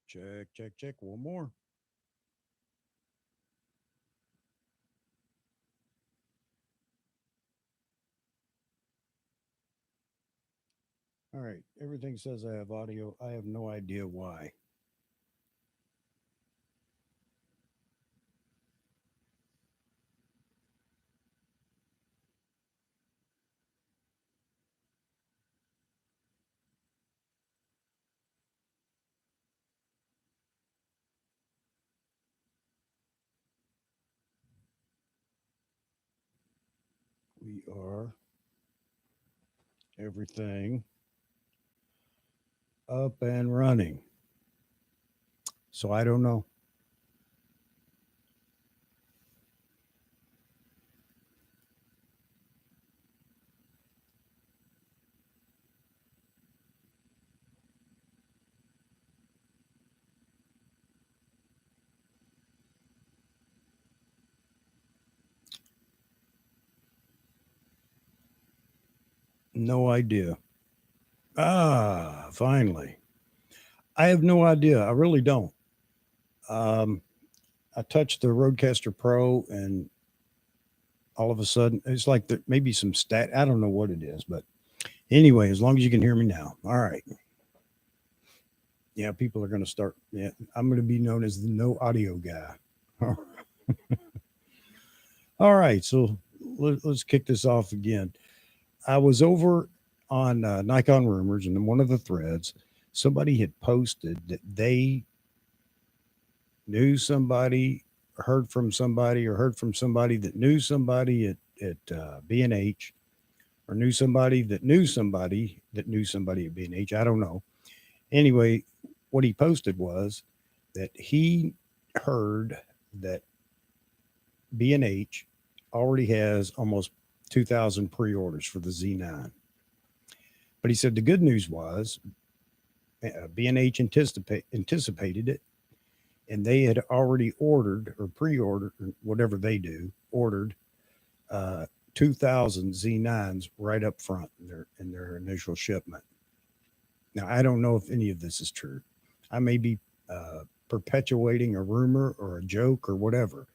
Check, check, check. One more. All right. Everything says I have audio. I have no idea why. We are everything up and running. So I don't know. No idea. Finally. I have no idea. I really don't. Um, I touched the Roadcaster Pro, and all of a sudden, it's like there maybe some stat. I don't know what it is, but anyway, as long as you can hear me now. All right. Yeah, people are going to start. Yeah, I'm going to be known as the no audio guy. All right. So let's kick this off again. I was over on Nikon Rumors, and in one of the threads, somebody had posted that they knew somebody, or heard from somebody that knew somebody at B&H, or knew somebody that knew somebody that knew somebody at B&H. I don't know. Anyway, what he posted was that he heard that B&H already has almost 2,000 pre-orders for the Z9. But he said the good news was B&H anticipated it, and they had already ordered or pre-ordered, or whatever they do, ordered 2,000 Z9s right up front in their initial shipment. Now, I don't know if any of this is true. I may be perpetuating a rumor or a joke or whatever,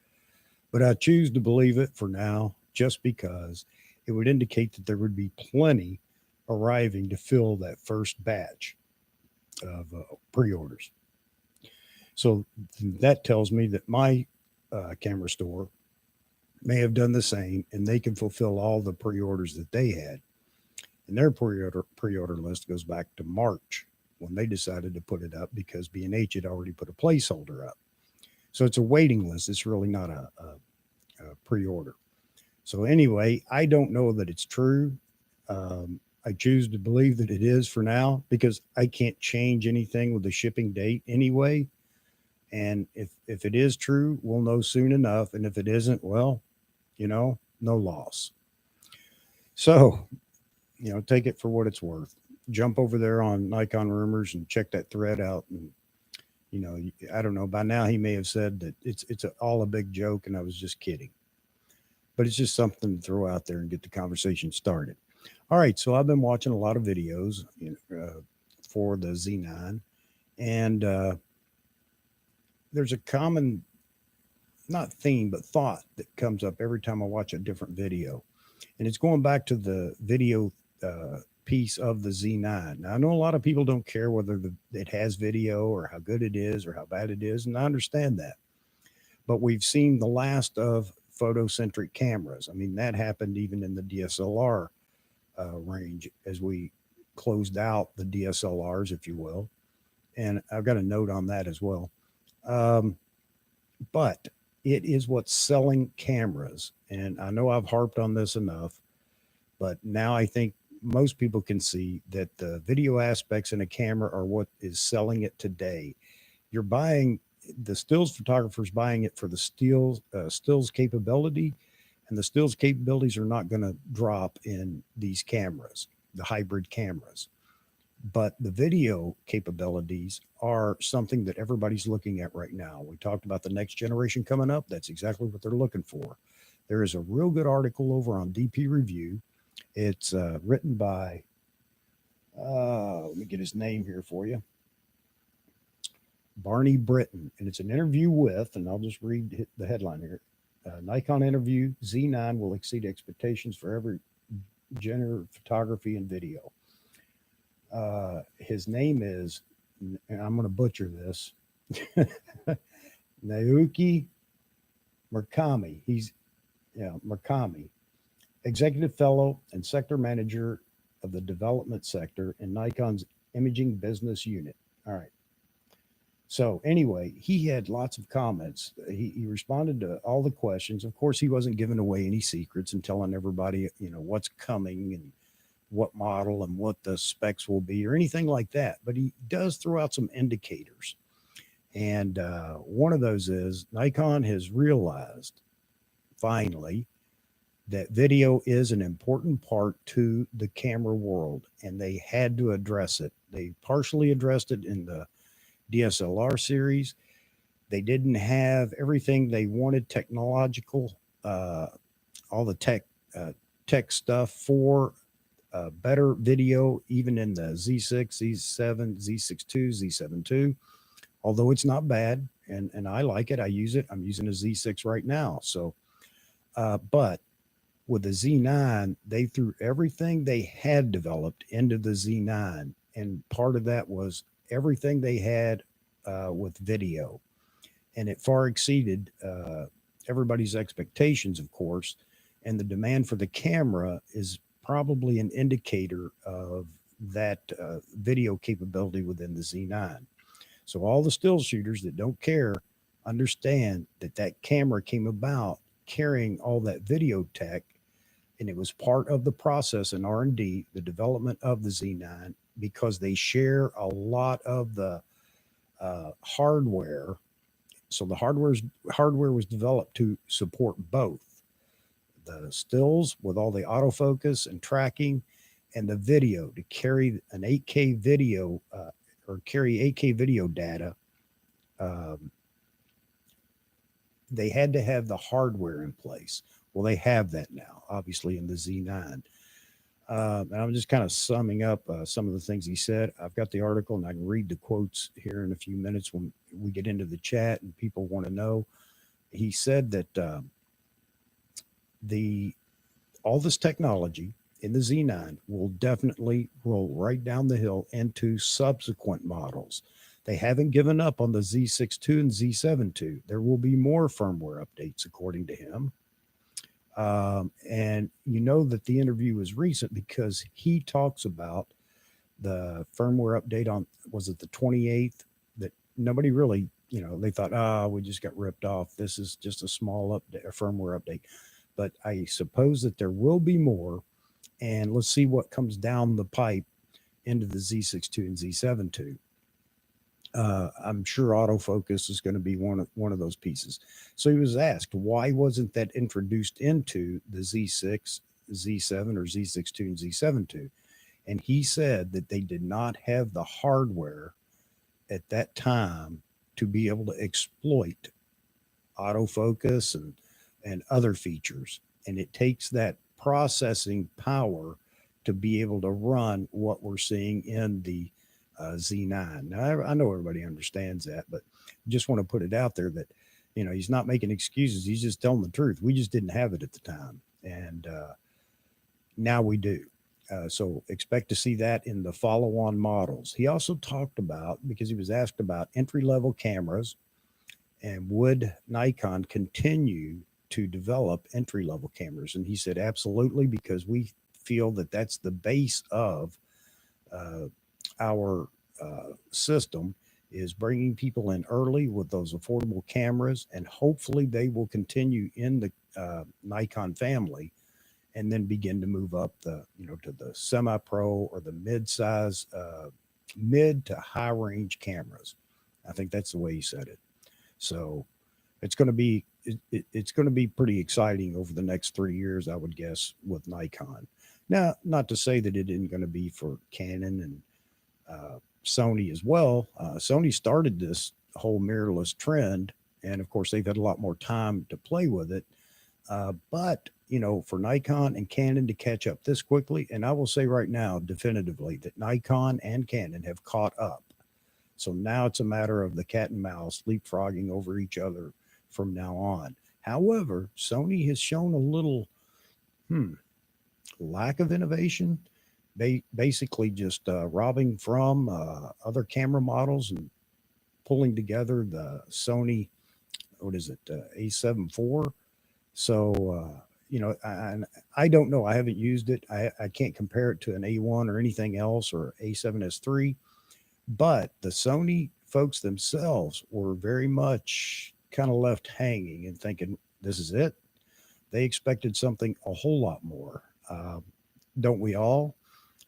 but I choose to believe it for now just because it would indicate that there would be plenty arriving to fill that first batch of pre orders. So that tells me that my camera store may have done the same, and they can fulfill all the pre orders that they had. And their pre-order list goes back to March when they decided to put it up because B&H had already put a placeholder up. So it's a waiting list. It's really not a pre-order. So anyway, I don't know that it's true. I choose to believe that it is for now because I can't change anything with the shipping date anyway. And if it is true, we'll know soon enough. And if it isn't, well, no loss. So take it for what it's worth. Jump over there on Nikon Rumors and check that thread out. And I don't know. By now, he may have said that all a big joke, and I was just kidding. But it's just something to throw out there and get the conversation started. All right, so I've been watching a lot of videos for the Z9, and there's a common, not theme, but thought that comes up every time I watch a different video, and it's going back to the video piece of the Z9. Now, I know a lot of people don't care whether it has video or how good it is or how bad it is, and I understand that. But we've seen the last of photocentric cameras. I mean, that happened even in the DSLR range as we closed out the DSLRs, if you will. And I've got a note on that as well. Um, but it is what's selling cameras. And I know I've harped on this enough, but now I think most people can see that the video aspects in a camera are what is selling it today. You're buying the stills photographers buying it for the stills capability, and the stills capabilities are not going to drop in these cameras, the hybrid cameras. But the video capabilities are something that everybody's looking at right now. We talked about the next generation coming up. That's exactly what they're looking for. There is a real good article over on DP Review. It's written by, let me get his name here for you. Barney Britton, and it's an interview with, and I'll just read the headline here. Nikon interview: Z9 will exceed expectations for every genre of photography and video. His name is, and I'm going to butcher this, Naoki Murakami. He's, yeah, Murakami, executive fellow and sector manager of the development sector in Nikon's imaging business unit. All right. So anyway, he had lots of comments. He responded to all the questions. Of course, he wasn't giving away any secrets and telling everybody, what's coming and what model and what the specs will be or anything like that. But he does throw out some indicators. And one of those is Nikon has realized finally that video is an important part to the camera world, and they had to address it. They partially addressed it in the DSLR series. They didn't have everything they wanted technological, all the tech stuff for better video, even in the Z6, Z7, Z6 II, Z7 II. Although it's not bad, and I like it, I use it. I'm using a Z6 right now. So, but with the Z9, they threw everything they had developed into the Z9, and part of that was everything they had with video, and it far exceeded everybody's expectations, of course. And the demand for the camera is probably an indicator of that video capability within the Z9. So all the still shooters that don't care understand that that camera came about carrying all that video tech, and it was part of the process in R&D, the development of the Z9, because they share a lot of the hardware. So the hardware was developed to support both the stills with all the autofocus and tracking, and the video to carry an 8K video or carry 8K video data. Um, they had to have the hardware in place. Well, they have that now, obviously, in the Z9. And I'm just kind of summing up some of the things he said. I've got the article, and I can read the quotes here in a few minutes when we get into the chat and people want to know. He said that the all this technology in the Z9 will definitely roll right down the hill into subsequent models. They haven't given up on the Z6 II and Z7 II. There will be more firmware updates, according to him. And you know that the interview was recent because he talks about the firmware update on, was it the 28th, that nobody really, they thought, we just got ripped off. This is just a small update, a firmware update. But I suppose that there will be more. And let's see what comes down the pipe into the Z6 II and Z7 II. I'm sure autofocus is going to be one of those pieces. So he was asked, why wasn't that introduced into the Z6, Z7, or Z6 II and Z7 II? And he said that they did not have the hardware at that time to be able to exploit autofocus and other features. And it takes that processing power to be able to run what we're seeing in the Z9. Now, I know everybody understands that, but just want to put it out there that, he's not making excuses. He's just telling the truth. We just didn't have it at the time. And now we do. So expect to see that in the follow-on models. He also talked about, because he was asked about entry-level cameras, and would Nikon continue to develop entry-level cameras? And he said, absolutely, because we feel that that's the base of our system, is bringing people in early with those affordable cameras, and hopefully they will continue in the Nikon family and then begin to move up the, to the semi-pro or the mid-size, mid to high range cameras. I think that's the way he said it. So it's going to be, it's going to be pretty exciting over the next 3 years, I would guess, with Nikon. Now, not to say that it isn't going to be for Canon and Sony as well. Sony started this whole mirrorless trend, and of course they've had a lot more time to play with it. But for Nikon and Canon to catch up this quickly, and I will say right now definitively that Nikon and Canon have caught up. So now it's a matter of the cat and mouse leapfrogging over each other from now on. However, Sony has shown a little hmm, lack of innovation, basically just robbing from other camera models and pulling together the Sony, what is it, A7 IV. So, I don't know. I haven't used it. I can't compare it to an A1 or anything else or A7S III. But the Sony folks themselves were very much kind of left hanging and thinking, this is it. They expected something a whole lot more. Don't we all?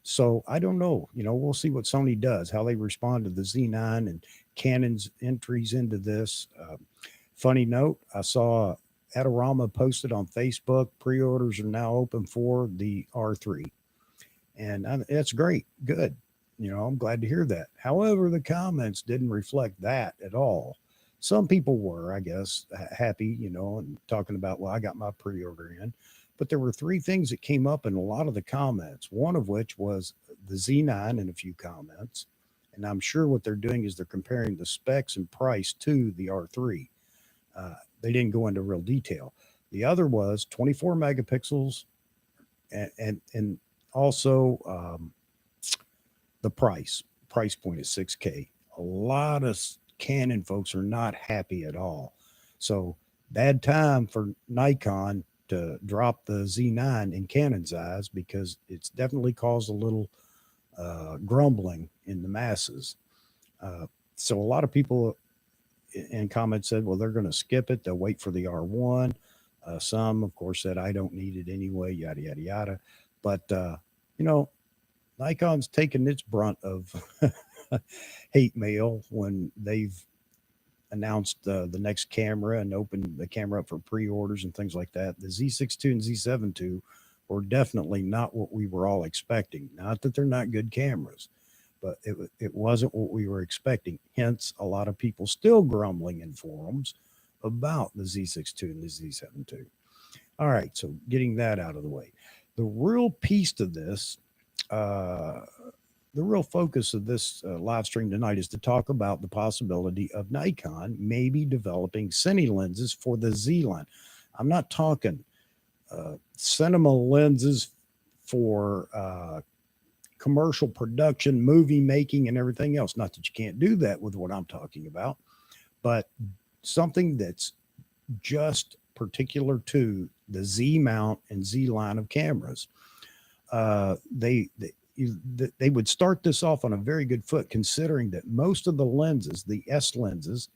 So I don't know. We'll see what Sony does, how they respond to the Z9 and Canon's entries into this. Funny note, I saw Adorama posted on Facebook, pre-orders are now open for the R3. And that's great. Good. I'm glad to hear that. However, the comments didn't reflect that at all. Some people were, I guess, happy, and talking about, well, I got my pre order in. But there were three things that came up in a lot of the comments, one of which was the Z9 in a few comments. And I'm sure what they're doing is they're comparing the specs and price to the R3. They didn't go into real detail. The other was 24 megapixels and also the price point is 6K. A lot of Canon folks are not happy at all. So bad time for Nikon to drop the Z9 in Canon's eyes, because it's definitely caused a little grumbling in the masses. So a lot of people in comments said, well, they're going to skip it. They'll wait for the R1. Some, of course, said, I don't need it anyway, yada, yada, yada. But, Nikon's taken its brunt of hate mail when they've announced the next camera and opened the camera up for pre-orders and things like that. The Z6 II and Z7 II were definitely not what we were all expecting. Not that they're not good cameras, but it wasn't what we were expecting. Hence, a lot of people still grumbling in forums about the Z6 II and the Z7 II. All right, so getting that out of the way. The real piece to this, the real focus of this live stream tonight is to talk about the possibility of Nikon maybe developing Cine lenses for the Z line. I'm not talking cinema lenses for commercial production, movie making, and everything else. Not that you can't do that with what I'm talking about, but something that's just particular to the Z mount and Z line of cameras. They would start this off on a very good foot, considering that most of the lenses, the S lenses,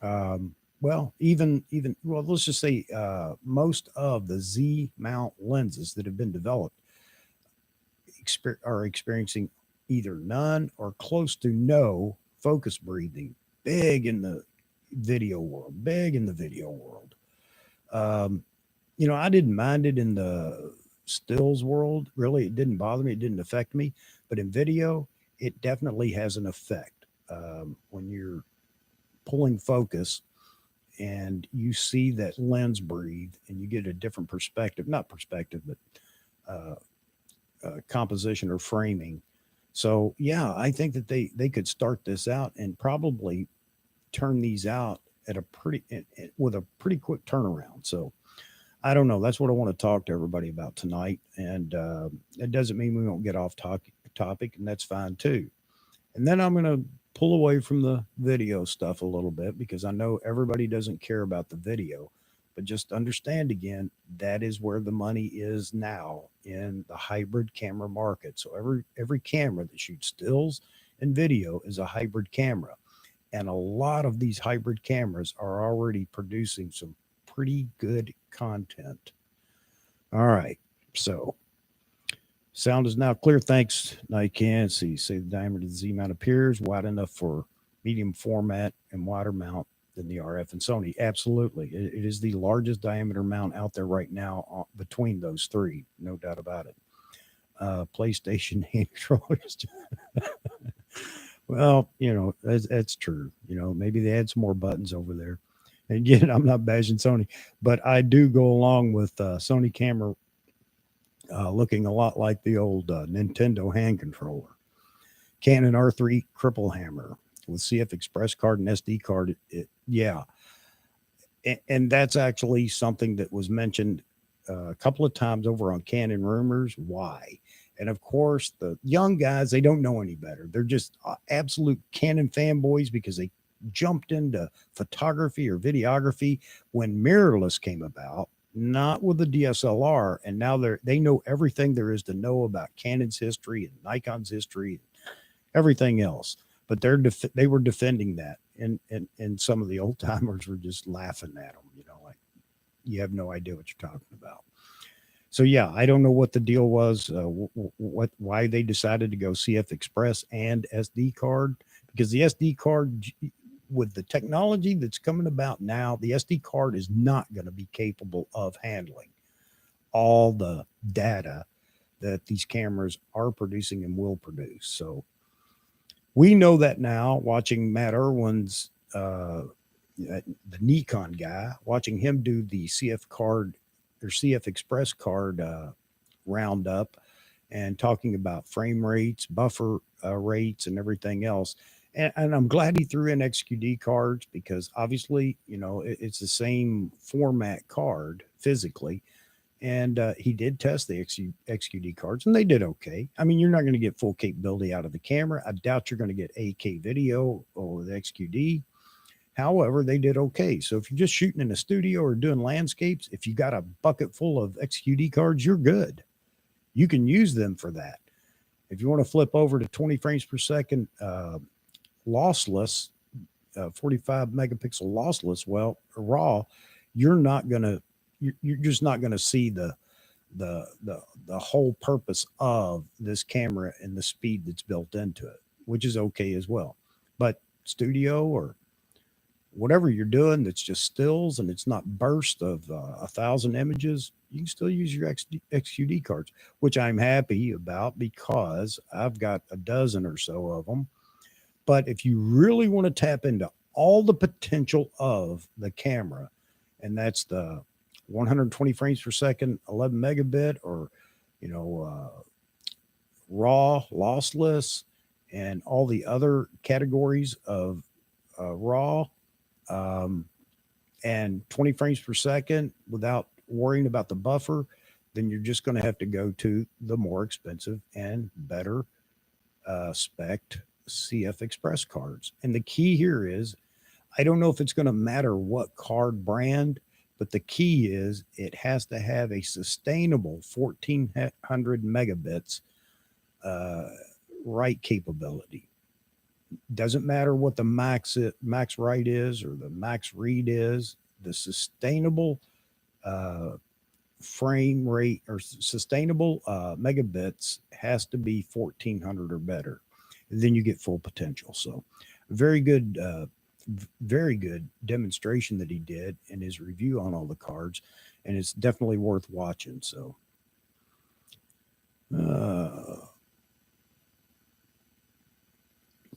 well, let's just say most of the Z mount lenses that have been developed are experiencing either none or close to no focus breathing. Big in the video world. I didn't mind it in the stills world. Really, it didn't bother me. It didn't affect me. But in video, it definitely has an effect. When you're pulling focus and you see that lens breathe and you get a different perspective, not perspective, but composition or framing. So yeah, I think that they could start this out and probably turn these out at with a pretty quick turnaround. So I don't know. That's what I want to talk to everybody about tonight. And it doesn't mean we won't get off topic, and that's fine too. And then I'm going to pull away from the video stuff a little bit, because I know everybody doesn't care about the video. But just understand again, that is where the money is now in the hybrid camera market. So every camera that shoots stills and video is a hybrid camera. And a lot of these hybrid cameras are already producing some pretty good content. All right. So sound is now clear. Thanks, Nikon. So you say the diameter of the Z mount appears wide enough for medium format and wider mount than the RF and Sony. Absolutely. It is the largest diameter mount out there right now between those three. No doubt about it. PlayStation hand controllers. Well, that's true. Maybe they had some more buttons over there. And again, I'm not bashing Sony, but I do go along with Sony camera looking a lot like the old Nintendo hand controller. Canon R3 cripple hammer. with CF Express card and SD card. Yeah, and that's actually something that was mentioned a couple of times over on Canon Rumors. Why? And of course, the young guys, they don't know any better. They're just absolute Canon fanboys because they jumped into photography or videography when mirrorless came about, not with the DSLR. And now they know everything there is to know about Canon's history and Nikon's history and everything else. But they were defending that, and some of the old timers were just laughing at them. Like, you have no idea what you're talking about. So yeah, I don't know what the deal was, why they decided to go CF Express and SD card, because the SD card, with the technology that's coming about now, the SD card is not going to be capable of handling all the data that these cameras are producing and will produce. So we know that now, watching Matt Irwin's, the Nikon guy, watching him do the CF card or CF Express card roundup and talking about frame rates, buffer rates, and everything else. And I'm glad he threw in XQD cards because obviously, it's the same format card physically. And he did test the XQD cards, and they did okay. I mean, you're not going to get full capability out of the camera. I doubt you're going to get 8K video with XQD. However, they did okay. So if you're just shooting in a studio or doing landscapes, if you got a bucket full of XQD cards, you're good. You can use them for that. If you want to flip over to 20 frames per second lossless, 45 megapixel lossless, well, raw, you're just not going to see the whole purpose of this camera and the speed that's built into it, which is okay as well. But studio or whatever you're doing that's just stills and it's not burst of 1,000 images, you can still use your XQD cards, which I'm happy about because I've got a dozen or so of them. But if you really want to tap into all the potential of the camera, and that's the 120 frames per second, 11 megabit, or, raw, lossless, and all the other categories of raw, and 20 frames per second without worrying about the buffer, then you're just going to have to go to the more expensive and better spec CF Express cards. And the key here is, I don't know if it's going to matter what card brand, but the key is it has to have a sustainable 1400 megabits write capability. Doesn't matter what the max write is or the max read is. The sustainable frame rate or sustainable megabits has to be 1400 or better. Then you get full potential. So very good demonstration that he did in his review on all the cards, and it's definitely worth watching. So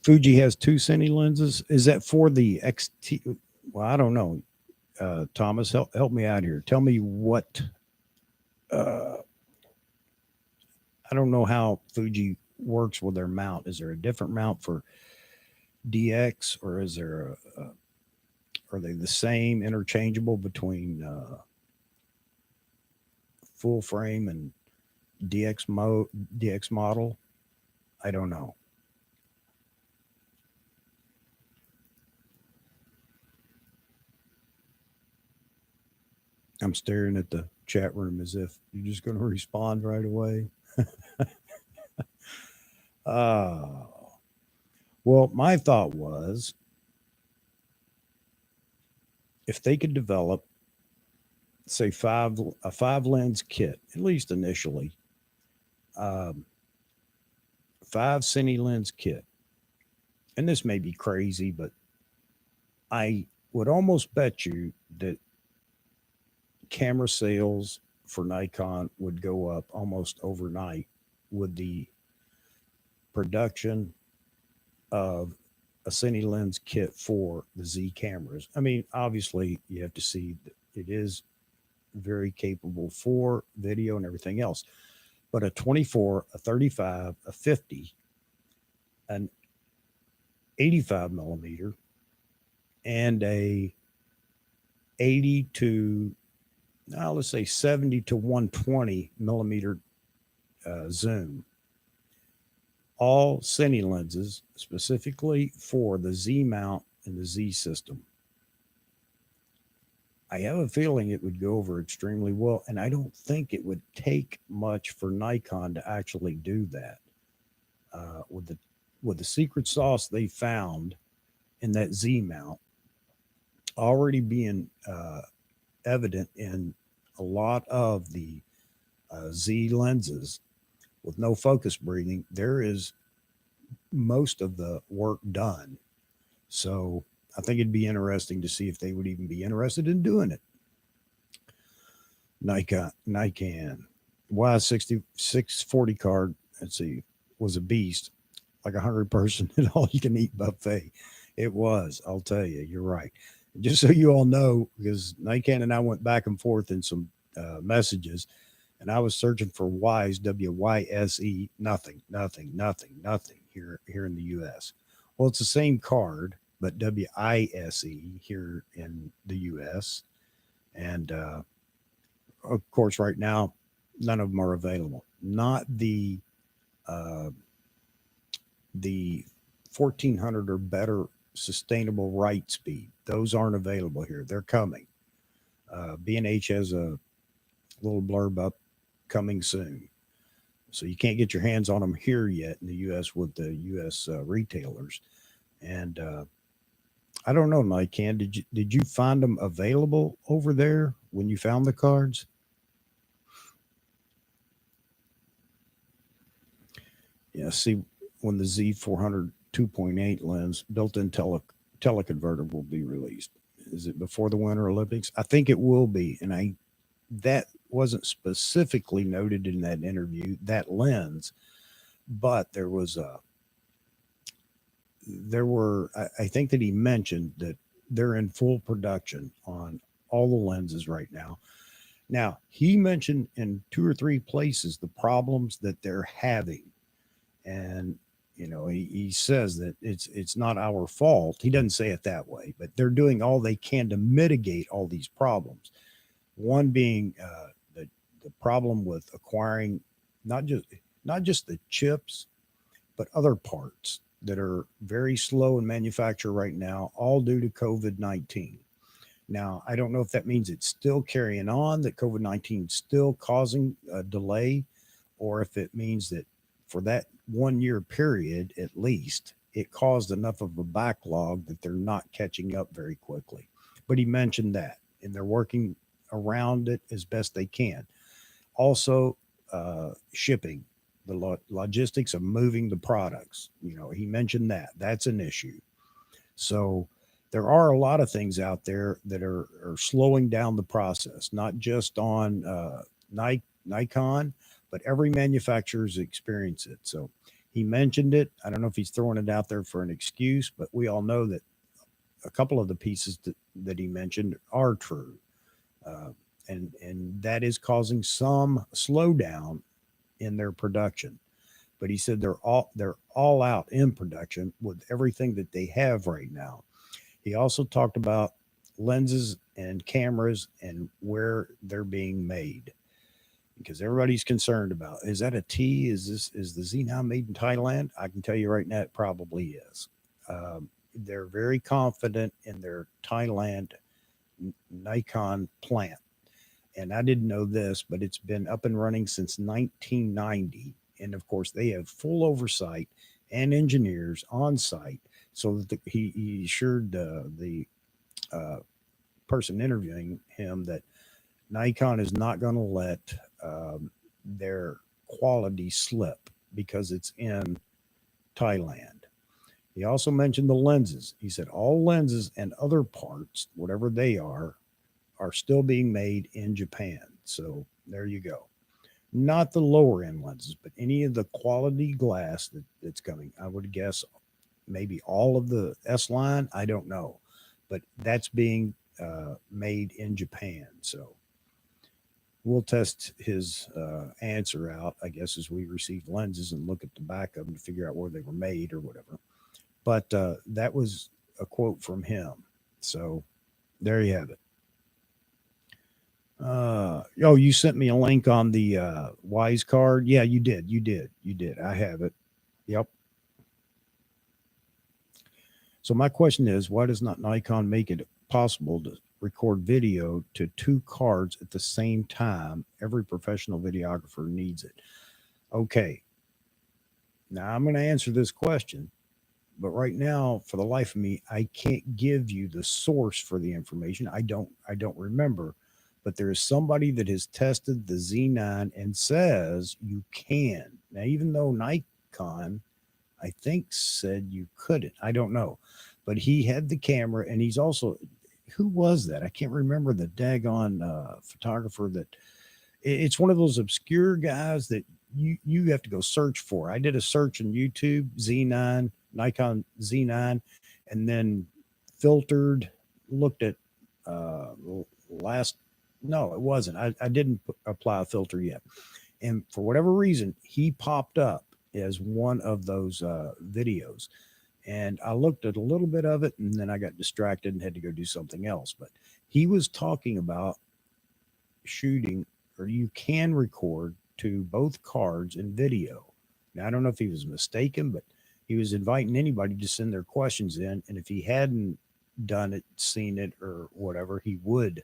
Fuji has two Cine lenses. Is that for the XT? Well, I don't know. Thomas, help me out here. Tell me what. I don't know how Fuji works with their mount. Is there a different mount for DX, or is there are they the same, interchangeable between full frame and DX model? I don't know. I'm staring at the chat room as if you're just going to respond right away. Well, my thought was, if they could develop, say, a 5 lens kit, at least initially, 5 Cine lens kit, and this may be crazy, but I would almost bet you that camera sales for Nikon would go up almost overnight with the production of a Cine lens kit for the Z cameras. I mean, obviously, you have to see that it is very capable for video and everything else. But a 24, a 35, a 50, an 85 millimeter, and a 80 to, now let's say 70 to 120 millimeter zoom. All Cine lenses specifically for the Z mount and the Z system. I have a feeling it would go over extremely well, and I don't think it would take much for Nikon to actually do that. With the secret sauce they found in that Z mount already being evident in a lot of the Z lenses with no focus breathing, there is most of the work done. So I think it'd be interesting to see if they would even be interested in doing it. Nikon Y6640 card, let's see, was a beast, like 100-person at all you can eat buffet. It was, I'll tell you, you're right. Just so you all know, because Nikon and I went back and forth in some messages, and I was searching for Wise, WYSE, nothing here in the U.S. Well, it's the same card, but WISE here in the U.S. And of course, right now, none of them are available. Not uh, the 1400 or better sustainable write speed. Those aren't available here. They're coming. B&H has a little blurb up coming soon. So you can't get your hands on them here yet in the U.S. with the U.S. Retailers. And I don't know, Nikon. Did you find them available over there when you found the cards? Yeah. See, when the Z400 2.8 lens built-in teleconverter will be released. Is it before the Winter Olympics? I think it will be, and I that wasn't specifically noted in that interview, that lens, but I think that he mentioned that they're in full production on all the lenses right now. Now, he mentioned in two or three places the problems that they're having. And he says that it's not our fault. He doesn't say it that way, but they're doing all they can to mitigate all these problems. One being the problem with acquiring not just the chips, but other parts that are very slow in manufacture right now, all due to COVID-19. Now, I don't know if that means it's still carrying on, that COVID-19 is still causing a delay, or if it means that for that 1 year period, at least, it caused enough of a backlog that they're not catching up very quickly. But he mentioned that, and they're working around it as best they can. Also, shipping, the logistics of moving the products. He mentioned that. That's an issue. So there are a lot of things out there that are slowing down the process, not just on Nikon, but every manufacturer's experience it. So he mentioned it. I don't know if he's throwing it out there for an excuse, but we all know that a couple of the pieces that he mentioned are true. Uh, and that is causing some slowdown in their production. But he said they're all out in production with everything that they have right now. He also talked about lenses and cameras and where they're being made, because everybody's concerned about, is that a T? Is the Z9 made in Thailand? I can tell you right now, it probably is. They're very confident in their Thailand Nikon plant. And I didn't know this, but it's been up and running since 1990. And of course, they have full oversight and engineers on site, so that he assured the uh, person interviewing him that Nikon is not going to let their quality slip because it's in Thailand. He also mentioned the lenses. He said all lenses and other parts, whatever they are still being made in Japan. So there you go. Not the lower end lenses, but any of the quality glass that's coming. I would guess maybe all of the S line. I don't know, but that's being made in Japan. So we'll test his answer out, I guess, as we receive lenses and look at the back of them to figure out where they were made or whatever. But that was a quote from him. So there you have it. Oh, you sent me a link on the Wise card. Yeah, you did. You did. You did. I have it. Yep. So my question is, why does not Nikon make it possible to record video to two cards at the same time? Every professional videographer needs it. Okay. Now I'm going to answer this question, but right now, for the life of me, I can't give you the source for the information. I don't remember, but there is somebody that has tested the Z9 and says you can. Now, even though Nikon, I think, said you couldn't. I don't know. But he had the camera, and he's also, who was that? I can't remember the daggone photographer that, it's one of those obscure guys that you have to go search for. I did a search on YouTube, Z9, Nikon Z9, and then filtered, looked at uh last, no, it wasn't. I didn't apply a filter yet. And for whatever reason, he popped up as one of those videos. And I looked at a little bit of it, and then I got distracted and had to go do something else. But he was talking about shooting, or you can record to both cards in video. Now, I don't know if he was mistaken, but he was inviting anybody to send their questions in. And if he hadn't done it, seen it, or whatever, he would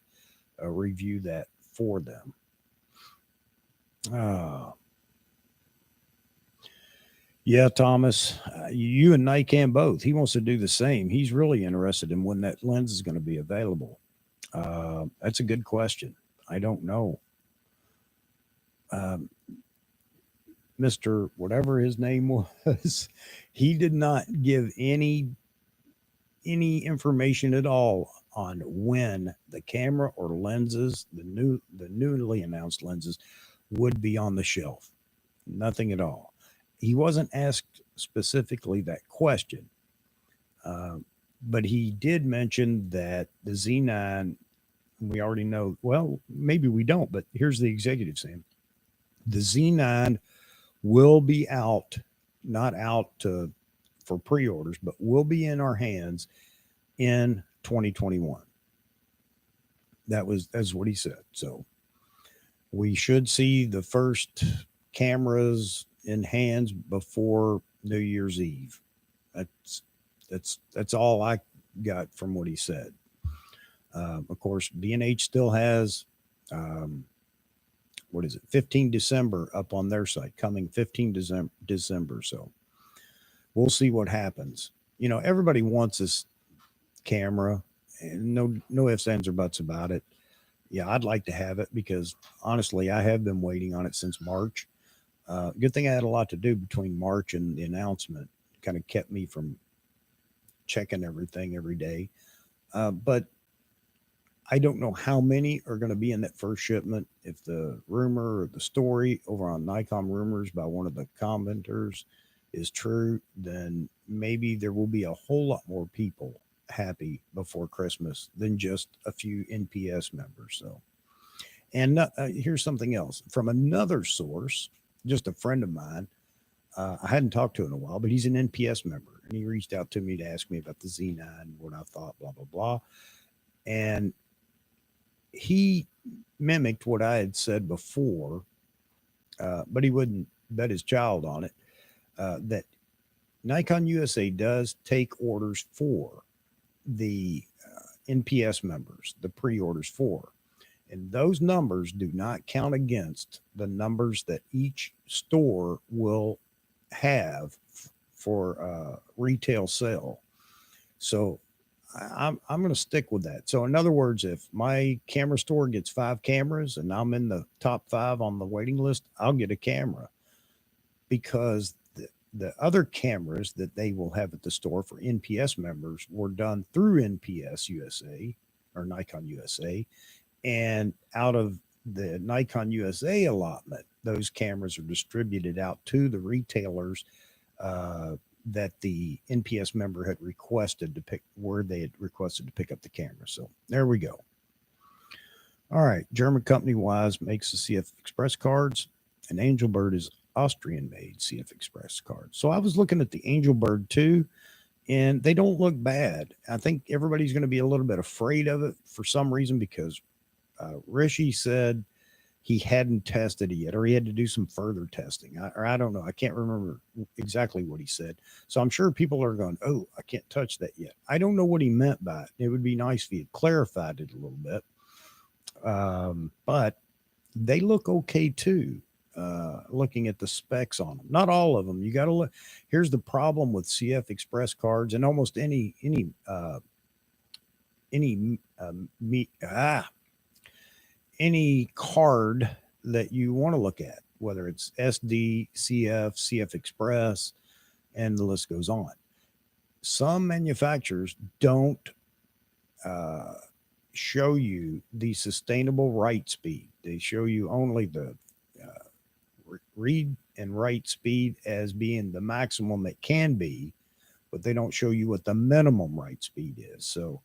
review that for them. Uh, yeah, Thomas, you and Nikon both. He wants to do the same. He's really interested in when that lens is going to be available. That's a good question. I don't know. Um, Mr. Whatever his name was, he did not give any information at all on when the camera or lenses, the newly announced lenses, would be on the shelf. Nothing at all. He wasn't asked specifically that question, uh, but he did mention that the Z9. We already know. Well, maybe we don't, but here's the executive saying the Z9 will be out, not out for pre-orders, but will be in our hands in 2021. That's what he said. So we should see the first cameras in hands before New Year's Eve. That's that's all I got from what he said. Of course, B&H still has um, what is it, 15 December up on their site, coming 15 December. So we'll see what happens. Everybody wants this camera, and no ifs, ands, or buts about it. Yeah, I'd like to have it because honestly, I have been waiting on it since March. Good thing I had a lot to do between March and the announcement. Kind of kept me from checking everything every day. But I don't know how many are going to be in that first shipment. If the rumor or the story over on Nikon Rumors by one of the commenters is true, then maybe there will be a whole lot more people happy before Christmas than just a few NPS members. So, and here's something else from another source, just a friend of mine. I hadn't talked to in a while, but he's an NPS member, and he reached out to me to ask me about the Z9, what I thought, blah blah blah, and he mimicked what I had said before, but he wouldn't bet his child on it. That Nikon USA does take orders for the NPS members, the pre-orders for, and those numbers do not count against the numbers that each store will have for retail sale. So I'm going to stick with that. So in other words, if my camera store gets 5 cameras and I'm in the top 5 on the waiting list, I'll get a camera because the other cameras that they will have at the store for NPS members were done through NPS USA or Nikon USA. And out of the Nikon USA allotment, those cameras are distributed out to the retailers that the NPS member had requested to pick, where they had requested to pick up the camera. So there we go. All right. German company Wise makes the CF Express cards, and Angelbird is Austrian made CF Express cards. So I was looking at the Angelbird too, and they don't look bad. I think everybody's going to be a little bit afraid of it for some reason because Rishi said he hadn't tested it yet, or he had to do some further testing. Or I don't know. I can't remember exactly what he said. So I'm sure people are going, "Oh, I can't touch that yet." I don't know what he meant by it. It would be nice if he had clarified it a little bit. But they look okay too. Looking at the specs on them, not all of them. You got to look. Here's the problem with CF Express cards and almost me any card that you want to look at, whether it's SD, CF, CF Express, and the list goes on. Some manufacturers don't uh, show you the sustainable write speed. They show you only the read and write speed as being the maximum it can be, but they don't show you what the minimum write speed is. So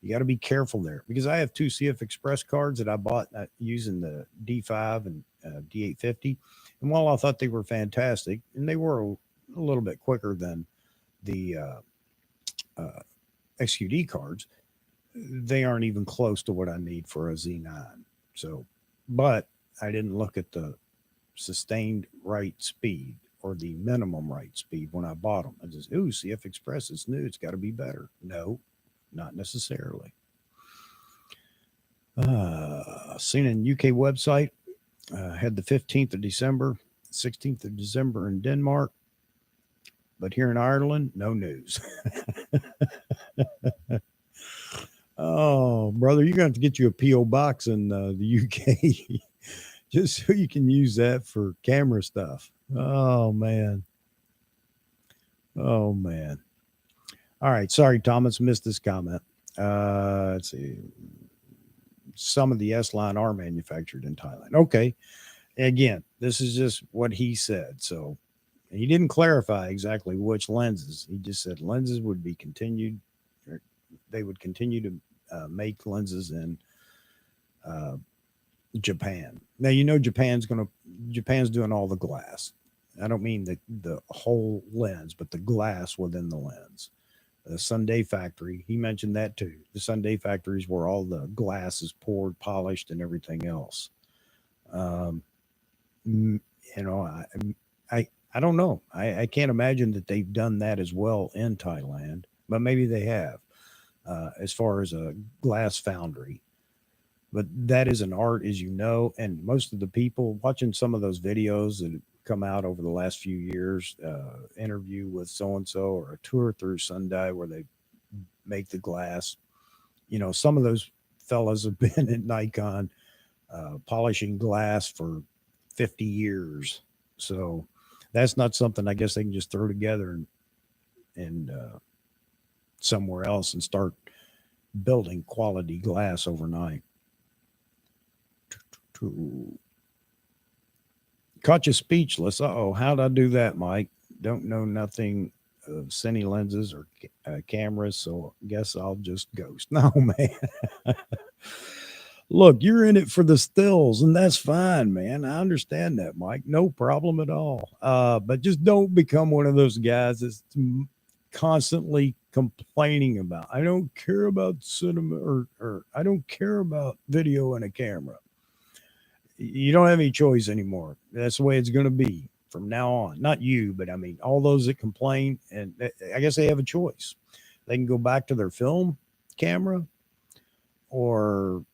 you got to be careful there because I have two CF Express cards that I bought using the D5 and D850. And while I thought they were fantastic, and they were a little bit quicker than the uh, XQD cards, they aren't even close to what I need for a Z9. So, but I didn't look at the sustained write speed or the minimum write speed when I bought them. I just, ooh, CF Express is new. It's got to be better. No, not necessarily. Cine UK website had the 15th of December, 16th of December in Denmark, but here in Ireland, no news. Oh, brother, you're going to have to get you a P.O. box in the UK just so you can use that for camera stuff. Oh, man. Oh, man. All right. Sorry, Thomas, missed this comment. Let's see. Some of the S line are manufactured in Thailand. Okay. Again, this is just what he said. So he didn't clarify exactly which lenses. He just said lenses would be continued, or they would continue to make lenses in uh, Japan. Now you know Japan's doing all the glass. I don't mean the whole lens, but the glass within the lens. The Sunday factory, he mentioned that too. The Sunday factories where all the glass is poured, polished, and everything else. Um, you know, I don't know. I can't imagine that they've done that as well in Thailand, but maybe they have. As far as a glass foundry, but that is an art, as you know, and most of the people watching some of those videos that have come out over the last few years, interview with so and so or a tour through Sunday where they make the glass. You know, some of those fellas have been at Nikon polishing glass for 50 years. So that's not something I guess they can just throw together and somewhere else and start building quality glass overnight. Caught you speechless. Oh, how'd I do that, Mike? Don't know nothing of cine lenses or cameras, so guess I'll just ghost. No, man. Look, you're in it for the stills, and that's fine, man. I understand that, Mike. No problem at all. But just don't become one of those guys that's constantly complaining about. I don't care about cinema, or I don't care about video and a camera. You don't have any choice anymore. That's the way it's going to be from now on. Not you, but I mean all those that complain, and I guess they have a choice. They can go back to their film camera, or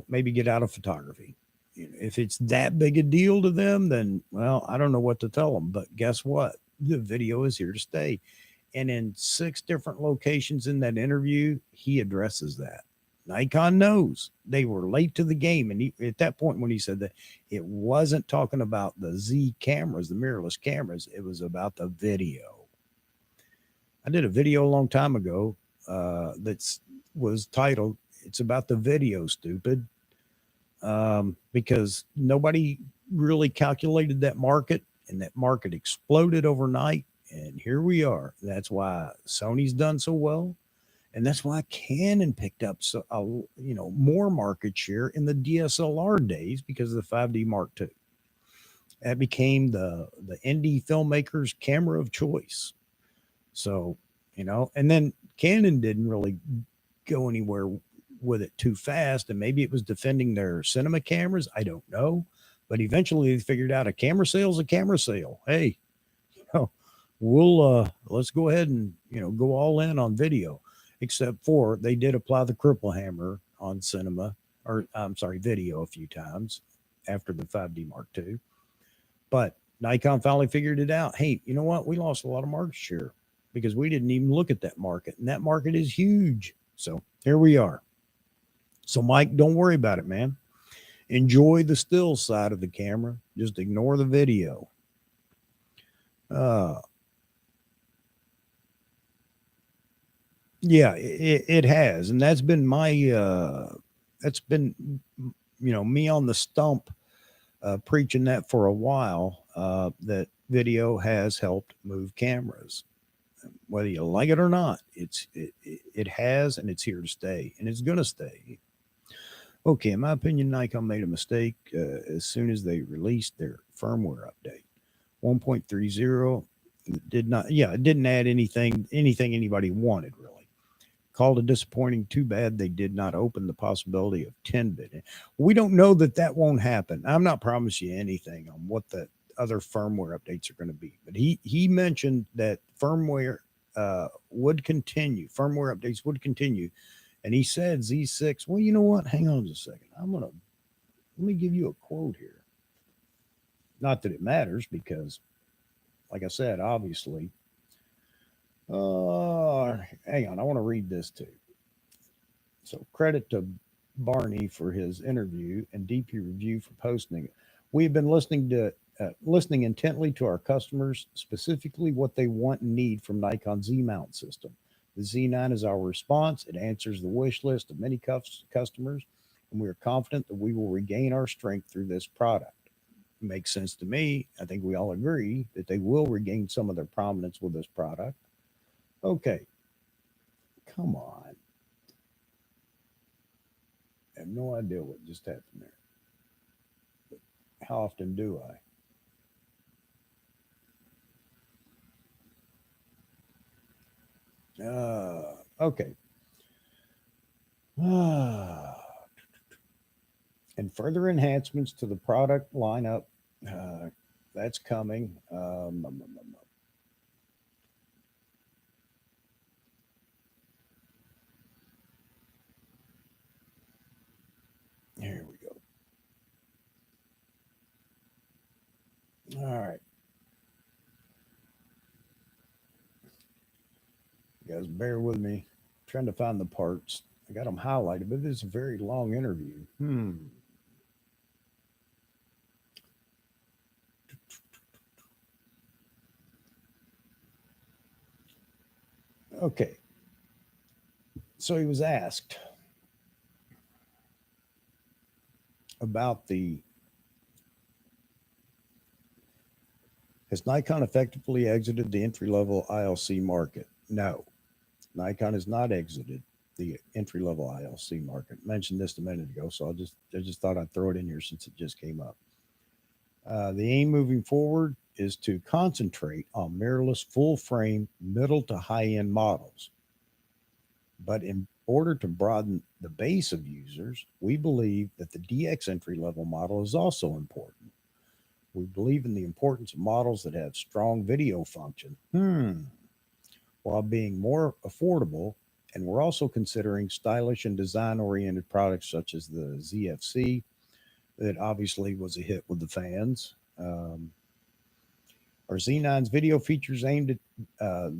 maybe get out of photography. If it's that big a deal to them, then well, I don't know what to tell them. But guess what? The video is here to stay. And in 6 different locations in that interview, he addresses that. Nikon knows they were late to the game. And at that point, when he said that, it wasn't talking about the Z cameras, the mirrorless cameras. It was about the video. I did a video a long time ago that was titled, "It's about the video, stupid." Because nobody really calculated that market, and that market exploded overnight. And here we are. That's why Sony's done so well. And that's why Canon picked up more market share in the DSLR days because of the 5D Mark II. That became the indie filmmaker's camera of choice. So and then Canon didn't really go anywhere with it too fast. And maybe it was defending their cinema cameras. I don't know. But eventually they figured out a camera sale is a camera sale. Hey, you know, we'll let's go ahead and go all in on video. Except for they did apply the cripple hammer on cinema, or I'm sorry, video a few times after the 5D Mark II. But Nikon finally figured it out. Hey, you know what? We lost a lot of market share because we didn't even look at that market, and that market is huge. So here we are. So Mike, don't worry about it, man. Enjoy the still side of the camera. Just ignore the video. Uh, yeah, it has, and that's been my that's been me on the stump preaching that for a while. That video has helped move cameras, whether you like it or not. It has, and it's here to stay, and it's gonna stay. Okay, in my opinion, Nikon made a mistake as soon as they released their firmware update. 1.30 did not, yeah, it didn't add anything anybody wanted really. Called it disappointing. Too bad they did not open the possibility of 10-bit. We don't know that won't happen. I'm not promising you anything on what the other firmware updates are going to be, but he mentioned that firmware would continue. Firmware updates would continue. And he said Z6. Well, you know what? Hang on just a second. Let me give you a quote here. Not that it matters because, like I said, obviously. Hang on. I want to read this too. So credit to Barney for his interview and DP Review for posting it. We have been listening intently to our customers, specifically what they want and need from Nikon Z mount system. The Z9 is our response. It answers the wish list of many customers, and we are confident that we will regain our strength through this product. It makes sense to me. I think we all agree that they will regain some of their prominence with this product. Okay. Come on. I have no idea what just happened there. But how often do I? Okay. And further enhancements to the product lineup. That's coming. Here we go. All right. You guys bear with me. I'm trying to find the parts. I got them highlighted, but this is a very long interview. Okay. So he was asked about has Nikon effectively exited the entry-level ILC market? No, Nikon has not exited the entry-level ILC market. I mentioned this a minute ago, so I just thought I'd throw it in here since it just came up. The aim moving forward is to concentrate on mirrorless full-frame middle to high-end models. But in order to broaden the base of users, we believe that the DX entry-level model is also important. We believe in the importance of models that have strong video function while being more affordable. And we're also considering stylish and design-oriented products such as the ZFC that obviously was a hit with the fans. Are Z9's video features aimed at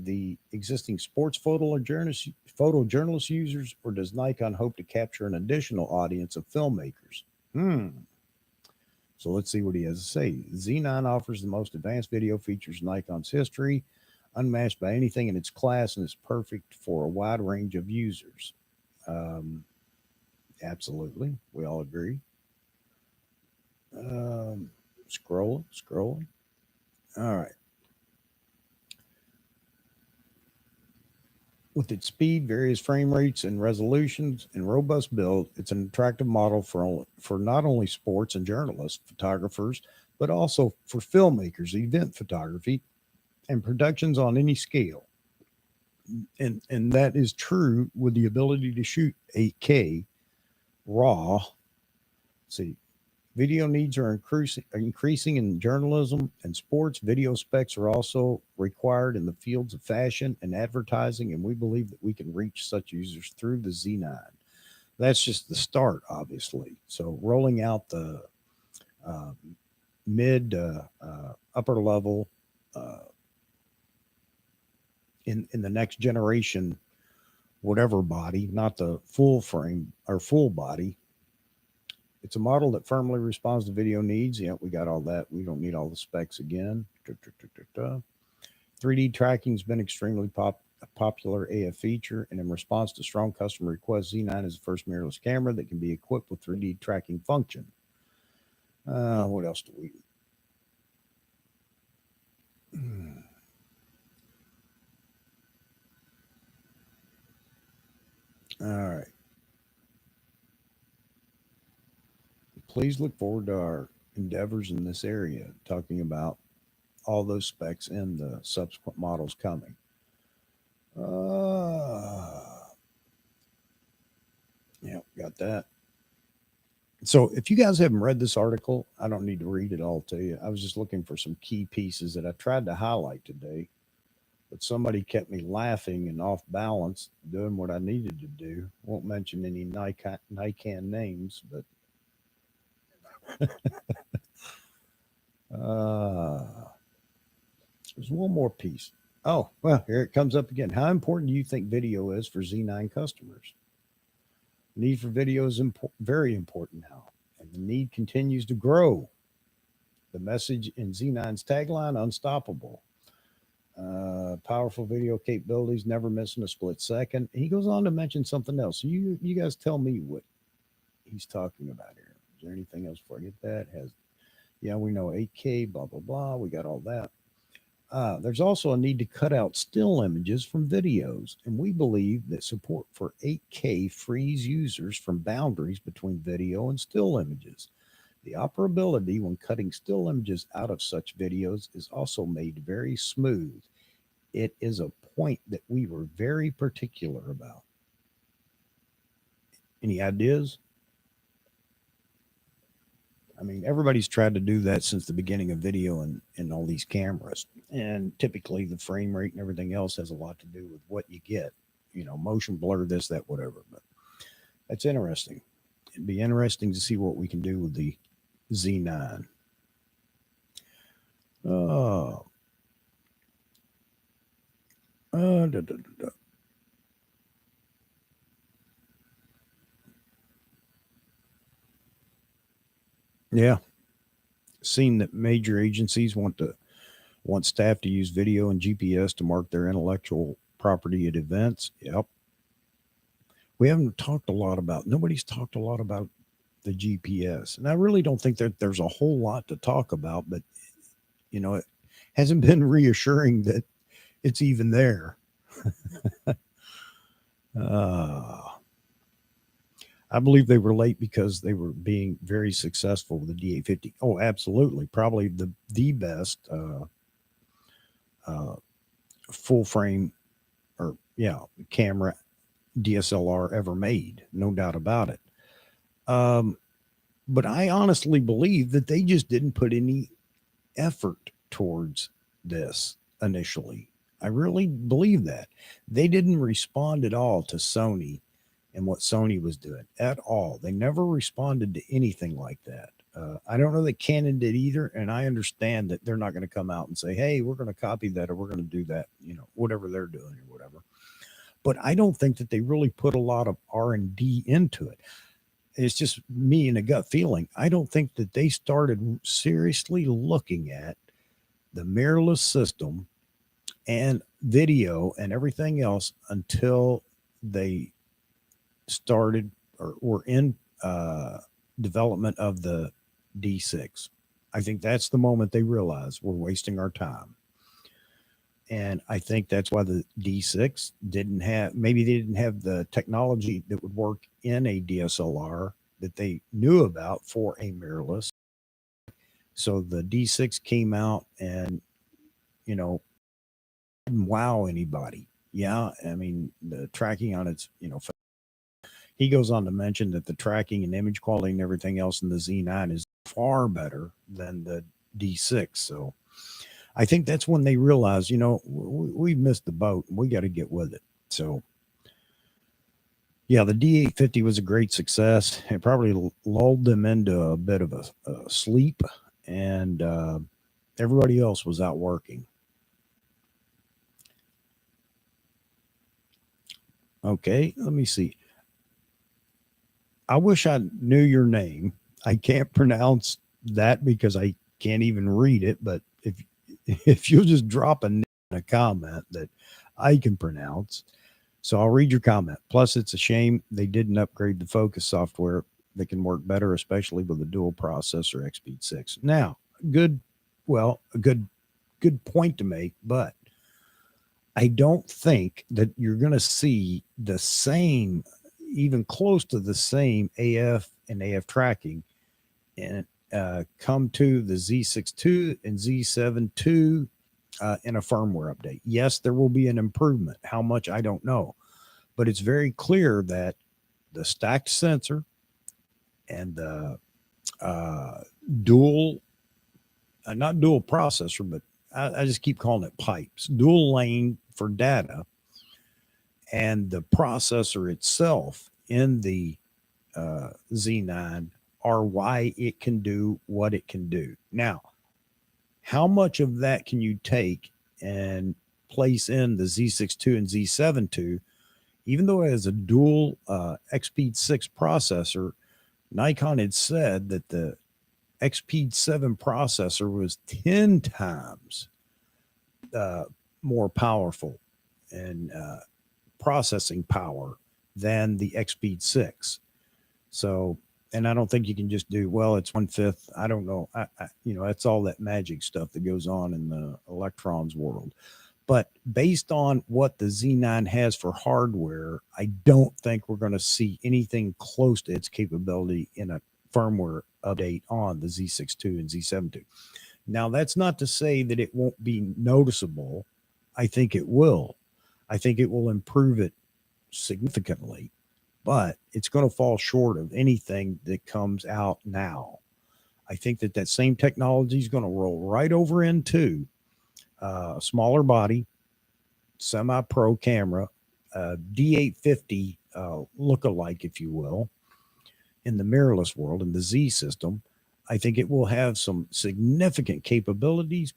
the existing sports photojournalist users, or does Nikon hope to capture an additional audience of filmmakers? So let's see what he has to say. Z9 offers the most advanced video features in Nikon's history, unmatched by anything in its class, and is perfect for a wide range of users. Absolutely. We all agree. Scrolling. All right. With its speed, various frame rates and resolutions, and robust build, it's an attractive model for not only sports and journalists, photographers, but also for filmmakers, event photography, and productions on any scale. and that is true with the ability to shoot 8K raw. See, video needs are increasing in journalism and sports. Video specs are also required in the fields of fashion and advertising, and we believe that we can reach such users through the Z9. That's just the start, obviously. So, rolling out the uh, mid upper level uh, in the next generation, whatever body, not the full frame or full body. It's a model that firmly responds to video needs. Yeah, we got all that. We don't need all the specs again. 3D tracking has been extremely a popular AF feature, and in response to strong customer requests, Z9 is the first mirrorless camera that can be equipped with 3D tracking function. What else do we? All right. Please look forward to our endeavors in this area, talking about all those specs and the subsequent models coming. Yeah, got that. So if you guys haven't read this article, I don't need to read it all to you. I was just looking for some key pieces that I tried to highlight today, but somebody kept me laughing and off balance doing what I needed to do. Won't mention any Nikon names, but uh, there's one more piece. Oh, well, here it comes up again. How important do you think video is for Z9 customers? Need for video is very important now, and the need continues to grow. The message in Z9's tagline, unstoppable. Powerful video capabilities, never missing a split second. He goes on to mention something else. You guys tell me what he's talking about here. Is there anything else before I get that? Yeah, we know 8K, blah blah blah. We got all that. There's also a need to cut out still images from videos, and we believe that support for 8K frees users from boundaries between video and still images. The operability when cutting still images out of such videos is also made very smooth. It is a point that we were very particular about. Any ideas? I mean, everybody's tried to do that since the beginning of video and all these cameras. And typically, the frame rate and everything else has a lot to do with what you get. Motion blur, this, that, whatever. But that's interesting. It'd be interesting to see what we can do with the Z9. Oh, da, da, da, da. Yeah, seen that major agencies want staff to use video and GPS to mark their intellectual property at events. Yep. We haven't talked a lot about, nobody's talked a lot about the GPS. And I really don't think that there's a whole lot to talk about, but, it hasn't been reassuring that it's even there. Uh, I believe they were late because they were being very successful with the D850. Oh, absolutely. Probably the best uh, full frame or, yeah, camera DSLR ever made. No doubt about it. Um, but I honestly believe that they just didn't put any effort towards this initially. I really believe that. They didn't respond at all to Sony and what Sony was doing at all. They never responded to anything like that. I don't know that Canon did either, and I understand that they're not going to come out and say, "Hey, we're going to copy that or we're going to do that," whatever they're doing or whatever. But I don't think that they really put a lot of R&D into it. It's just me and a gut feeling. I don't think that they started seriously looking at the mirrorless system and video and everything else until they started or were in development of the D6. I think that's the moment they realized we're wasting our time. And I think that's why the D6 maybe they didn't have the technology that would work in a DSLR that they knew about for a mirrorless. So the D6 came out and, didn't wow anybody. Yeah, I mean, the tracking on its, he goes on to mention that the tracking and image quality and everything else in the Z9 is far better than the D6. So I think that's when they realize, we missed the boat and we got to get with it. So yeah, the D850 was a great success. It probably lulled them into a bit of a sleep, and everybody else was out working. Okay, let me see. I wish I knew your name. I can't pronounce that because I can't even read it. But if you'll just drop a comment that I can pronounce, so I'll read your comment. Plus, it's a shame they didn't upgrade the focus software that can work better, especially with a dual processor XP 6. Now, good, well, a good point to make, but I don't think that you're going to see the same, even close to the same AF and AF tracking and come to the Z6 and Z7 in a firmware update. Yes, there will be an improvement. How much, I don't know. But it's very clear that the stacked sensor and the uh, dual, not dual processor, but I just keep calling it pipes, dual lane for data, and the processor itself in the Z9 are why it can do what it can do. Now, how much of that can you take and place in the Z6 and Z7 even though it has a dual XP 6 processor? Nikon had said that the XP 7 processor was 10 times uh, more powerful and processing power than the XP 6. So, and I don't think you can just do, well, it's 1/5. I don't know. That's all that magic stuff that goes on in the electrons world. But based on what the Z9 has for hardware, I don't think we're going to see anything close to its capability in a firmware update on the Z6 and Z7. Now, that's not to say that it won't be noticeable. I think it will. I think it will improve it significantly, but it's going to fall short of anything that comes out now. I think that same technology is going to roll right over into a smaller body, semi-pro camera, D850 look-alike, if you will, in the mirrorless world, in the Z system. I think it will have some significant capabilities,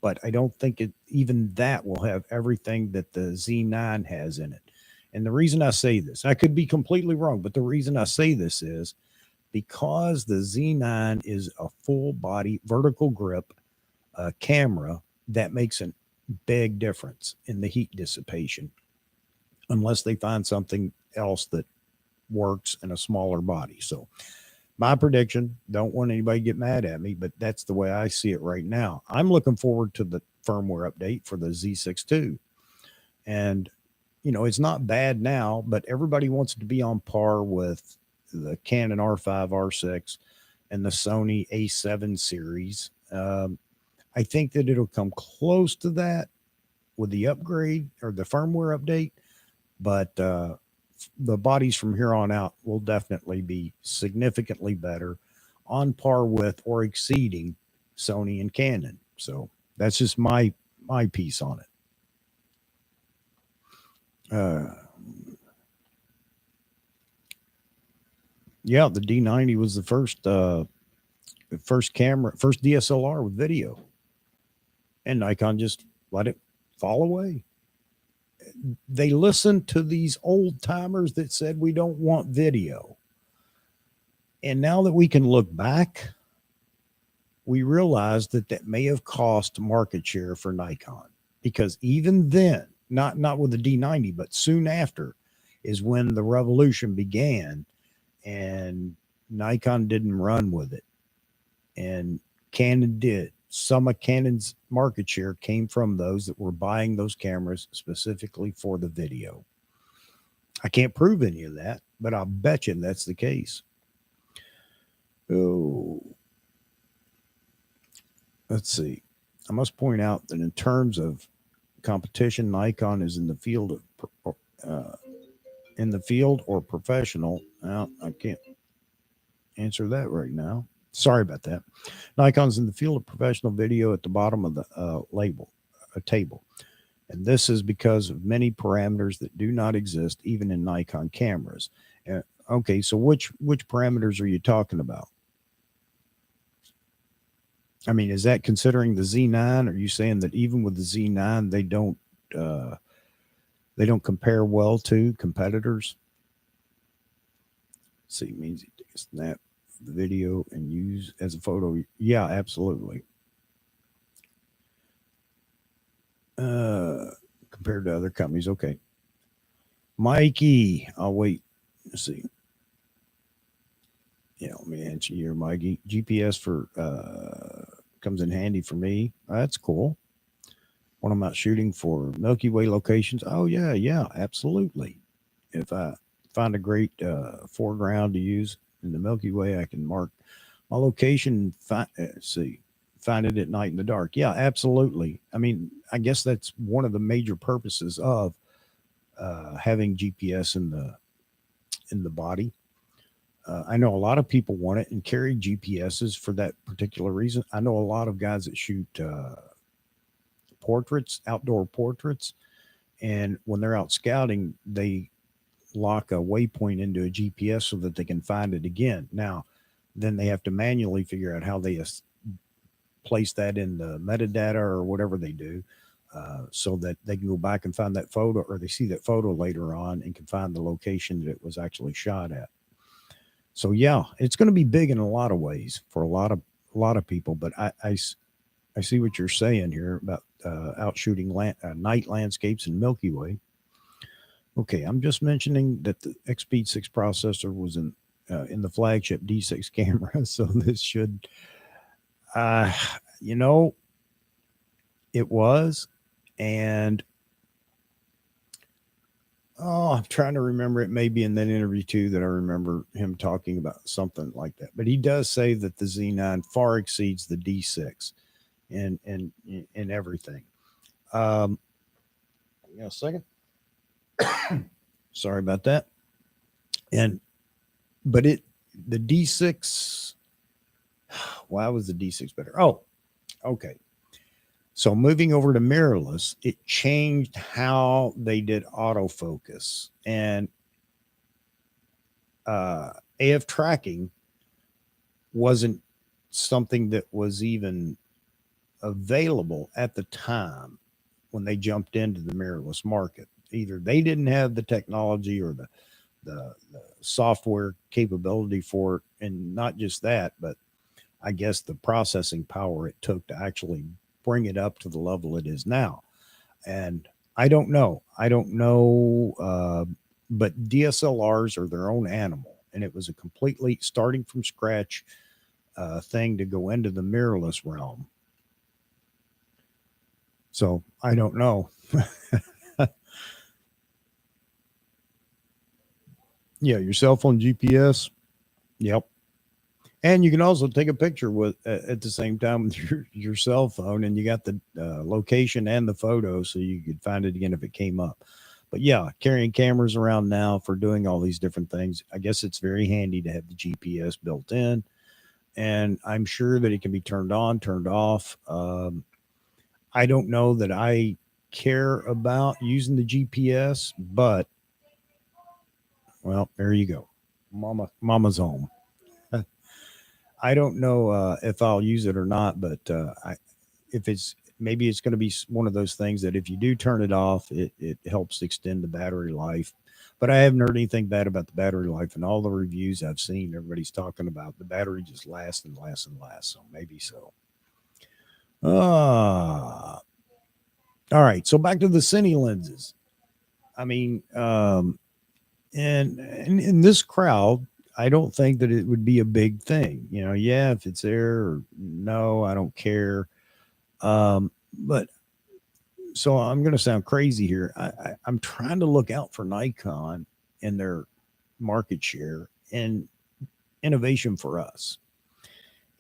but I don't think even that will have everything that the Z9 has in it. And the reason I say this, I could be completely wrong, but the reason I say this is because the Z9 is a full body vertical grip camera that makes a big difference in the heat dissipation, unless they find something else that works in a smaller body. So my prediction, don't want anybody to get mad at me, but that's the way I see it right now. I'm looking forward to the firmware update for the Z6 and it's not bad now, but everybody wants to be on par with the Canon R5, R6, and the Sony A7 series. I think that it'll come close to that with the upgrade or the firmware update, but the bodies from here on out will definitely be significantly better, on par with or exceeding Sony and Canon. So that's just my piece on it. Yeah, the D90 was the first camera, first DSLR with video, and Nikon just let it fall away. They listened to these old timers that said we don't want video, and now that we can look back, we realize that may have cost market share for Nikon, because even then, not with the D90, but soon after, is when the revolution began, and Nikon didn't run with it, and Canon did. Some of Canon's market share came from those that were buying those cameras specifically for the video. I can't prove any of that, but I'll bet you that's the case. Oh, let's see. I must point out that in terms of competition. Nikon is in the field of or professional. Now, I can't answer that right now. Sorry about that. Nikon's in the field of professional video at the bottom of the table. And this is because of many parameters that do not exist even in Nikon cameras. Okay, so which parameters are you talking about? I mean, is that considering the Z9? Are you saying that even with the Z9, they don't compare well to competitors? See, it means you take a snap of the video and use as a photo. Yeah, absolutely. Compared to other companies. Okay. Mikey, I'll wait. Let's see. Yeah, let me answer your Mikey. GPS for comes in handy for me. That's cool. When I'm out shooting for Milky Way locations. Oh yeah, absolutely. If I find a great foreground to use in the Milky Way, I can mark my location. Find it at night in the dark. Yeah, absolutely. I mean, I guess that's one of the major purposes of having GPS in the body. I know a lot of people want it and carry GPSs for that particular reason. I know a lot of guys that shoot portraits, outdoor portraits, and when they're out scouting, they lock a waypoint into a GPS so that they can find it again. Now, then they have to manually figure out how they place that in the metadata or whatever they do, so that they can go back and find that photo, or they see that photo later on and can find the location that it was actually shot at. So yeah, it's going to be big in a lot of ways for a lot of people. But I see what you're saying here about out shooting night landscapes in Milky Way. Okay, I'm just mentioning that the XSpeed 6 processor was in the flagship D6 camera, so this should, it was, and I'm trying to remember. It may be in that interview too that I remember him talking about something like that. But he does say that the Z9 far exceeds the D6 in everything. A second. Sorry about that. But the D6. Why was the D6 better? Oh, okay. So moving over to mirrorless, it changed how they did autofocus, and AF tracking wasn't something that was even available at the time when they jumped into the mirrorless market. Either they didn't have the technology or the software capability for it, and not just that, but I guess the processing power it took to actually bring it up to the level it is now. And I don't know, but DSLRs are their own animal, and it was a completely starting from scratch thing to go into the mirrorless realm. So I don't know. Yeah, your cell phone GPS. Yep. And you can also take a picture with at the same time with your cell phone, and you got the location and the photo, so you could find it again if it came up. But yeah, carrying cameras around now for doing all these different things, I guess it's very handy to have the GPS built in, and I'm sure that it can be turned on, turned off. I don't know that I care about using the GPS, but well, there you go. Mama's home. I don't know if I'll use it or not, but maybe it's going to be one of those things that if you do turn it off, it helps extend the battery life. But I haven't heard anything bad about the battery life, and all the reviews I've seen, everybody's talking about the battery just lasts and lasts and lasts. So maybe so. All right. So back to the Cine lenses. I mean, and in this crowd, I don't think that it would be a big thing. Yeah, if it's there, or no, I don't care. But so I'm going to sound crazy here. I'm trying to look out for Nikon and their market share and innovation for us.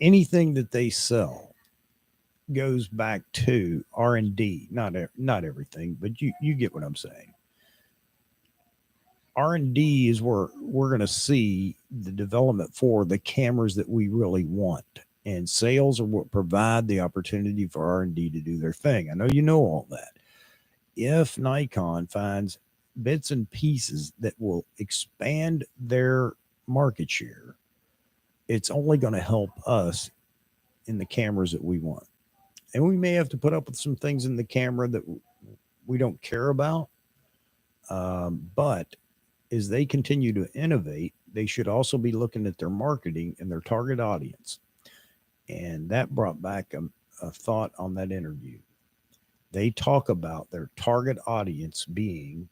Anything that they sell goes back to R&D, not everything, but you get what I'm saying. R&D is where we're going to see the development for the cameras that we really want. And sales are what provide the opportunity for R&D to do their thing. I know you know all that. If Nikon finds bits and pieces that will expand their market share, it's only going to help us in the cameras that we want. And we may have to put up with some things in the camera that we don't care about. But as they continue to innovate, they should also be looking at their marketing and their target audience. And that brought back a thought on that interview. They talk about their target audience being,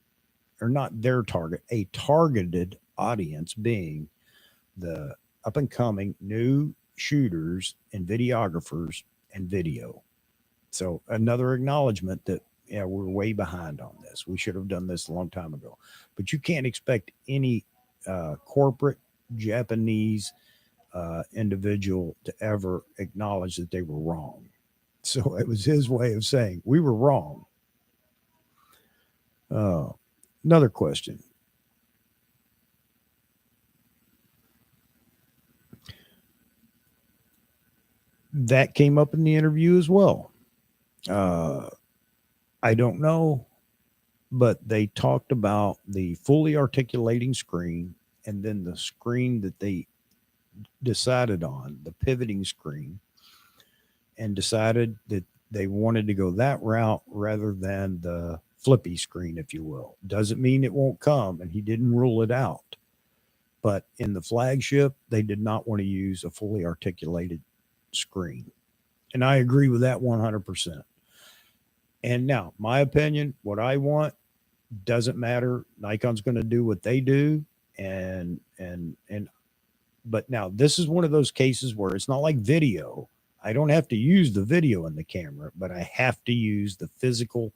or not their target, a targeted audience being the up and coming new shooters and videographers and video. So another acknowledgement that, yeah, we're way behind on this. We should have done this a long time ago. But you can't expect any corporate Japanese individual to ever acknowledge that they were wrong. So it was his way of saying we were wrong. Uh, Another question. That came up in the interview as well. Uh, I don't know, but they talked about the fully articulating screen and then the screen that they decided on, the pivoting screen, and decided that they wanted to go that route rather than the flippy screen, if you will. Doesn't mean it won't come, and he didn't rule it out. But in the flagship, they did not want to use a fully articulated screen. And I agree with that 100%. And now, my opinion, what I want doesn't matter. Nikon's going to do what they do. But now this is one of those cases where it's not like video. I don't have to use the video in the camera, but I have to use the physical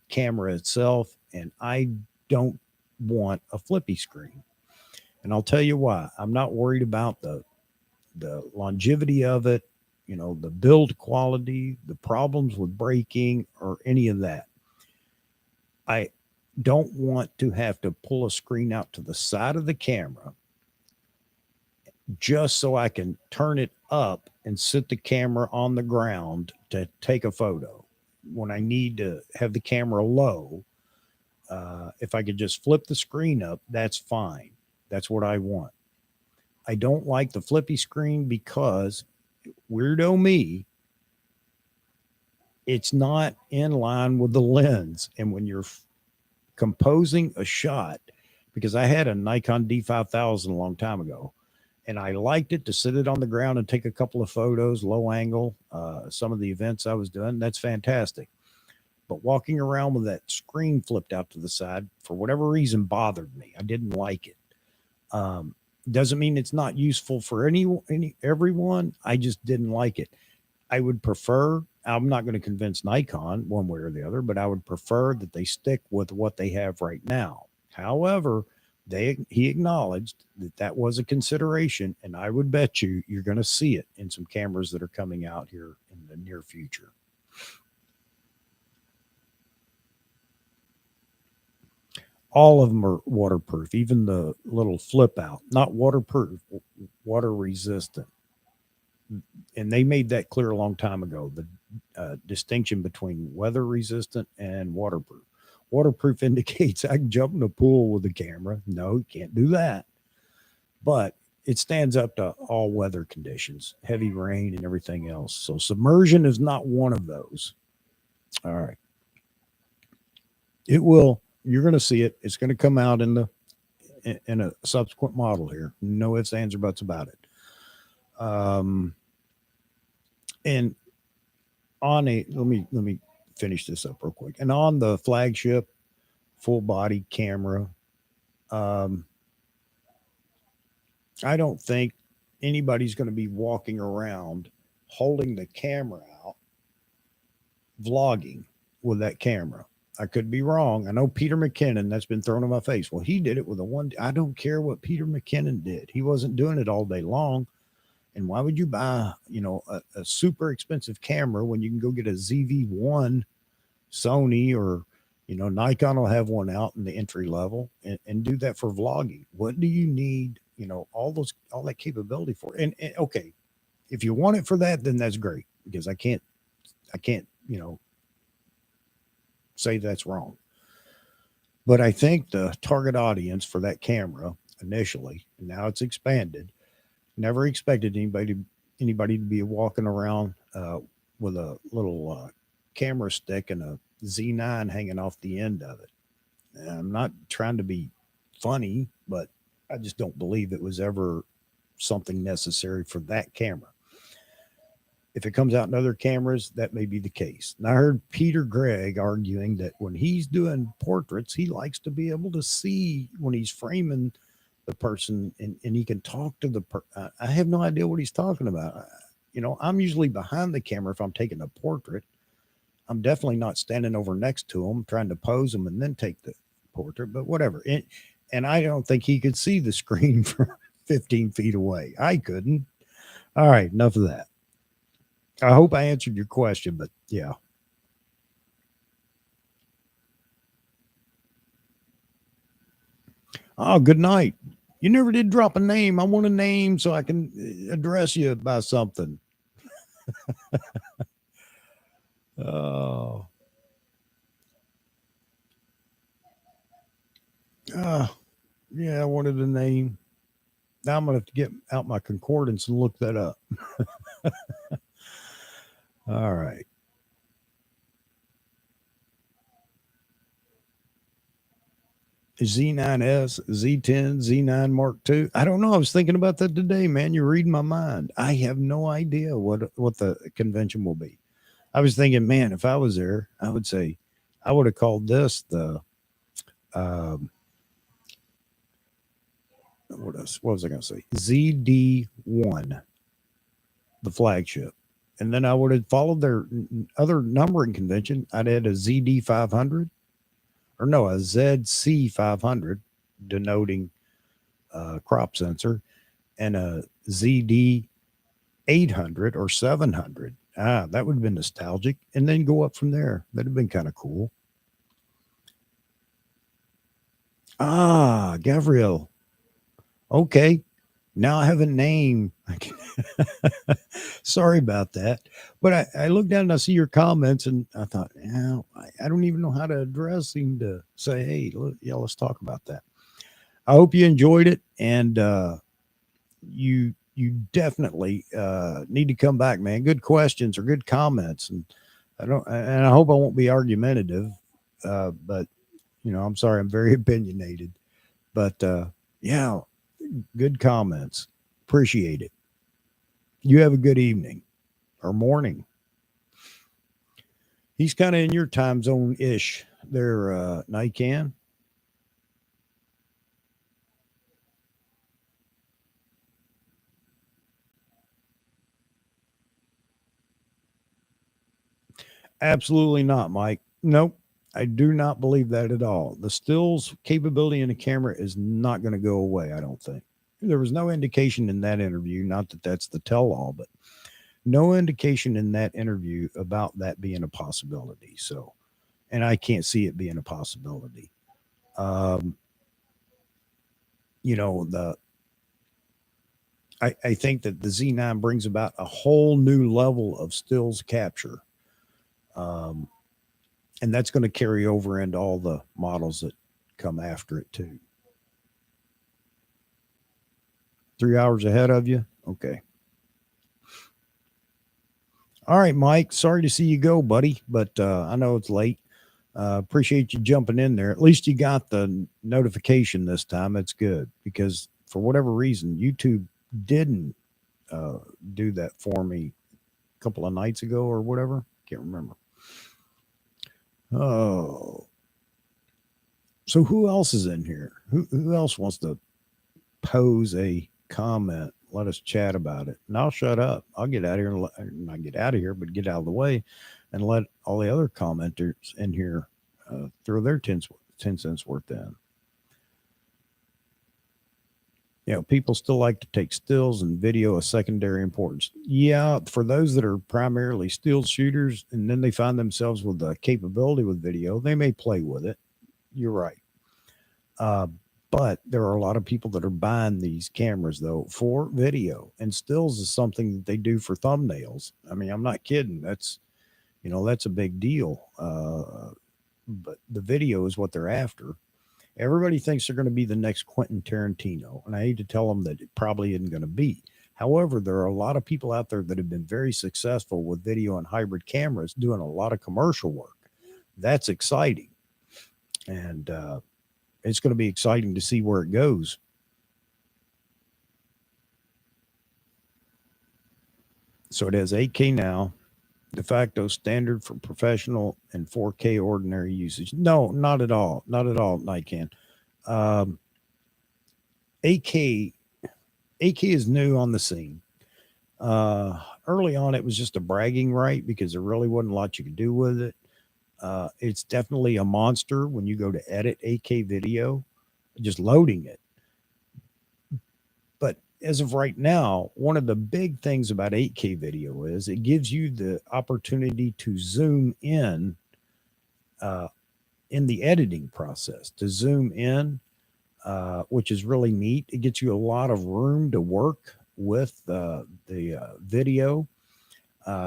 camera itself. And I don't want a flippy screen. And I'll tell you why. I'm not worried about the longevity of it, the build quality, the problems with breaking, or any of that. I don't want to have to pull a screen out to the side of the camera just so I can turn it up and sit the camera on the ground to take a photo. When I need to have the camera low, if I could just flip the screen up, that's fine. That's what I want. I don't like the flippy screen because, weirdo me, it's not in line with the lens. And when you're composing a shot, because I had a Nikon D5000 a long time ago, and I liked it to sit it on the ground and take a couple of photos, low angle, some of the events I was doing. That's fantastic. But walking around with that screen flipped out to the side, for whatever reason, bothered me. I didn't like it. Doesn't mean it's not useful for everyone. I just didn't like it. I would prefer, I'm not going to convince Nikon one way or the other, but I would prefer that they stick with what they have right now. However, he acknowledged that was a consideration, and I would bet you're going to see it in some cameras that are coming out here in the near future. All of them are waterproof, even the little flip out, not waterproof, water resistant. And they made that clear a long time ago, the distinction between weather resistant and waterproof. Waterproof indicates I can jump in a pool with the camera. No, you can't do that. But it stands up to all weather conditions, heavy rain and everything else. So submersion is not one of those. All right. It will. You're going to see it. It's going to come out in a subsequent model here. No ifs, ands, or buts about it. And on let me finish this up real quick. And on the flagship full body camera, I don't think anybody's going to be walking around holding the camera out, vlogging with that camera. I could be wrong. I know Peter McKinnon, that's been thrown in my face. Well, he did it with a one. I don't care what Peter McKinnon did. He wasn't doing it all day long. And why would you buy, a super expensive camera when you can go get a ZV-1 Sony, or Nikon will have one out in the entry level, and do that for vlogging? What do you need, all that capability for? And okay, if you want it for that, then that's great, because I can't say that's wrong. But I think the target audience for that camera initially, and now it's expanded, never expected anybody to be walking around with a little camera stick and a Z9 hanging off the end of it. And I'm not trying to be funny, but I just don't believe it was ever something necessary for that camera. If it comes out in other cameras, that may be the case. And I heard Peter Gregg arguing that when he's doing portraits, he likes to be able to see when he's framing the person, and he can talk to the I have no idea what he's talking about. I'm usually behind the camera if I'm taking a portrait. I'm definitely not standing over next to him trying to pose him and then take the portrait, but whatever. And I don't think he could see the screen from 15 feet away. I couldn't. All right, enough of that. I hope I answered your question, but yeah. Oh, good night. You never did drop a name. I want a name so I can address you by something. Oh, uh, yeah, I wanted a name. Now I'm going to have to get out my concordance and look that up. All right. Z9S, Z10, Z9 Mark II. I don't know. I was thinking about that today, man. You're reading my mind. I have no idea what the convention will be. I was thinking, man, if I was there, I would say I would have called this the um, what was I going to say? ZD1, the flagship. And then I would have followed their other numbering convention. I'd had a ZD 500, or no, a ZC 500, denoting crop sensor, and a ZD 800 or 700. Ah, that would have been nostalgic. And then go up from there. That'd have been kind of cool. Ah, Gabriel. Okay. Now I have a name. Sorry about that. But I looked down and I see your comments, and I thought, yeah, I don't even know how to address him to say, hey, look, yeah, let's talk about that. I hope you enjoyed it, and you definitely need to come back, man. Good questions or good comments, and I hope I won't be argumentative, but I'm sorry, I'm very opinionated, but yeah, good comments. Appreciate it. You have a good evening or morning. He's kind of in your time zone ish there, Nican. Absolutely not, Mike. Nope. I do not believe that at all. The stills capability in a camera is not going to go away, I don't think. There was no indication in that interview, not that that's the tell all, but no indication in that interview about that being a possibility. So, and I can't see it being a possibility. Um, the I think that the Z9 brings about a whole new level of stills capture. Um, and that's going to carry over into all the models that come after it too. 3 hours ahead of you. Okay. All right, Mike. Sorry to see you go, buddy, but I know it's late. Appreciate you jumping in there. At least you got the notification this time. That's good, because for whatever reason, YouTube didn't uh, do that for me a couple of nights ago or whatever. Can't remember. Oh, so who else is in here? Who else wants to pose a comment? Let us chat about it. And I'll shut up. I'll get out of here and not get out of here, but get out of the way and let all the other commenters in here throw their 10 cents worth in. You know, people still like to take stills and video of secondary importance. Yeah, for those that are primarily still shooters and then they find themselves with the capability with video, they may play with it. You're right. Uh, but there are a lot of people that are buying these cameras though for video, and stills is something that they do for thumbnails. I mean, I'm not kidding. That's, you know, that's a big deal. But the video is what they're after. Everybody thinks they're going to be the next Quentin Tarantino, and I hate to tell them that it probably isn't going to be. However, there are a lot of people out there that have been very successful with video and hybrid cameras doing a lot of commercial work. That's exciting. And it's going to be exciting to see where it goes. So it has 8K now, de facto standard for professional and 4K ordinary usage. No, not at all. Not at all, Nikon. Um, 8K 8K is new on the scene. Early on, it was just a bragging right because there really wasn't a lot you could do with it. It's definitely a monster when you go to edit 8K video, just loading it. But as of right now, one of the big things about 8K video is it gives you the opportunity to zoom uh, in the editing process, to zoom in, which is really neat. It gets you a lot of room to work with the video.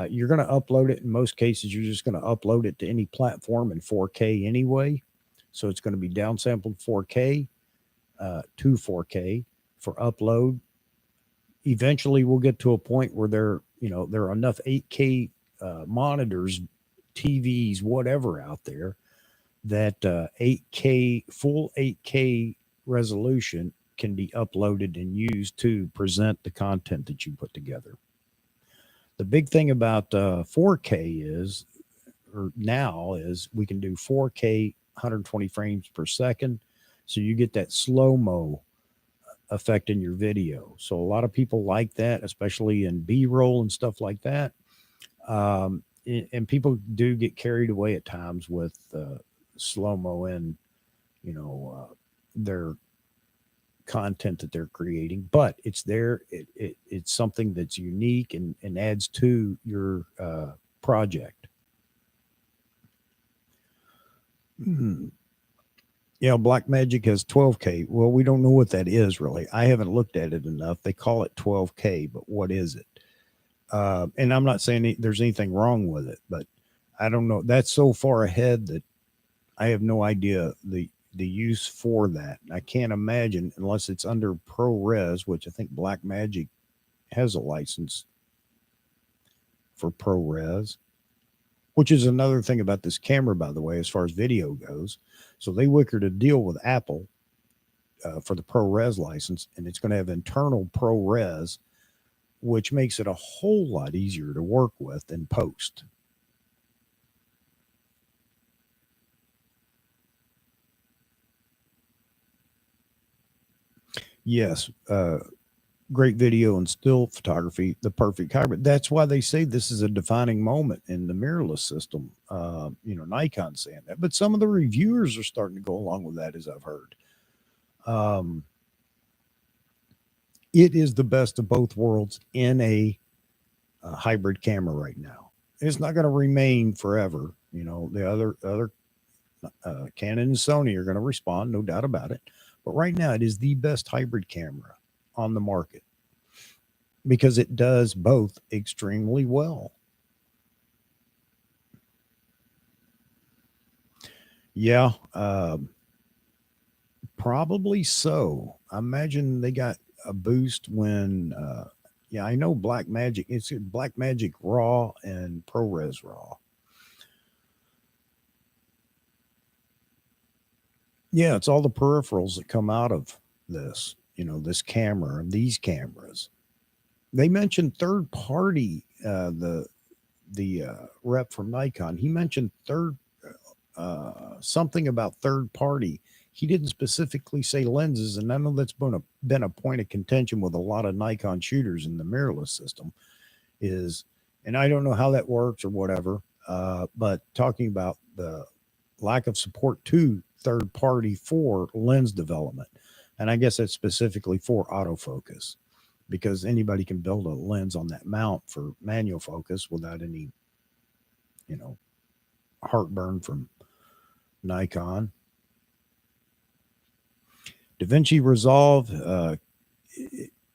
You're going to upload it. In most cases, you're just going to upload it to any platform in 4K anyway. So it's going to be downsampled 4K to 4K for upload. Eventually, we'll get to a point where there are enough 8K monitors, TVs, whatever out there that 8K full 8K resolution can be uploaded and used to present the content that you put together. The big thing about 4K is we can do 4K 120 frames per second. So you get that slow-mo effect in your video. So a lot of people like that, especially in B-roll and stuff like that. And people do get carried away at times with slow-mo in, their content that they're creating, but it's there. It's something that's unique and adds to your project. Hmm. Black Magic has 12K. Well, we don't know what that is really. I haven't looked at it enough. They call it 12K, but what is it? And I'm not saying there's anything wrong with it, but I don't know. That's so far ahead that I have no idea the use for that. I can't imagine unless it's under ProRes, which I think Black Magic has a license for ProRes, which is another thing about this camera, by the way, as far as video goes. So they wickered a deal with Apple for the ProRes license, and it's going to have internal ProRes, which makes it a whole lot easier to work with in post. Yes, great video and still photography, the perfect hybrid. That's why they say this is a defining moment in the mirrorless system. Nikon saying that, but some of the reviewers are starting to go along with that, as I've heard. It is the best of both worlds in a hybrid camera right now. It's not going to remain forever. The other Canon and Sony are going to respond, no doubt about it. But right now, it is the best hybrid camera on the market because it does both extremely well. Yeah, probably so. I imagine they got a boost when, I know Black Magic. It's Black Magic Raw and ProRes Raw. Yeah, it's all the peripherals that come out of this, this camera and these cameras. They mentioned third party. The rep from Nikon, he mentioned something about third party. He didn't specifically say lenses, and I know that's been a point of contention with a lot of Nikon shooters in the mirrorless system. And I don't know how that works or whatever. But talking about the lack of support to third party for lens development. And I guess that's specifically for autofocus, because anybody can build a lens on that mount for manual focus without any, you know, heartburn from Nikon. DaVinci Resolve,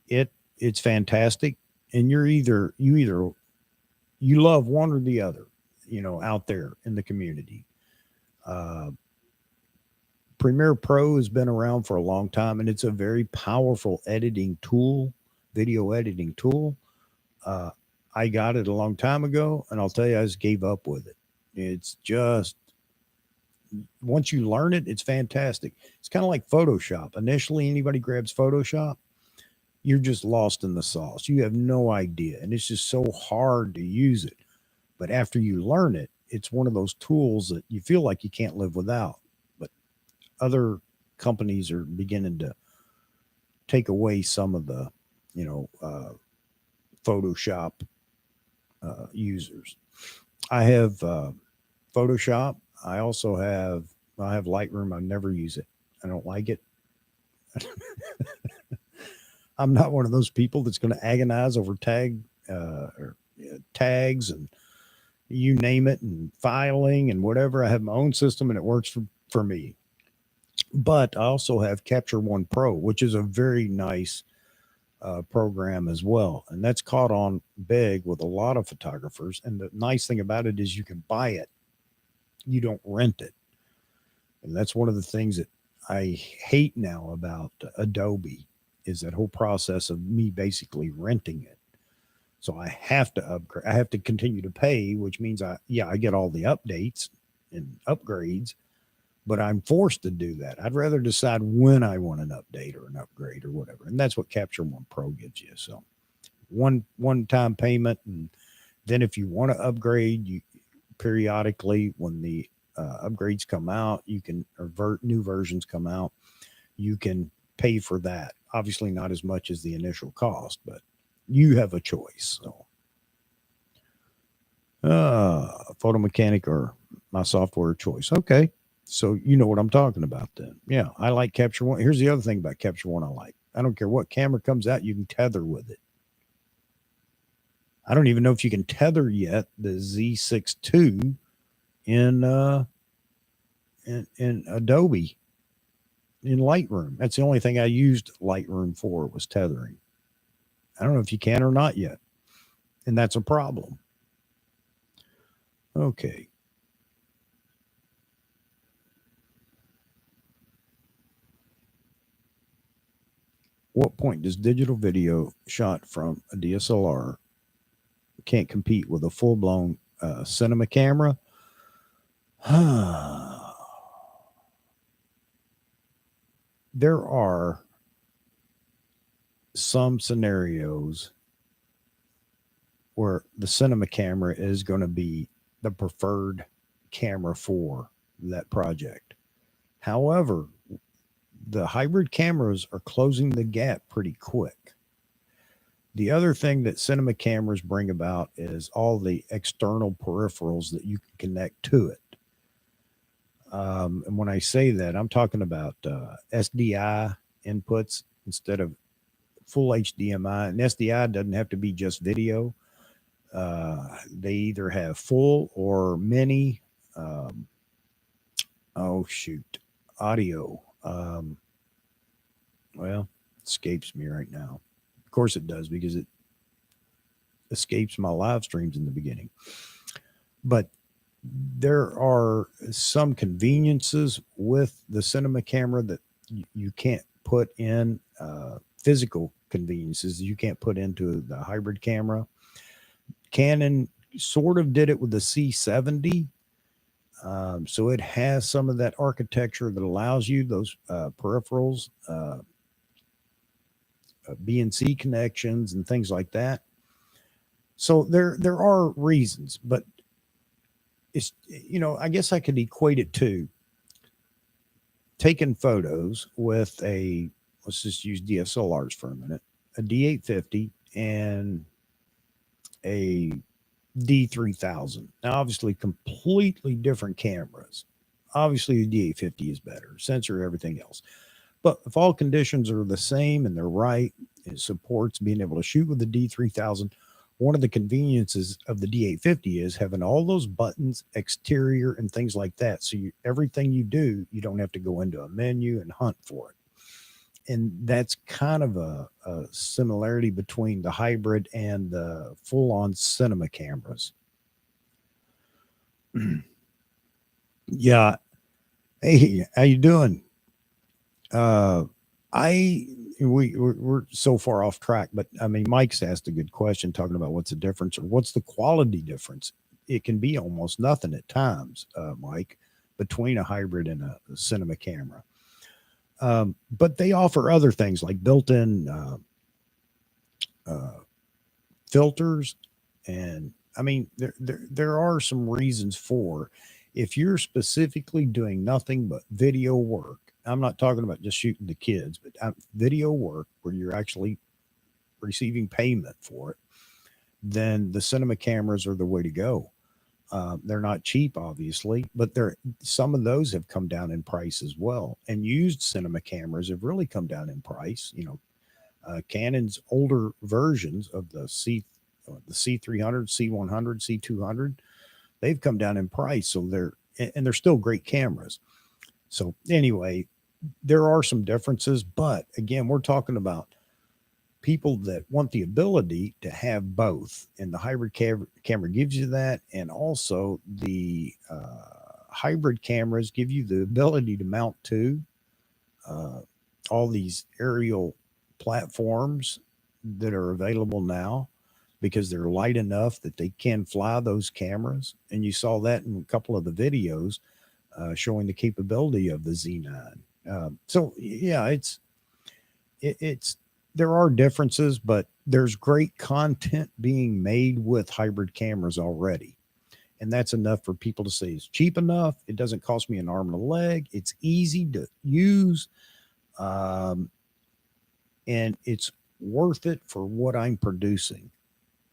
it's fantastic, and you love one or the other, out there in the community. Uh, Premiere Pro has been around for a long time, and it's a very powerful editing tool, video editing tool. Uh, I got it a long time ago, and I'll tell you, I just gave up with it. It's just, once you learn it, it's fantastic. It's kind of like Photoshop. Initially, anybody grabs Photoshop, you're just lost in the sauce. You have no idea, and it's just so hard to use it. But after you learn it, it's one of those tools that you feel like you can't live without. But other companies are beginning to take away some of the, you know, Photoshop users. I have Photoshop. I also I have Lightroom. I never use it. I don't like it. I'm not one of those people that's going to agonize over tags and you name it, and filing and whatever. I have my own system and it works for me. But I also have Capture One Pro, which is a very nice program as well. And that's caught on big with a lot of photographers. And the nice thing about it is you can buy it, you don't rent it. And that's one of the things that I hate now about Adobe, is that whole process of me basically renting it. So I have to upgrade. I have to continue to pay, which means I get all the updates and upgrades, but I'm forced to do that. I'd rather decide when I want an update or an upgrade or whatever. And that's what Capture One Pro gives you. So one time payment, and then if you want to upgrade, you periodically, when the upgrades come out, you can, or new versions come out, you can pay for that. Obviously not as much as the initial cost, but you have a choice. So Photo Mechanic or my software choice. Okay. So you know what I'm talking about then. Yeah, I like Capture One. Here's the other thing about Capture One I like. I don't care what camera comes out, you can tether with it. I don't even know if you can tether yet the Z6 II in Adobe, in Lightroom. That's the only thing I used Lightroom for, was tethering. I don't know if you can or not yet. And that's a problem. Okay. What point does digital video shot from a DSLR can't compete with a full-blown cinema camera? There are some scenarios where the cinema camera is going to be the preferred camera for that project. However, the hybrid cameras are closing the gap pretty quick. The other thing that cinema cameras bring about is all the external peripherals that you can connect to it. And when I say that, I'm talking about SDI inputs instead of full HDMI. And SDI doesn't have to be just video. They either have full or mini. Audio. Well, it escapes me right now. Of course it does, because it escapes my live streams in the beginning. But there are some conveniences with the cinema camera that you can't put in, physical conveniences you can't put into the hybrid camera. Canon sort of did it with the C70. So it has some of that architecture that allows you those peripherals, BNC connections and things like that. So there are reasons, but it's, I guess I could equate it to taking photos with let's just use DSLRs for a minute, a D850 and a D3000. Now, obviously, completely different cameras. Obviously, the D850 is better, sensor, everything else. But if all conditions are the same and they're right, it supports being able to shoot with the D3000. One of the conveniences of the D850 is having all those buttons, exterior, and things like that. So everything you do, you don't have to go into a menu and hunt for it. And that's kind of a similarity between the hybrid and the full-on cinema cameras. Yeah. Hey, how you doing? Uh, I we're so far off track, but I mean, Mike's asked a good question talking about what's the difference or what's the quality difference. It can be almost nothing at times, Mike, between a hybrid and a cinema camera. But they offer other things like built-in uh, filters, and I mean, there are some reasons for if you're specifically doing nothing but video work. I'm not talking about just shooting the kids, but video work where you're actually receiving payment for it. Then the cinema cameras are the way to go. They're not cheap, obviously, but they're some of those have come down in price as well. And used cinema cameras have really come down in price. Canon's older versions of the C300, C100, C200, they've come down in price. So they're still great cameras. So anyway, there are some differences, but again, we're talking about people that want the ability to have both, and the hybrid camera gives you that, and also the hybrid cameras give you the ability to mount to uh, all these aerial platforms that are available now because they're light enough that they can fly those cameras. And you saw that in a couple of the videos showing the capability of the Z9. So yeah, it's there are differences, but there's great content being made with hybrid cameras already. And that's enough for people to say it's cheap enough. It doesn't cost me an arm and a leg. It's easy to use. Um, and it's worth it for what I'm producing.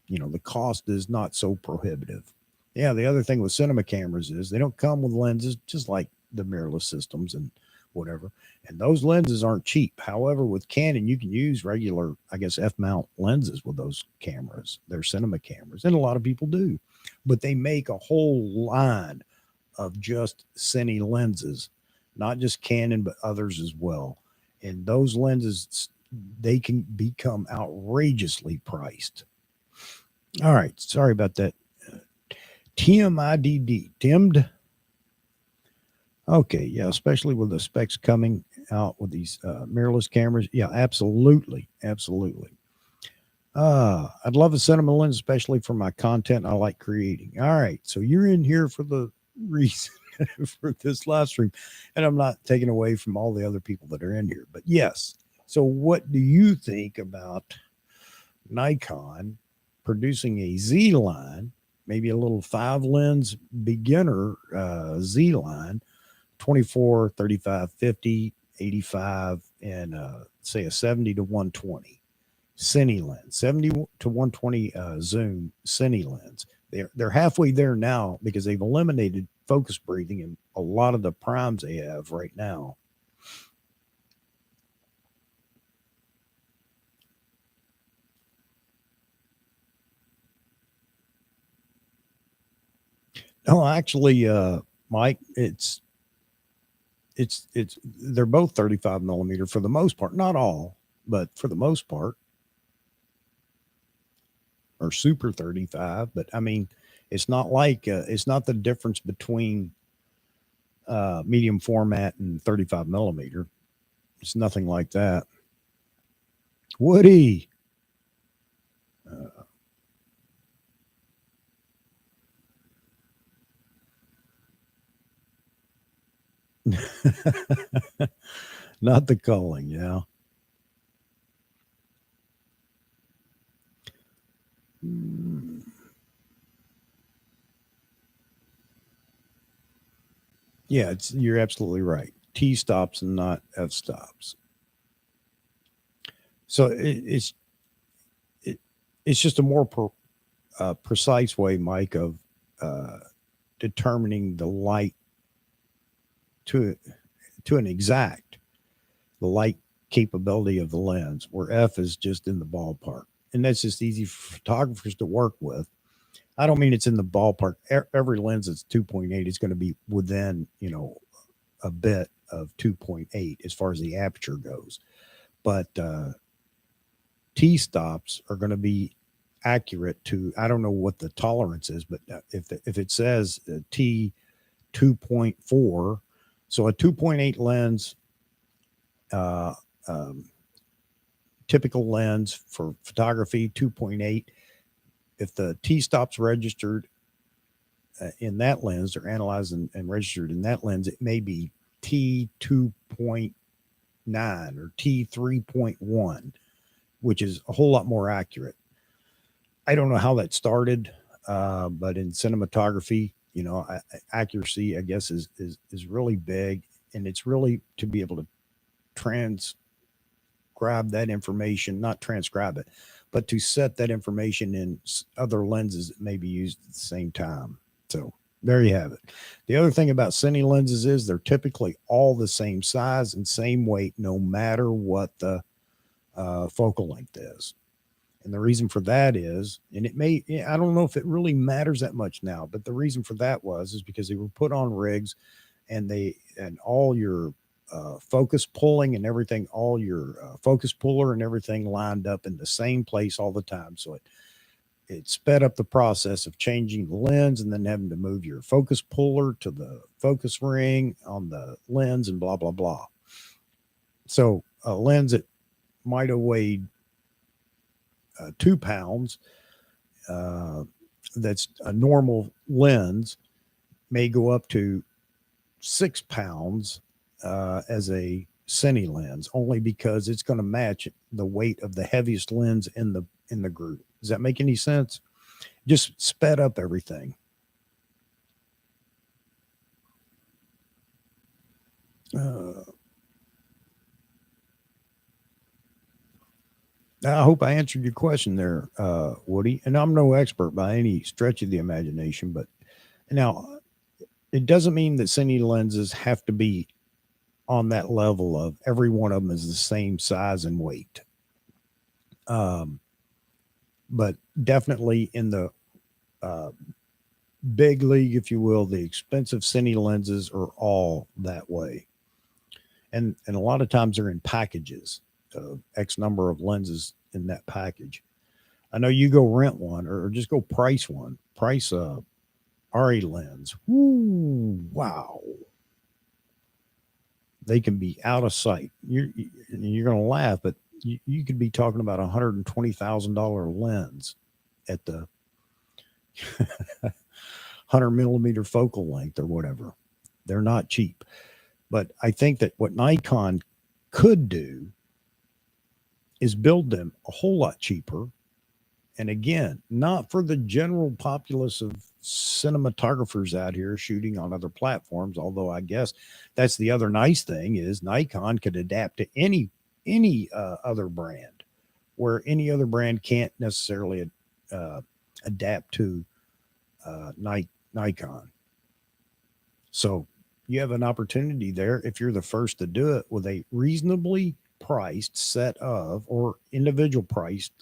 The cost is not so prohibitive. Yeah, the other thing with cinema cameras is they don't come with lenses, just like the mirrorless systems and whatever. And those lenses aren't cheap. However, with Canon, you can use regular, I guess, F mount lenses with those cameras. They're cinema cameras, and a lot of people do. But they make a whole line of just Cine lenses, not just Canon, but others as well. And those lenses, they can become outrageously priced. All right. Sorry about that. TMIDD, dimmed. Okay. Yeah. Especially with the specs coming out with these mirrorless cameras. Yeah, absolutely. Absolutely. I'd love a cinema lens, especially for my content I like creating. All right. So you're in here for the reason for this live stream. And I'm not taking away from all the other people that are in here. But yes. So what do you think about Nikon producing a Z line, maybe a little 5 lens beginner Z line, 24, 35, 50, 85, and say a 70 to 120 Cine lens, 70 to 120 zoom Cine lens. They're halfway there now because they've eliminated focus breathing in a lot of the primes they have right now. No, actually, Mike, it's they're both 35 millimeter for the most part, not all, but for the most part, or super 35. But I mean, it's not the difference between medium format and 35 millimeter. It's nothing like that. Woody. Uh, not the culling, yeah. Mm, yeah, you're absolutely right. T stops and not F stops. So it, it's just a more precise way, Mike, of uh, determining the light to to an exact. the light capability of the lens, where F is just in the ballpark. And that's just easy for photographers to work with. I don't mean it's in the ballpark. Every lens that's 2.8 is going to be within, a bit of 2.8 as far as the aperture goes. But T stops are going to be accurate to, I don't know what the tolerance is, but if it says T 2.4, so a 2.8 lens, uh, um, typical lens for photography, 2.8. If the T stops registered in that lens, or analyzed and registered in that lens, it may be T 2.9 or T 3.1, which is a whole lot more accurate. I don't know how that started, but in cinematography, accuracy, I guess, is really big, and it's really to be able to transcribe that information, not transcribe it, but to set that information in other lenses that may be used at the same time. So there you have it. The other thing about Cine lenses is they're typically all the same size and same weight, no matter what the focal length is. And the reason for that is, and I don't know if it really matters that much now, but the reason for that is because they were put on rigs, and all your focus pulling and everything, all your focus puller and everything lined up in the same place all the time. So it sped up the process of changing the lens and then having to move your focus puller to the focus ring on the lens and blah, blah, blah. So a lens that might have weighed 2 pounds, that's a normal lens, may go up to 6 pounds as a Cine lens, only because it's going to match the weight of the heaviest lens in the group. Does that make any sense? Just sped up everything. I hope I answered your question there, Woody. And I'm no expert by any stretch of the imagination, but now it doesn't mean that Cine lenses have to be on that level of every one of them is the same size and weight. But definitely in the big league, if you will, the expensive Cine lenses are all that way. And a lot of times they're in packages of X number of lenses in that package. I know you go rent one or just go price one. Price a RE lens. Woo, wow. They can be out of sight. You're going to laugh, but you could be talking about $120,000 lens at the 100 millimeter focal length or whatever. They're not cheap. But I think that what Nikon could do is build them a whole lot cheaper. And again, not for the general populace of cinematographers out here shooting on other platforms, although I guess that's the other nice thing is Nikon could adapt to any other brand, where any other brand can't necessarily adapt to Nikon. So you have an opportunity there if you're the first to do it with a reasonably priced set of or individual priced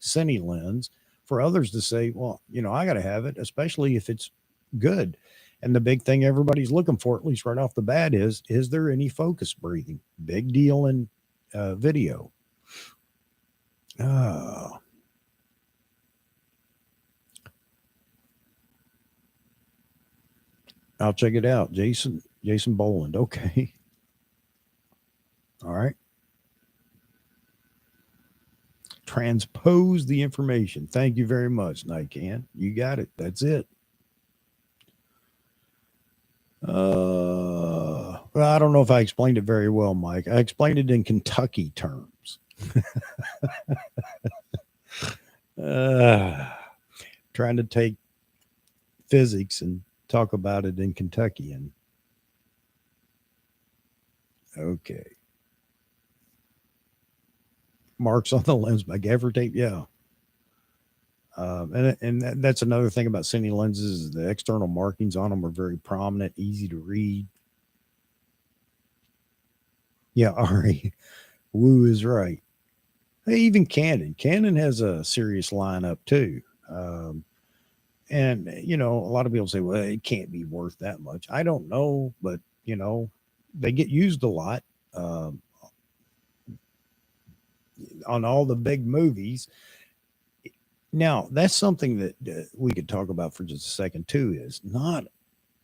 Cine lens, for others to say, well, I got to have it, especially if it's good. And the big thing everybody's looking for, at least right off the bat, is there any focus breathing? Big deal in video. I'll check it out. Jason Boland. Okay. All right. Transpose the information. Thank you very much, Nikon. You got it. That's it. Well, I don't know if I explained it very well, Mike. I explained it in Kentucky terms. Trying to take physics and talk about it in Kentuckian. Okay. Marks on the lens by gaffer tape. Yeah. And that's another thing about Cine lenses is the external markings on them are very prominent, easy to read. Yeah, Ari, Woo is right. Hey, even Canon has a serious lineup too. Um, and a lot of people say, well, it can't be worth that much. I don't know, but they get used a lot um, on all the big movies. Now, that's something that we could talk about for just a second too. Is not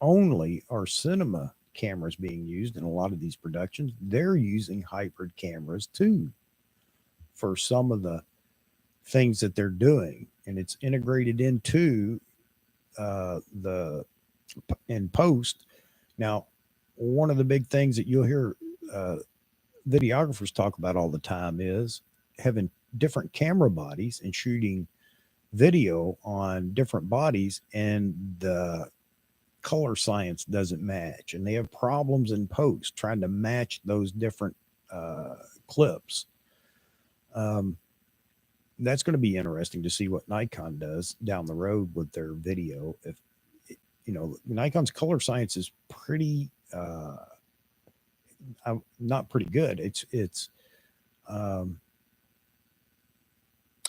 only are cinema cameras being used in a lot of these productions, they're using hybrid cameras too for some of the things that they're doing, and it's integrated into the in post. Now, one of the big things that you'll hear uh, videographers talk about all the time is having different camera bodies and shooting video on different bodies, and the color science doesn't match, and they have problems in post trying to match those different clips. Um, that's going to be interesting to see what Nikon does down the road with their video. If Nikon's color science is pretty not pretty good. It's um,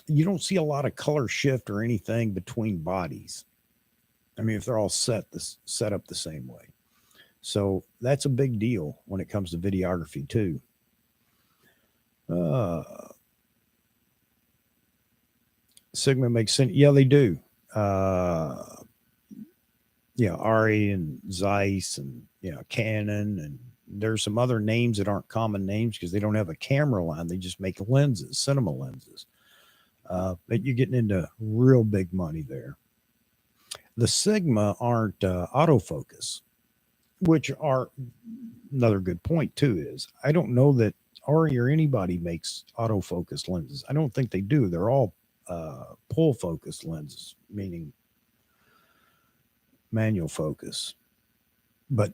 you don't see a lot of color shift or anything between bodies. I mean, if they're all set up the same way. So that's a big deal when it comes to videography too. Uh, Sigma makes sense. Yeah, they do. Uh, yeah, Ari and Zeiss and Canon, and there's some other names that aren't common names because they don't have a camera line. They just make lenses, cinema lenses. But you're getting into real big money there. The Sigma aren't autofocus, which are another good point too. Is I don't know that Ari or anybody makes autofocus lenses. I don't think they do. They're all pull focus lenses, meaning manual focus. But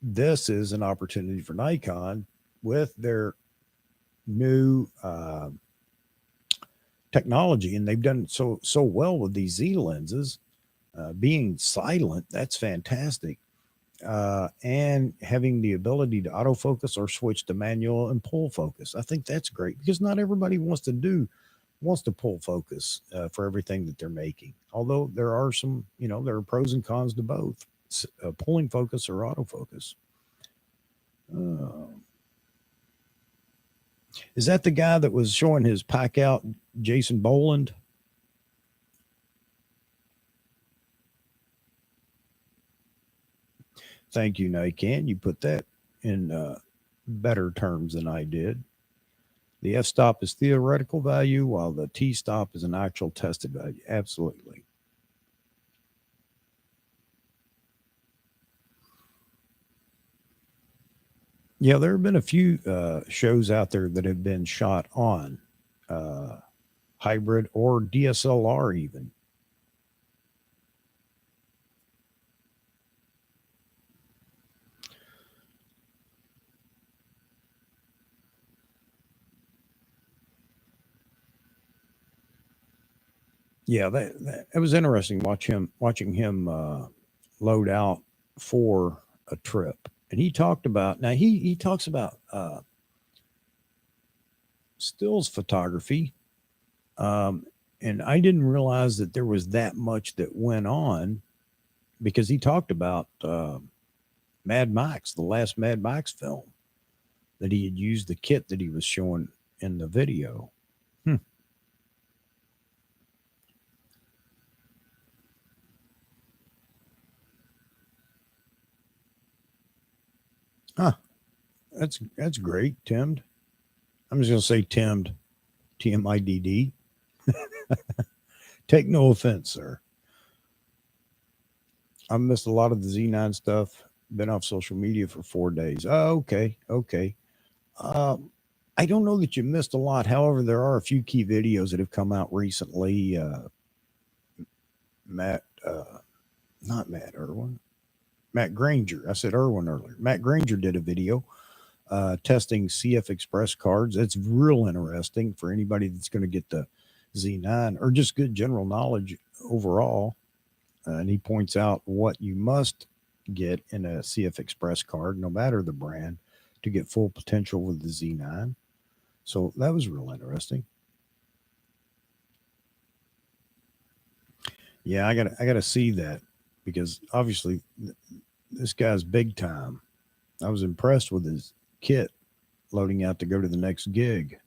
this is an opportunity for Nikon with their new technology, and they've done so well with these Z lenses. Being silent, that's fantastic. And having the ability to autofocus or switch to manual and pull focus, I think that's great because not everybody wants to pull focus for everything that they're making. Although there are some, there are pros and cons to both pulling focus or autofocus. Uh, is that the guy that was showing his pack out, Jason Boland? Thank you, Nikan. You put that in better terms than I did. The f stop is theoretical value, while the t stop is an actual tested value. Absolutely. Yeah, there have been a few shows out there that have been shot on uh, hybrid or DSLR even. Yeah, that it was interesting watching him load out for a trip, and he talked about now he talks about stills photography, um, and I didn't realize that there was that much that went on because he talked about Mad Max, the last Mad Max film, that he had used the kit that he was showing in the video. Hmm. Huh. That's great, Timmed. I'm just gonna say Timmed, TMIDD. Take no offense, sir. I missed a lot of the Z9 stuff. Been off social media for 4 days. Oh, okay, okay. Um, I don't know that you missed a lot. However, there are a few key videos that have come out recently. Matt, not Matt Irwin, Matt Granger. I said Irwin earlier. Matt Granger did a video testing CF Express cards. That's real interesting for anybody that's going to get the Z9 or just good general knowledge overall. And he points out what you must get in a CF Express card, no matter the brand, to get full potential with the Z9. So that was real interesting. Yeah, I gotta see that because obviously this guy's big time. I was impressed with his kit loading out to go to the next gig.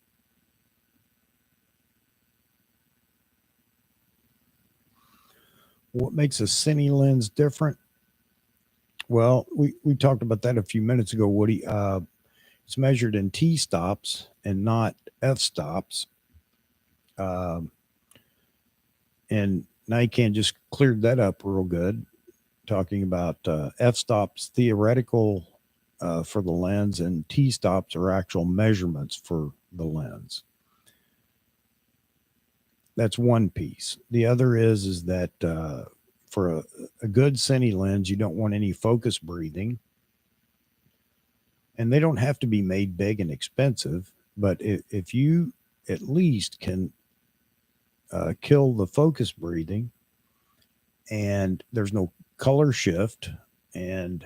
What makes a cine lens different? Well, we talked about that a few minutes ago, Woody. It's measured in T stops and not F stops. Um, and Nikon just cleared that up real good, talking about F stops theoretical for the lens, and T stops are actual measurements for the lens. That's one piece. The other is that for a good cine lens, you don't want any focus breathing, and they don't have to be made big and expensive. But if you at least can kill the focus breathing, and there's no color shift, and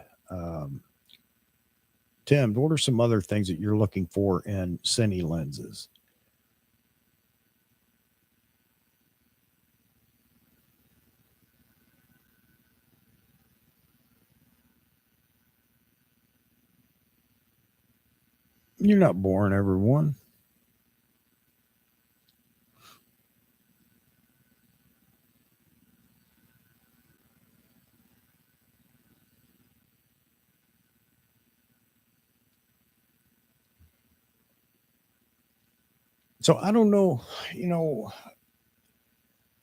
Tim, what are some other things that you're looking for in cine lenses? You're not boring everyone. So I don't know, you know,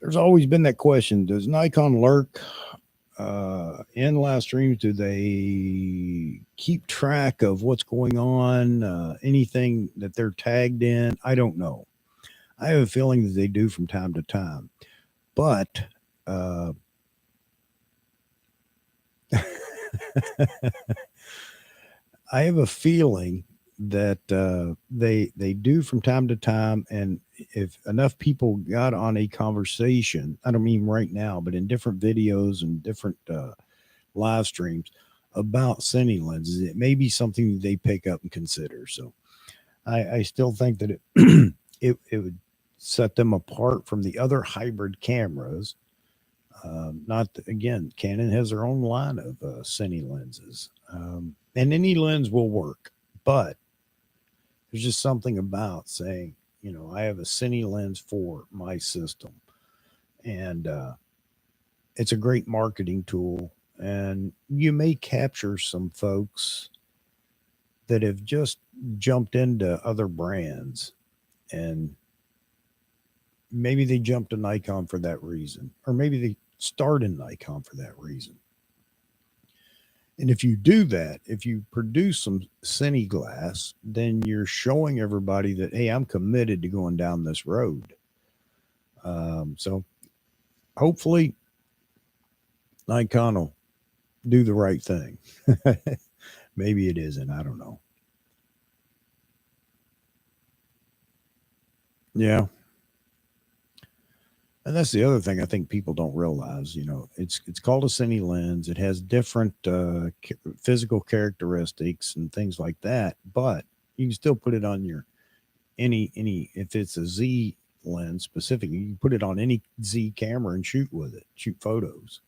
there's always been that question: does Nikon lurk in live streams? Do they keep track of what's going on? Anything that they're tagged in? I don't know. I have a feeling that they do from time to time, but uh, I have a feeling that they do from time to time, and if enough people got on a conversation, I don't mean right now, but in different videos and different live streams about cine lenses, it may be something that they pick up and consider. So I still think that it would set them apart from the other hybrid cameras. Not again, Canon has their own line of cine lenses, and any lens will work, but there's just something about saying, I have a cine lens for my system, and it's a great marketing tool. And you may capture some folks that have just jumped into other brands, and maybe they jumped to Nikon for that reason, or maybe they start in Nikon for that reason. And if you do that, if you produce some cine glass, then you're showing everybody that, hey, I'm committed to going down this road. So hopefully Nikon will do the right thing. Maybe it isn't. I don't know. Yeah. And that's the other thing I think people don't realize. It's called a cine lens. It has different physical characteristics and things like that, but you can still put it on your any if it's a Z lens specifically, you can put it on any Z camera and shoot with it, shoot photos.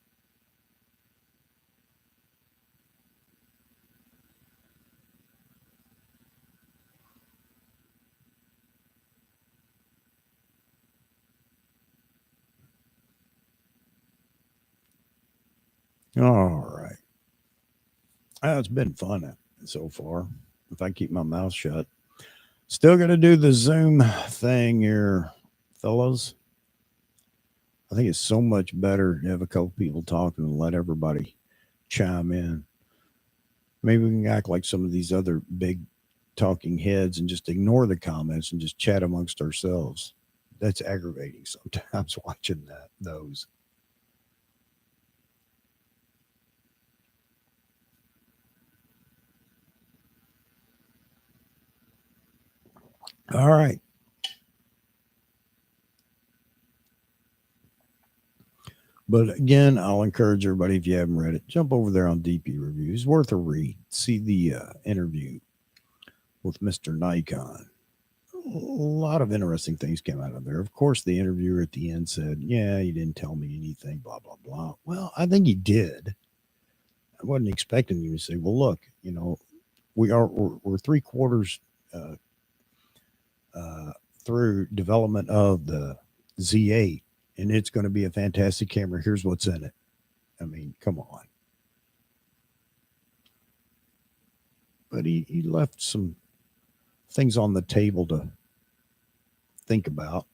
All right. It's been fun so far. If I keep my mouth shut. Still going to do the Zoom thing here, fellas. I think it's so much better to have a couple people talking and let everybody chime in. Maybe we can act like some of these other big talking heads and just ignore the comments and just chat amongst ourselves. That's aggravating sometimes watching those. All right. But again, I'll encourage everybody, if you haven't read it, jump over there on DP Reviews. Worth a read. See the interview. with Mr. Nikon. A lot of interesting things came out of there. Of course, the interviewer at the end said, "Yeah, you didn't tell me anything, blah, blah, blah." Well, I think he did. I wasn't expecting you to say, "Well, look, we're three quarters uh, uh, through development of the Z8, and it's going to be a fantastic camera. Here's what's in it." I mean, come on. But he left some things on the table to think about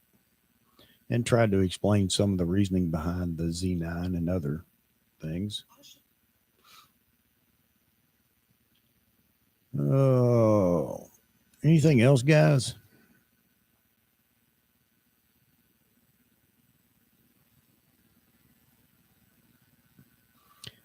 and tried to explain some of the reasoning behind the Z9 and other things. Oh, anything else, guys?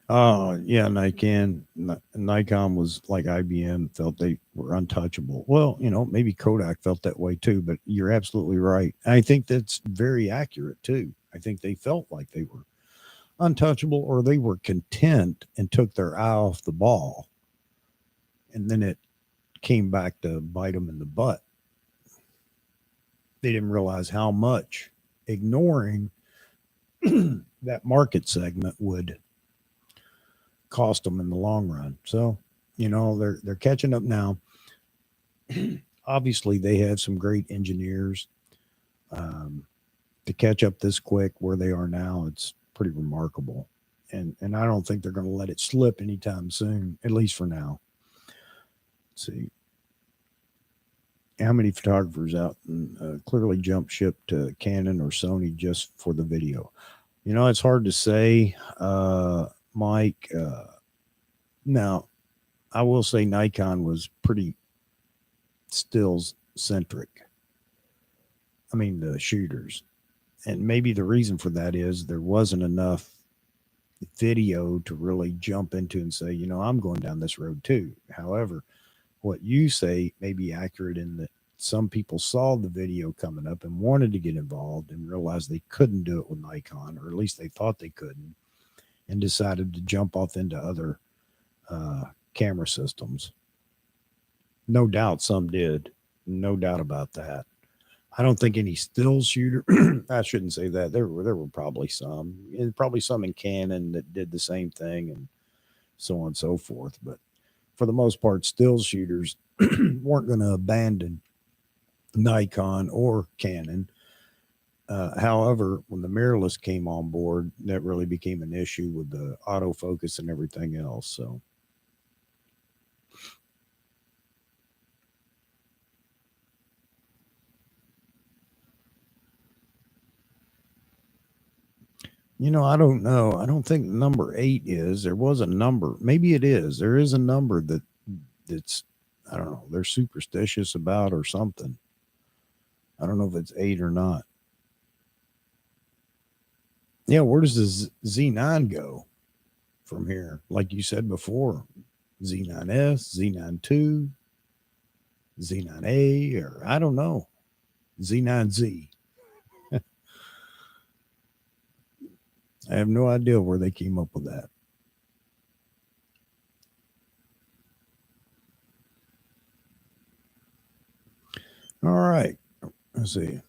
Oh, yeah, Nikon was like IBM, felt they were untouchable. Well, maybe Kodak felt that way too, but you're absolutely right. I think that's very accurate too. I think they felt like they were untouchable, or they were content and took their eye off the ball, and then it came back to bite them in the butt. They didn't realize how much ignoring that market segment would cost them in the long run. So, they're catching up now. Obviously, they have some great engineers. Um, to catch up this quick where they are now, it's pretty remarkable. And I don't think they're going to let it slip anytime soon, at least for now. Let's see how many photographers out and clearly jump ship to Canon or Sony just for the video. It's hard to say, Mike. Now, I will say Nikon was pretty stills centric. I mean, the shooters. And maybe the reason for that is there wasn't enough video to really jump into and say, I'm going down this road too. However, what you say may be accurate in that some people saw the video coming up and wanted to get involved and realized they couldn't do it with Nikon, or at least they thought they couldn't, and decided to jump off into other camera systems. No doubt some did. No doubt about that. I don't think any still shooter. I shouldn't say that. There were probably some, and probably some in Canon that did the same thing, and so on and so forth. But for the most part, still shooters weren't going to abandon Nikon or Canon. However, when the mirrorless came on board, that really became an issue with the autofocus and everything else. So, I don't know. I don't think number 8 is. There was a number. Maybe it is. There is a number that's, I don't know, they're superstitious about or something. I don't know if it's 8 or not. Yeah, where does the Z9 go from here? Like you said before, Z9S, Z9 Z9A, or I don't know, Z9Z. I have no idea where they came up with that. All right. Let's see.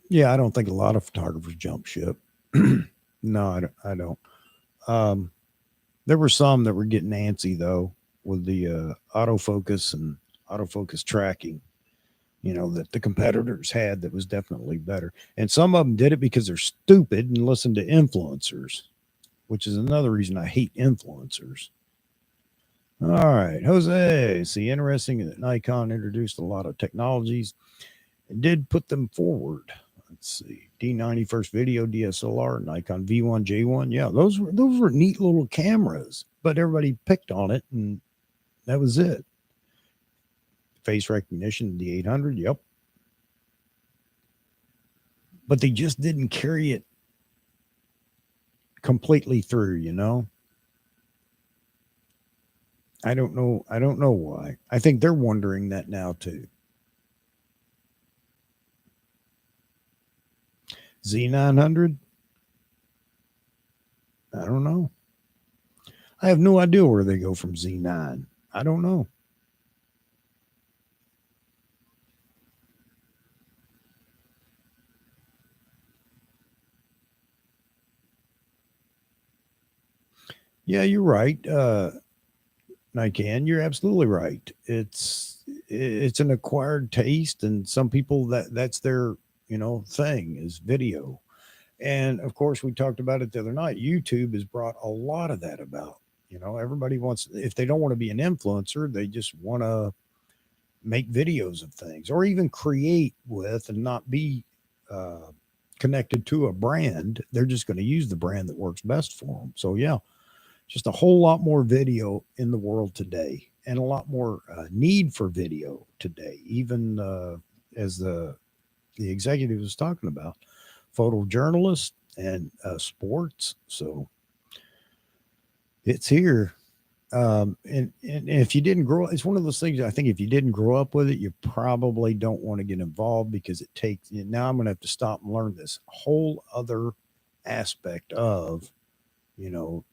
Yeah, I don't think a lot of photographers jump ship. No, I don't. Um, there were some that were getting antsy though with the autofocus and autofocus tracking. That the competitors had that was definitely better, and some of them did it because they're stupid and listen to influencers, which is another reason I hate influencers. All right, Jose. See, interesting that Nikon introduced a lot of technologies and did put them forward. Let's see, D90 first video DSLR, Nikon V1 J1. Yeah, those were neat little cameras, but everybody picked on it, and that was it. Face recognition, the 800. Yep, but they just didn't carry it completely through. I don't know. I don't know why. I think they're wondering that now too. Z900. I don't know. I have no idea where they go from Z9. I don't know. Yeah, you're right. Nikan, you're absolutely right. It's an acquired taste, and some people that's their thing is video. And of course, we talked about it the other night. YouTube has brought a lot of that about. Everybody wants, if they don't want to be an influencer, they just want to make videos of things or even create with and not be uh, connected to a brand. They're just going to use the brand that works best for them. So, yeah, just a whole lot more video in the world today and a lot more need for video today, even as the executive was talking about photojournalists and sports. So it's here. And if you didn't grow up, it's one of those things. I think if you didn't grow up with it, you probably don't want to get involved because it takes. Now I'm going to have to stop and learn this whole other aspect of, you know,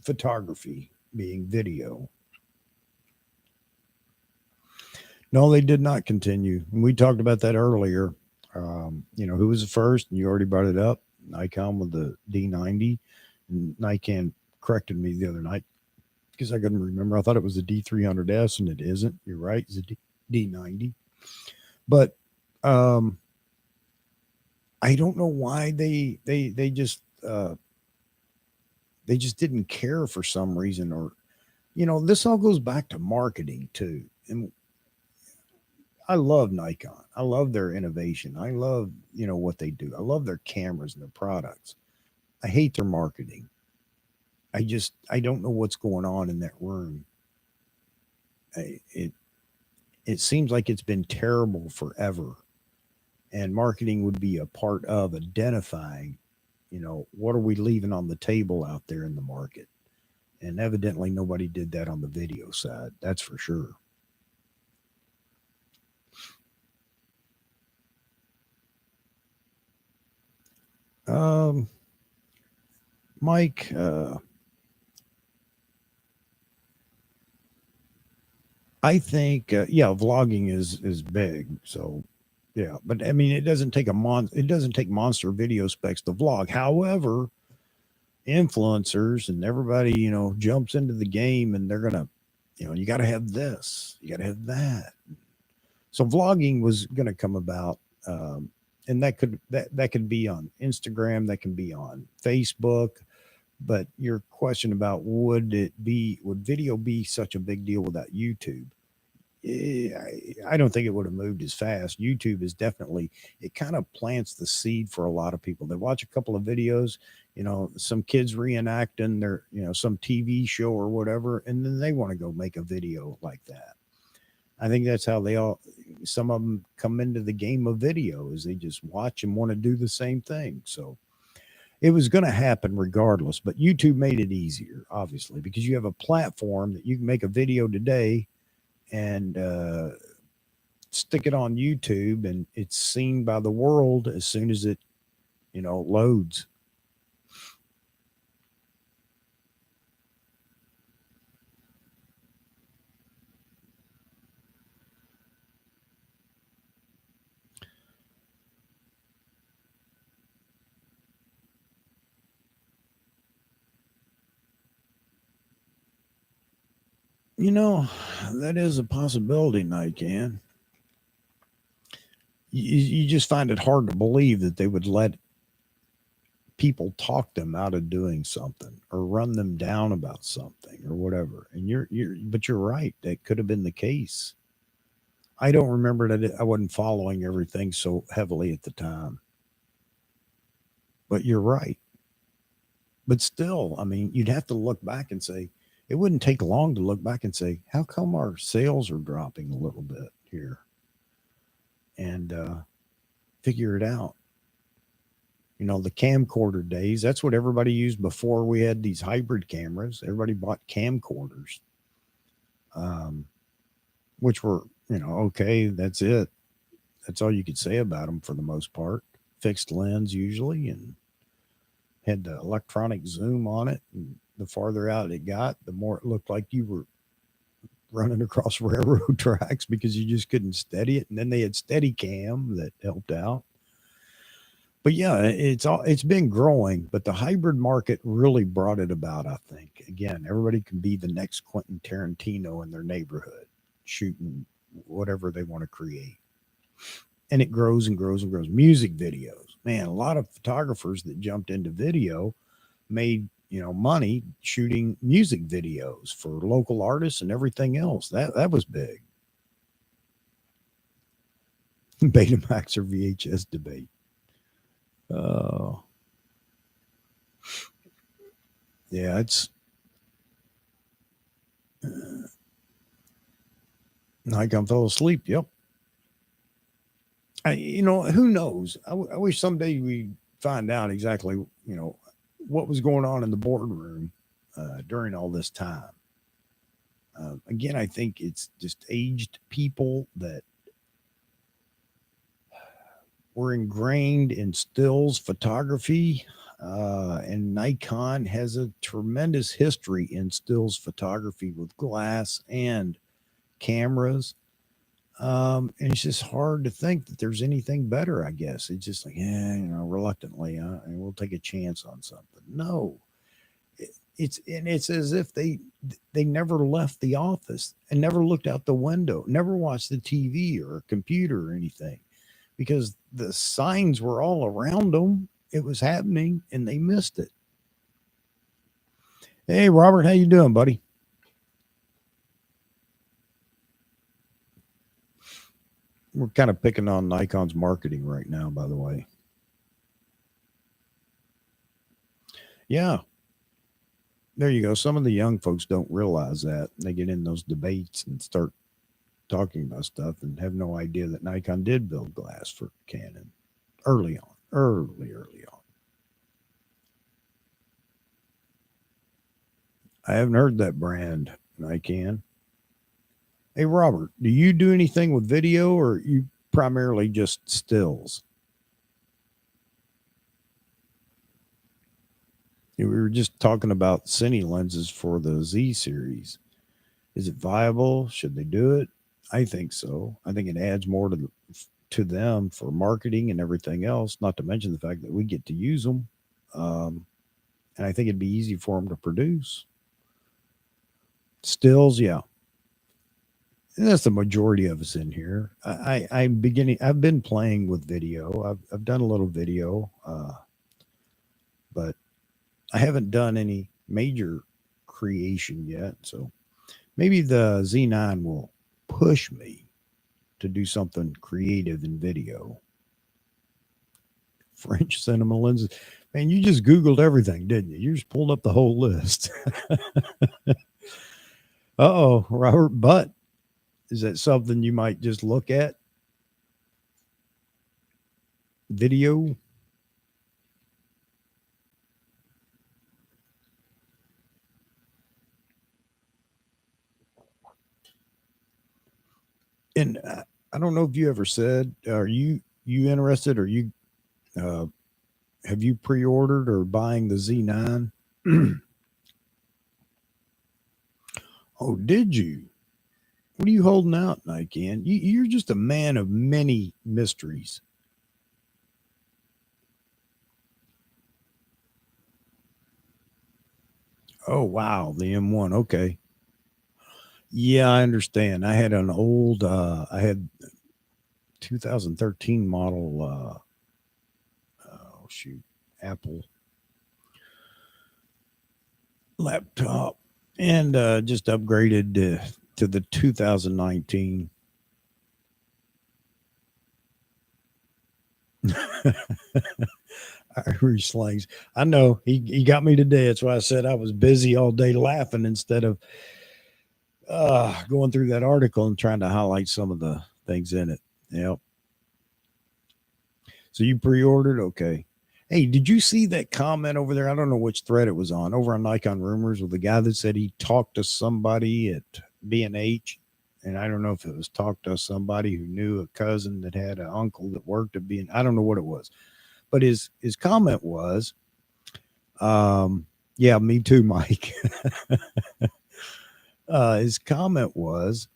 photography being video. No, they did not continue. And we talked about that earlier. Who was the first? And you already brought it up. Nikon with the D90. And Nikon corrected me the other night because I couldn't remember. I thought it was the D300S, and it isn't. You're right. It's a D90. But I don't know why they just didn't care for some reason, or this all goes back to marketing too. And I love Nikon. I love their innovation. I love, what they do. I love their cameras and their products. I hate their marketing. I don't know what's going on in that room. It seems like it's been terrible forever. And marketing would be a part of identifying, what are we leaving on the table out there in the market? And evidently nobody did that on the video side. That's for sure. Um, Mike, I think yeah, vlogging is big. So yeah, but I mean, it doesn't take monster video specs to vlog. However, influencers and everybody jumps into the game, and they're gonna, you got to have this, you got to have that. So vlogging was gonna come about. And that could be on Instagram, that can be on Facebook. But your question about would video be such a big deal without YouTube? I don't think it would have moved as fast. YouTube is definitely, it kind of plants the seed for a lot of people. They watch a couple of videos, some kids reenacting their, some TV show or whatever, and then they want to go make a video like that. I think that's how some of them come into the game of video, is they just watch and want to do the same thing. So it was going to happen regardless, but YouTube made it easier, obviously, because you have a platform that you can make a video today and stick it on YouTube, and it's seen by the world as soon as it, loads. You know, that is a possibility, Nightcan. You just find it hard to believe that they would let people talk them out of doing something or run them down about something or whatever. And but you're right. That could have been the case. I don't remember that. I wasn't following everything so heavily at the time, but you're right. But still, I mean, you'd have to look back and say, it wouldn't take long to look back and say, how come our sales are dropping a little bit here? And figure it out. The camcorder days, that's what everybody used before we had these hybrid cameras. Everybody bought camcorders, um, which were, okay, that's it. That's all you could say about them for the most part. Fixed lens usually, and had the electronic zoom on it. And the farther out it got, the more it looked like you were running across railroad tracks because you just couldn't steady it. And then they had steady cam that helped out. But yeah, it's been growing, but the hybrid market really brought it about, I think. Again, everybody can be the next Quentin Tarantino in their neighborhood, shooting whatever they want to create. And it grows and grows and grows. Music videos. Man, a lot of photographers that jumped into video made, money shooting music videos for local artists and everything else. That was big. Betamax or VHS debate. Uh, yeah, it's Nikon fell asleep. Yep. Who knows? I wish someday we find out exactly, what was going on in the boardroom during all this time. Again, I think it's just aged people that were ingrained in stills photography. And Nikon has a tremendous history in stills photography with glass and cameras. And it's just hard to think that there's anything better, I guess. It's just like, yeah, reluctantly, and we'll take a chance on something. No, it's as if they never left the office and never looked out the window, never watched the TV or a computer or anything, because the signs were all around them. It was happening, and they missed it. Hey, Robert, how you doing, buddy? We're kind of picking on Nikon's marketing right now, by the way. Yeah, there you go. Some of the young folks don't realize that. They get in those debates and start talking about stuff and have no idea that Nikon did build glass for Canon early on, early on. I haven't heard that brand, Nikon. Hey, Robert, do you do anything with video, or you primarily just stills? We were just talking about Cine lenses for the Z series. Is it viable? Should they do it? I think so. I think it adds more to them for marketing and everything else. Not to mention the fact that we get to use them, and I think it'd be easy for them to produce. Stills, yeah, and that's the majority of us in here. I'm beginning. I've been playing with video. I've done a little video, but I haven't done any major creation yet. So maybe the Z9 will push me to do something creative in video. French cinema lenses. Man, you just Googled everything, didn't you? You just pulled up the whole list. Uh-oh, Robert Butt. Is that something you might just look at? Video? And I don't know if you ever said, are you interested, or you uh, have you pre-ordered or buying the Z9? Oh, did you? What are you holding out, Nikan? You're just a man of many mysteries. Oh, wow. The M1. Okay. Yeah, I understand. I had an old, I had 2013 model, oh, shoot, Apple laptop, and just upgraded to the 2019. Irish slangs. I know he got me today. That's why I said I was busy all day laughing instead of going through that article and trying to highlight some of the things in it. Yep. So you pre-ordered, okay? Hey, did you see that comment over there? I don't know which thread it was on, over on Nikon Rumors, with the guy that said he talked to somebody at B&H, and I don't know if it was talked to somebody who knew a cousin that had an uncle that worked at B&H. I don't know what it was, but his comment was, yeah, me too, Mike. His comment was,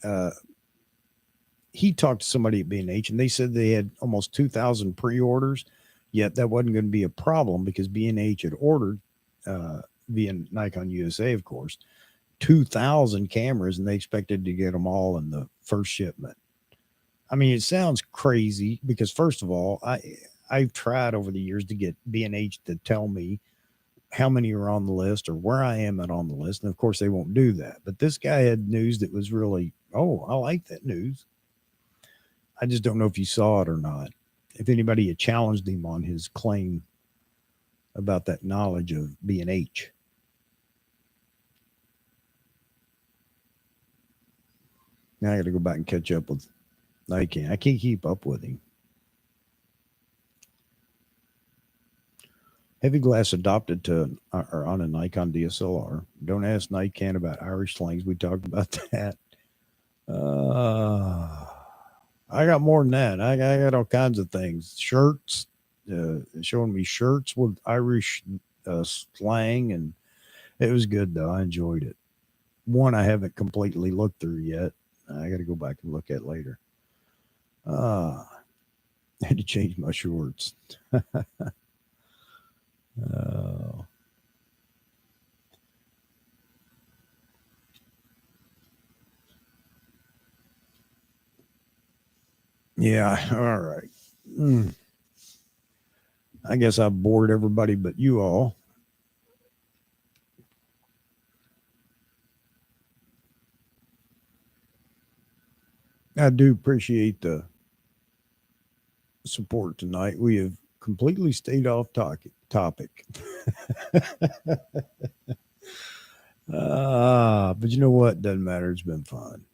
uh, he talked to somebody at B&H, and they said they had almost 2,000 pre-orders, yet that wasn't going to be a problem because B&H had ordered, via Nikon USA, of course, 2,000 cameras, and they expected to get them all in the first shipment. I mean, it sounds crazy because, first of all, I've tried over the years to get B&H to tell me how many are on the list or where I am at on the list. And of course, they won't do that. But this guy had news that was really, oh, I like that news. I just don't know if you saw it or not. If anybody had challenged him on his claim about that knowledge of B&H. Now I got to go back and catch up with Nikon. I can't keep up with him. Heavy glass adopted to or on a Nikon DSLR. Don't ask Nikon about Irish slings. We talked about that. I got more than that. I got all kinds of things. Shirts, showing me shirts with Irish slang, and it was good though. I enjoyed it. One I haven't completely looked through yet. I got to go back and look at later. I had to change my shorts. Yeah, all right. I guess I bored everybody but you all. I do appreciate the support tonight. We have completely stayed off topic. But you know what? Doesn't matter. It's been fun.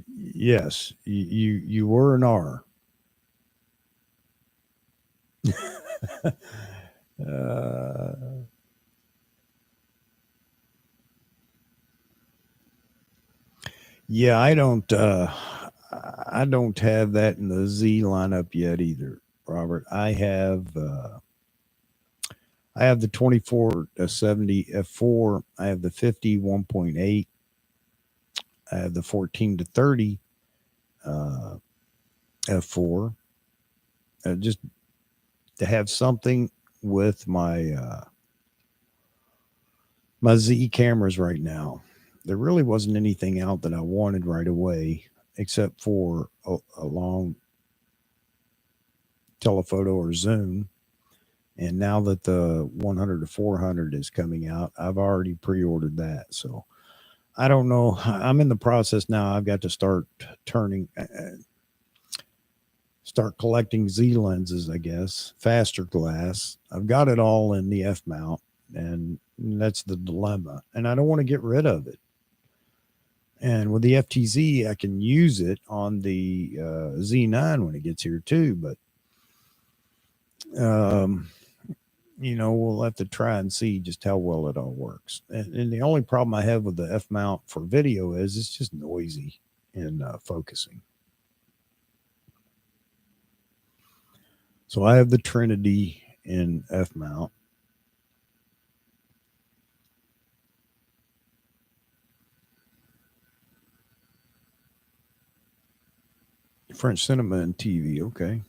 Yes, you were and are. uh, yeah, I don't have that in the Z lineup yet either, Robert. I have the 24-70 f4. I have the 50 1.8. I have the 14-30 uh, f4. Just to have something with my Z cameras right now. There really wasn't anything out that I wanted right away, except for a long telephoto or zoom. And now that the 100 to 400 is coming out, I've already pre-ordered that. So I don't know. I'm in the process now. I've got to start start collecting Z lenses, I guess, faster glass. I've got it all in the F mount, and that's the dilemma. And I don't want to get rid of it. And with the FTZ, I can use it on the Z9 when it gets here too. But we'll have to try and see just how well it all works. And the only problem I have with the F mount for video is it's just noisy in focusing. So I have the Trinity in F mount. French cinema and TV. Okay.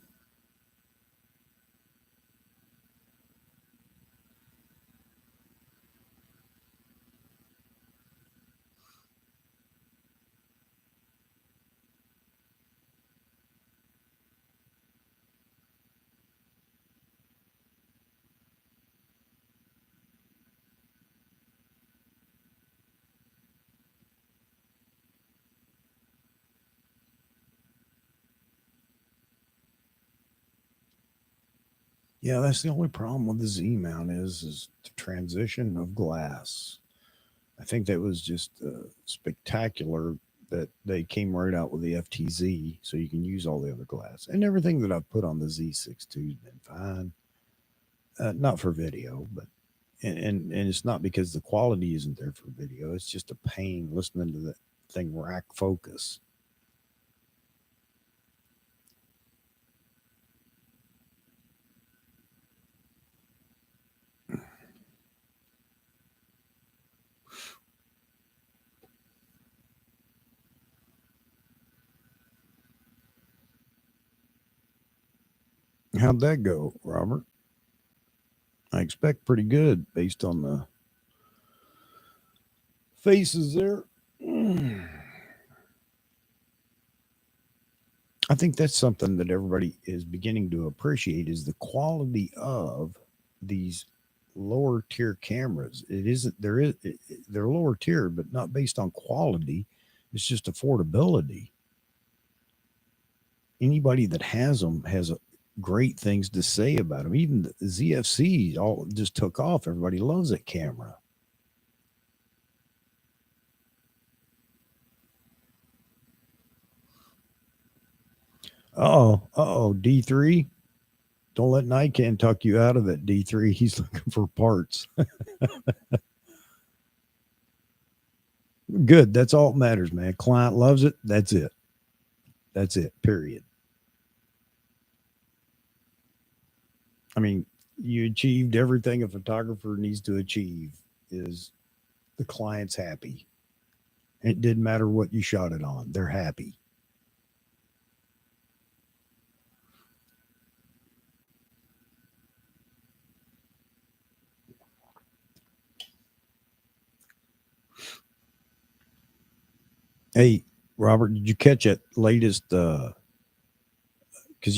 Yeah, that's the only problem with the Z mount is the transition of glass. I think that was just spectacular that they came right out with the FTZ, so you can use all the other glass. And everything that I've put on the Z6 II has been fine. Not for video, but and it's not because the quality isn't there for video. It's just a pain listening to that thing rack focus. How'd that go, Robert? I expect pretty good based on the faces there. I think that's something that everybody is beginning to appreciate is the quality of these lower tier cameras. It isn't they're lower tier, but not based on quality. It's just affordability. Anybody that has them has great things to say about them. Even the ZFC all just took off. Everybody loves that camera. D3. Don't let Nikan talk you out of it, D3. He's looking for parts. Good. That's all that matters, man. Client loves it. That's it. That's it. Period. I mean, you achieved everything a photographer needs to achieve is the client's happy. It didn't matter what you shot it on. They're happy. Hey, Robert, did you catch that latest because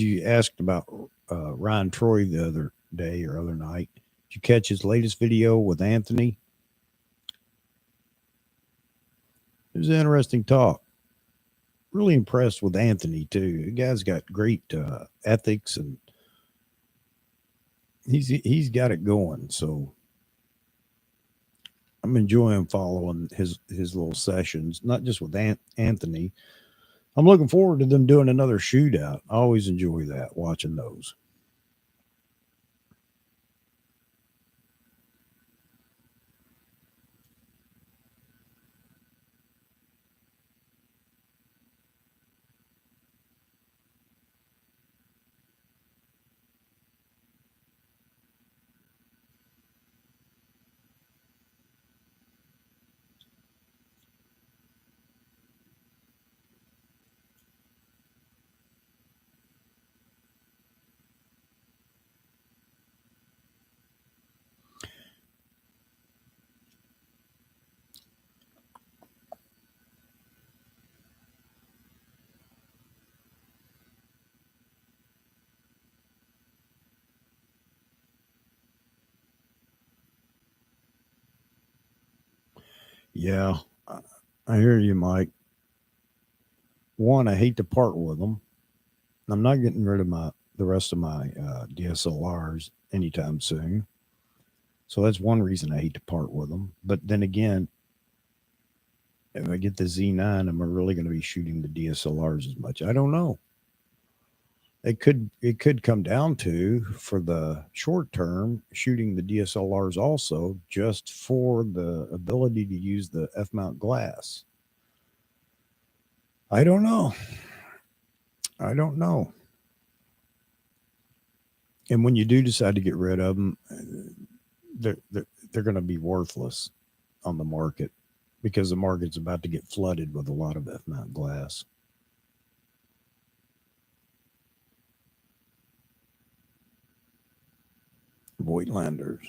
you asked about Ryan Troy the other day or other night. Did you catch his latest video with Anthony? It was an interesting talk. Really impressed with Anthony too. The guy's got great ethics and he's got it going. So I'm enjoying following his little sessions, not just with Anthony. I'm looking forward to them doing another shootout. I always enjoy that watching those. Yeah, I hear you, Mike. One, I hate to part with them. I'm not getting rid of the rest of my DSLRs anytime soon. So that's one reason I hate to part with them. But then again, if I get the Z9, am I really going to be shooting the DSLRs as much? I don't know. It could come down to for the short term shooting the DSLRs also just for the ability to use the F mount glass. I don't know. I don't know. And when you do decide to get rid of them, they're going to be worthless on the market because the market's about to get flooded with a lot of F mount glass. Voigtlanders.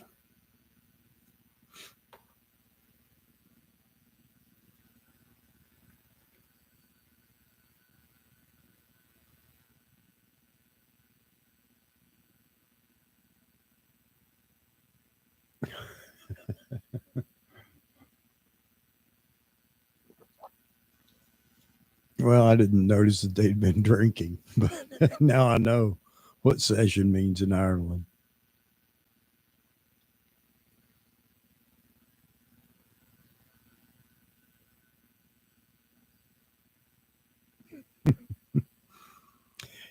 Well, I didn't notice that they'd been drinking, but now I know what session means in Ireland.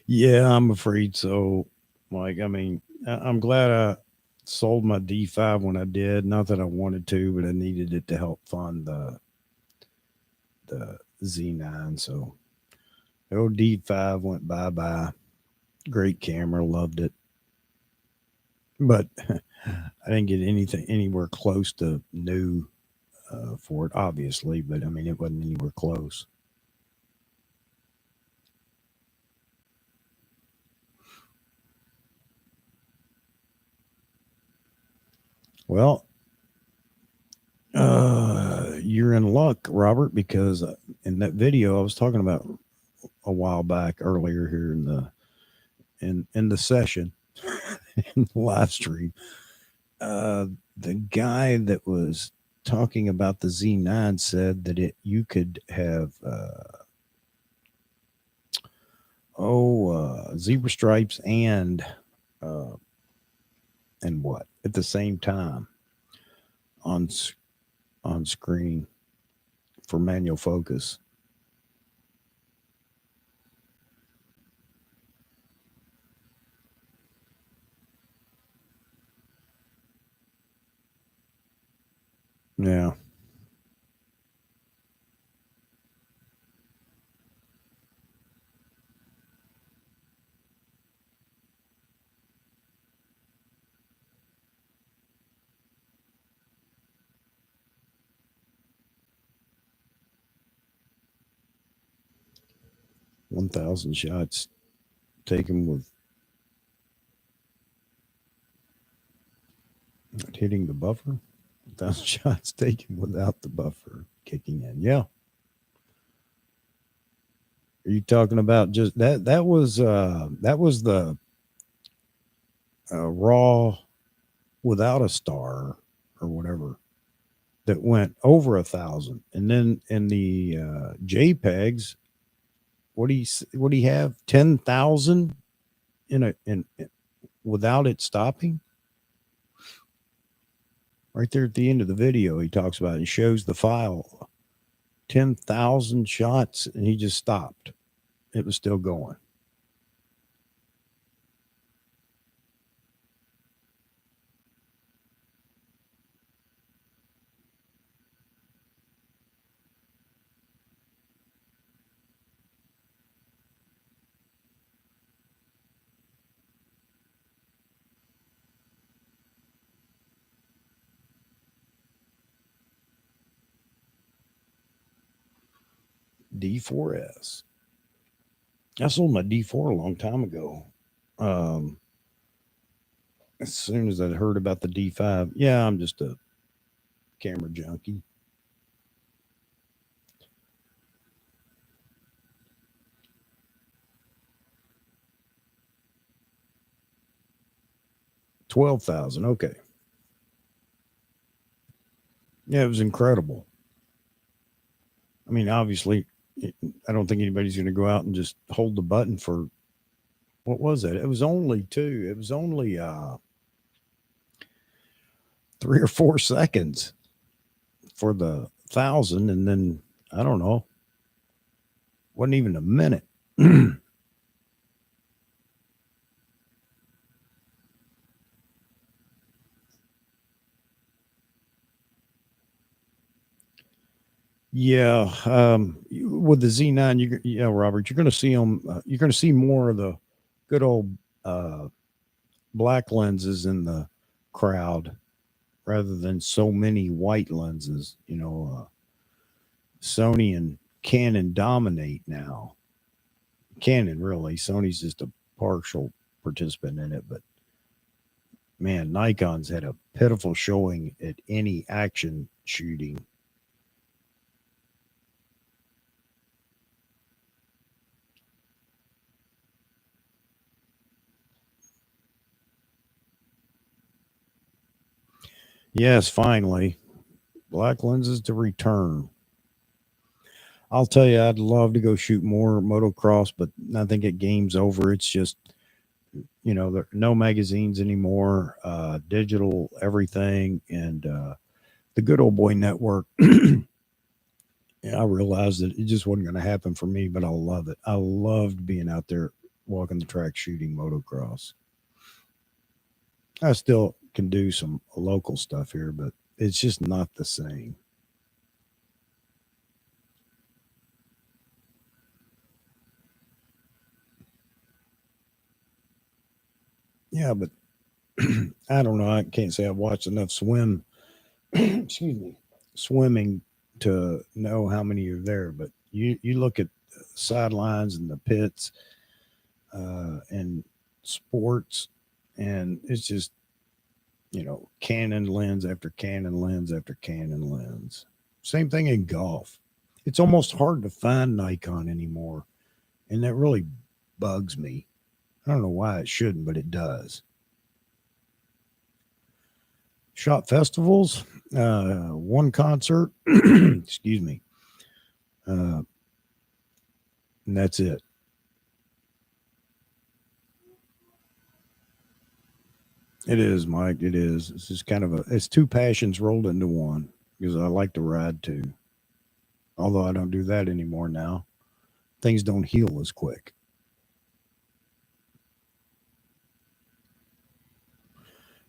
Yeah, I'm afraid so. Like, I mean, I'm glad I sold my D5 when I did. Not that I wanted to, but I needed it to help fund the Z9. So the old D5 went bye bye. Great camera, loved it, but I didn't get anything anywhere close to new for it, obviously. But I mean, it wasn't anywhere close. Well, you're in luck, Robert, because in that video I was talking about a while back earlier here in the session in the live stream, uh, the guy that was talking about the Z9 said that you could have zebra stripes uh, and what at the same time on on screen for manual focus. Yeah. 1,000 shots taken with not hitting the buffer. 1,000 shots taken without the buffer kicking in. Yeah. Are you talking about just that? That was the raw without a star or whatever that went over 1,000, and then in the JPEGs, what do you have 10,000 in without it stopping? Right there at the end of the video, he talks about it. He shows the file 10,000 shots, and he just stopped. It was still going. D4S. I sold my D4 a long time ago. Um, as soon as I heard about the D5, yeah, I'm just a camera junkie. 12,000. Okay. Yeah, it was incredible. I mean, obviously, I don't think anybody's going to go out and just hold the button for what was it? It was only two. It was only 3 or 4 seconds for the 1,000, and then I don't know, wasn't even a minute. Yeah, with the Z9, yeah, Robert, you're going to see them. You're going to see more of the good old uh, black lenses in the crowd rather than so many white lenses. Sony and Canon dominate now. Canon really, Sony's just a partial participant in it, but man, Nikon's had a pitiful showing at any action shooting. Yes, finally, black lenses to return. I'll tell you, I'd love to go shoot more motocross, but I think it game's over. It's just, there are no magazines anymore, digital everything, and the good old boy network. Yeah, I realized that it just wasn't going to happen for me, but I love it. I loved being out there walking the track shooting motocross. I still can do some local stuff here, but it's just not the same. Yeah, but I don't know. I can't say I've watched enough excuse me, swimming to know how many are there. But you look at the sidelines and the pits and sports, and it's just Canon lens after Canon lens after Canon lens. Same thing in golf. It's almost hard to find Nikon anymore, and that really bugs me. I don't know why it shouldn't, but it does. Shot festivals, one concert, excuse me, uh, and that's it. It is, Mike. It is. It's just it's two passions rolled into one because I like to ride too. Although I don't do that anymore now. Things don't heal as quick.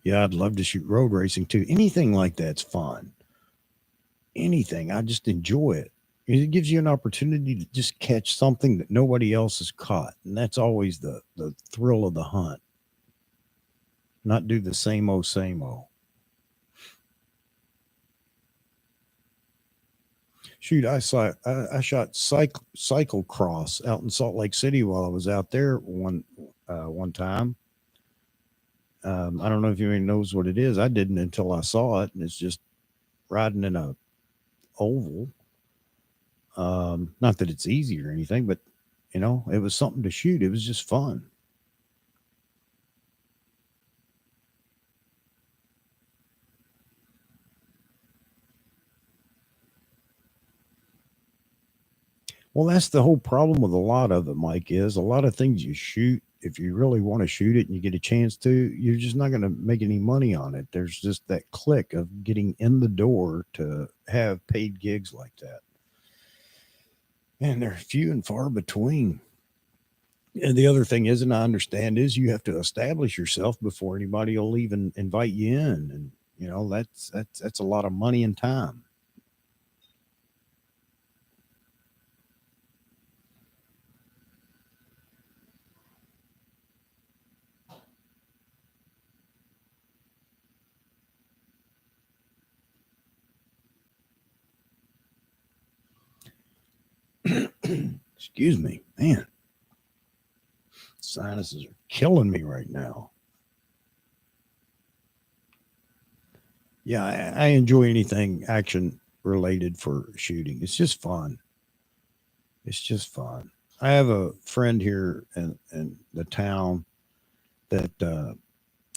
Yeah, I'd love to shoot road racing too. Anything like that's fun. Anything. I just enjoy it. It gives you an opportunity to just catch something that nobody else has caught. And that's always the thrill of the hunt. Not do the same old, same old. Shoot, I shot cyclocross out in Salt Lake City while I was out there one time. I don't know if anybody knows what it is. I didn't until I saw it, and it's just riding in a oval. Not that it's easy or anything, but it was something to shoot. It was just fun. Well, that's the whole problem with a lot of it, Mike, is a lot of things you shoot, if you really want to shoot it and you get a chance to, you're just not going to make any money on it. There's just that click of getting in the door to have paid gigs like that. And they're few and far between. And the other thing is, and I understand, is you have to establish yourself before anybody will even invite you in. And, that's a lot of money and time. Excuse me, man. Sinuses are killing me right now. Yeah, I enjoy anything action related for shooting. It's just fun. It's just fun. I have a friend here in the town that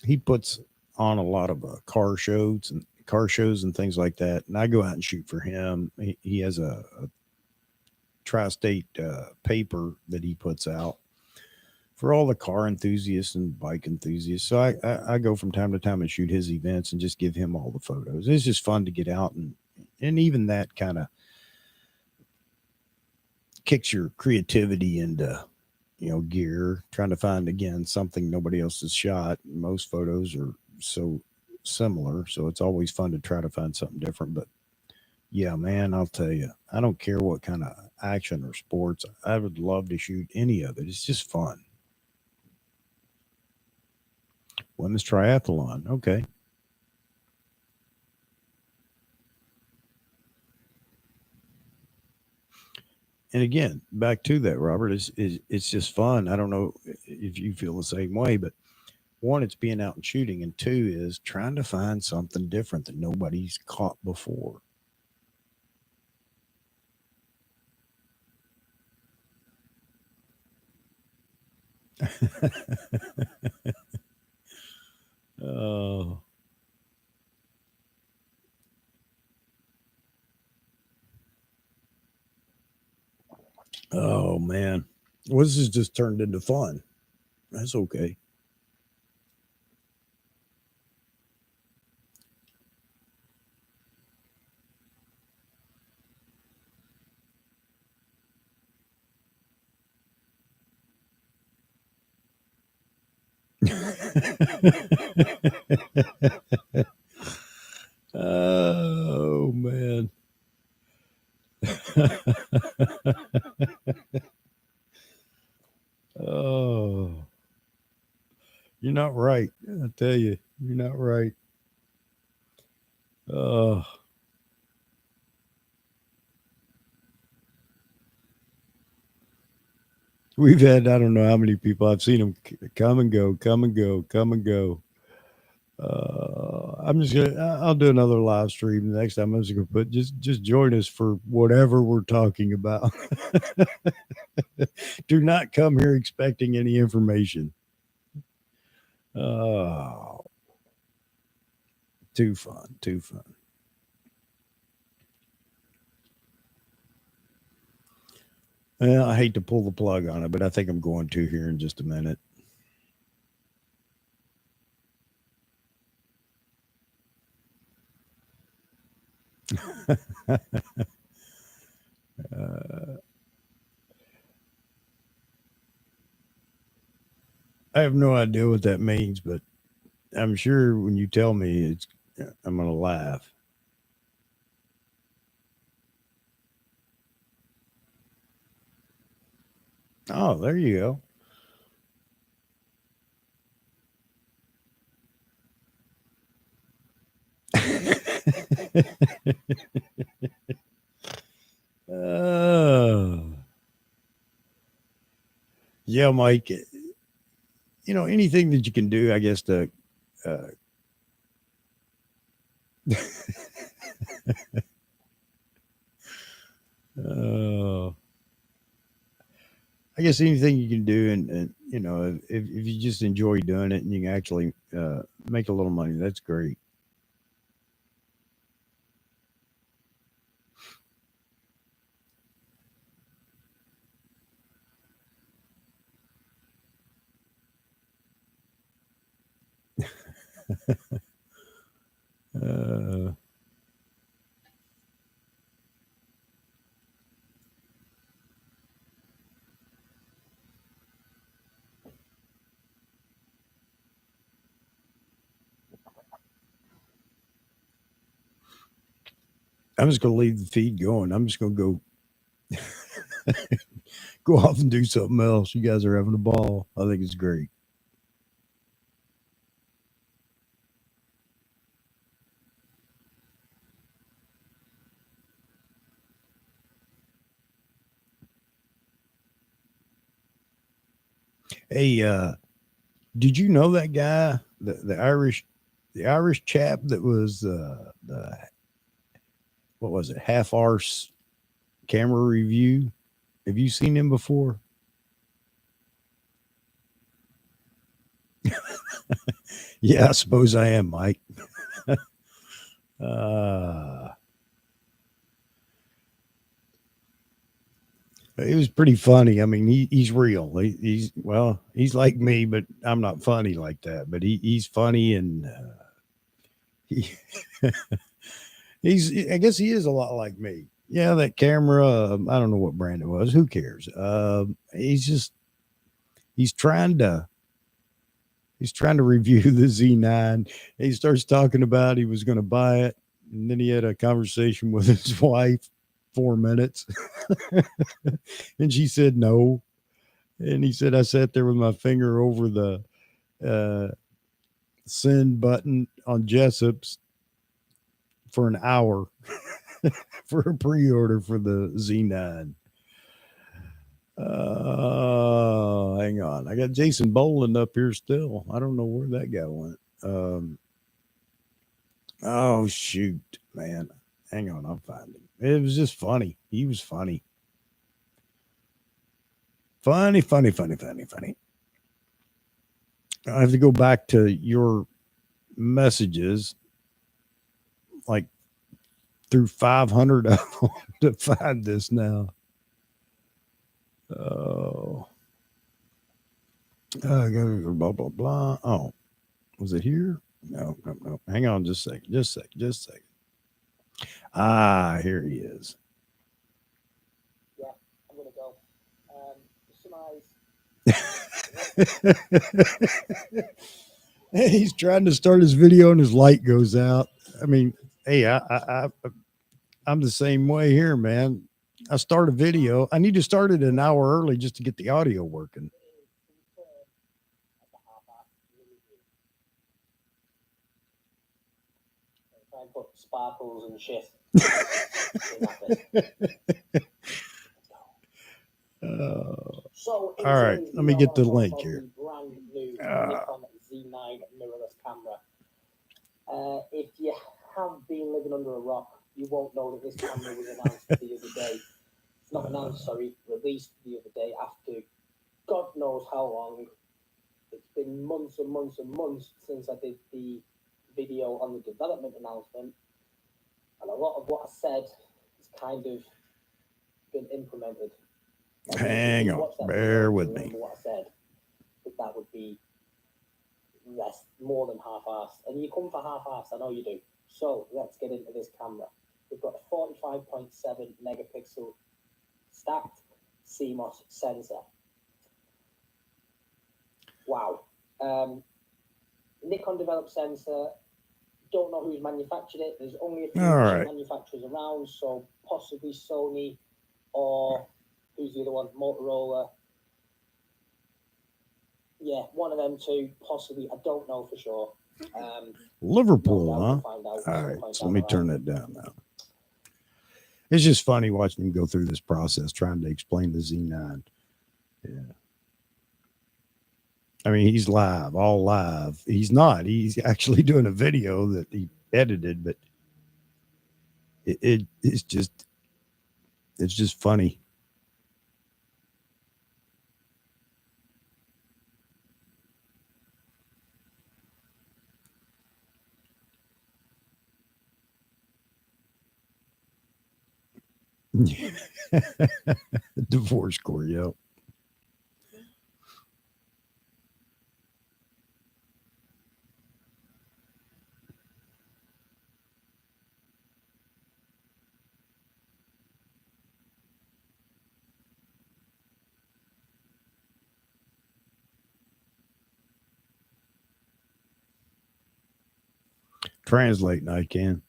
he puts on a lot of car shows and things like that. And I go out and shoot for him. He has a tri-state paper that he puts out for all the car enthusiasts and bike enthusiasts. So I go from time to time and shoot his events and just give him all the photos. It's just fun to get out and even that kind of kicks your creativity into gear, trying to find again something nobody else has shot. Most photos are so similar, so it's always fun to try to find something different. But yeah, man, I'll tell you, I don't care what kind of action or sports. I would love to shoot any of it. It's just fun. Women's triathlon. Okay. And again, back to that, Robert, is it's just fun. I don't know if you feel the same way, but one, it's being out and shooting, and two is trying to find something different that nobody's caught before. Oh, oh man. Well, this has just turned into fun. That's okay. Oh man. Oh, you're not right. I tell you, you're not right. Oh, we've had I don't know how many people I've seen them come and go, come and go, come and go. I'm just gonna. I'll do another live stream next time. I'm just gonna put just join us for whatever we're talking about. Do not come here expecting any information. Oh, too fun, too fun. Well, I hate to pull the plug on it, but I think I'm going to here in just a minute. uh, I have no idea what that means, but I'm sure when you tell me, I'm gonna laugh. Oh, there you go. Oh, yeah, Mike. Anything that you can do, I guess, to uh, uh, I guess anything you can do, and if you just enjoy doing it and you can actually make a little money, that's great. Uh, I'm just gonna leave the feed going. I'm just gonna go off and do something else. You guys are having a ball. I think it's great. Hey, did you know that guy, the Irish chap that was the what was it, half arse camera review? Have you seen him before? Yeah, I suppose I am, Mike. Uh, it was pretty funny. I mean, he's real. He's like me, but I'm not funny like that. But he's funny, and he, I guess he is a lot like me. Yeah, that camera. I don't know what brand it was. Who cares? He's trying to he's trying to review the Z9. He starts talking about he was going to buy it, and then he had a conversation with his wife, 4 minutes, and she said no. And he said, I sat there with my finger over the uh, send button on Jessup's for an hour for a pre-order for the Z9. Hang on. I got Jason Boland up here still. I don't know where that guy went. Oh shoot, man. Hang on, I'll find him. It was just funny. He was funny. Funny, funny, funny, funny, funny. I have to go back to your messages, like through 500 of them to find this now. Oh, blah, blah, blah. Oh, was it here? No, no, no. Hang on just a second. Just a second. Just a second. Ah, here he is. Yeah, I'm gonna go. He's trying to start his video and his light goes out. I mean, hey, I'm the same way here, man. I start a video. I need to start it an hour early just to get the audio working. Try and put sparkles and shit. So, all right, let me get the link here. Brand new Nikon Z9 mirrorless camera. If you have been living under a rock, you won't know that this camera was announced the other day. Not announced, sorry, released the other day after God knows how long. It's been months and months and months since I did the video on the development announcement, and a lot of what I said has kind of been implemented. Hang on, bear with me. What I said, but that would be less, more than half-assed, and you come for half-assed, I know you do. So let's get into this camera. We've got a 45.7 megapixel stacked CMOS sensor. Wow. Nikon developed sensor. Don't know who's manufactured it. There's only a few manufacturers around, so possibly Sony or who's the other one? Motorola. Yeah, one of them two, possibly. I don't know for sure. Liverpool, huh? All right, so let me turn that down now. It's just funny watching him go through this process, trying to explain the Z9. Yeah. I mean, he's live, all live. He's not. He's actually doing a video that he edited, but it's just funny. Divorce court, yep. Translating, I can.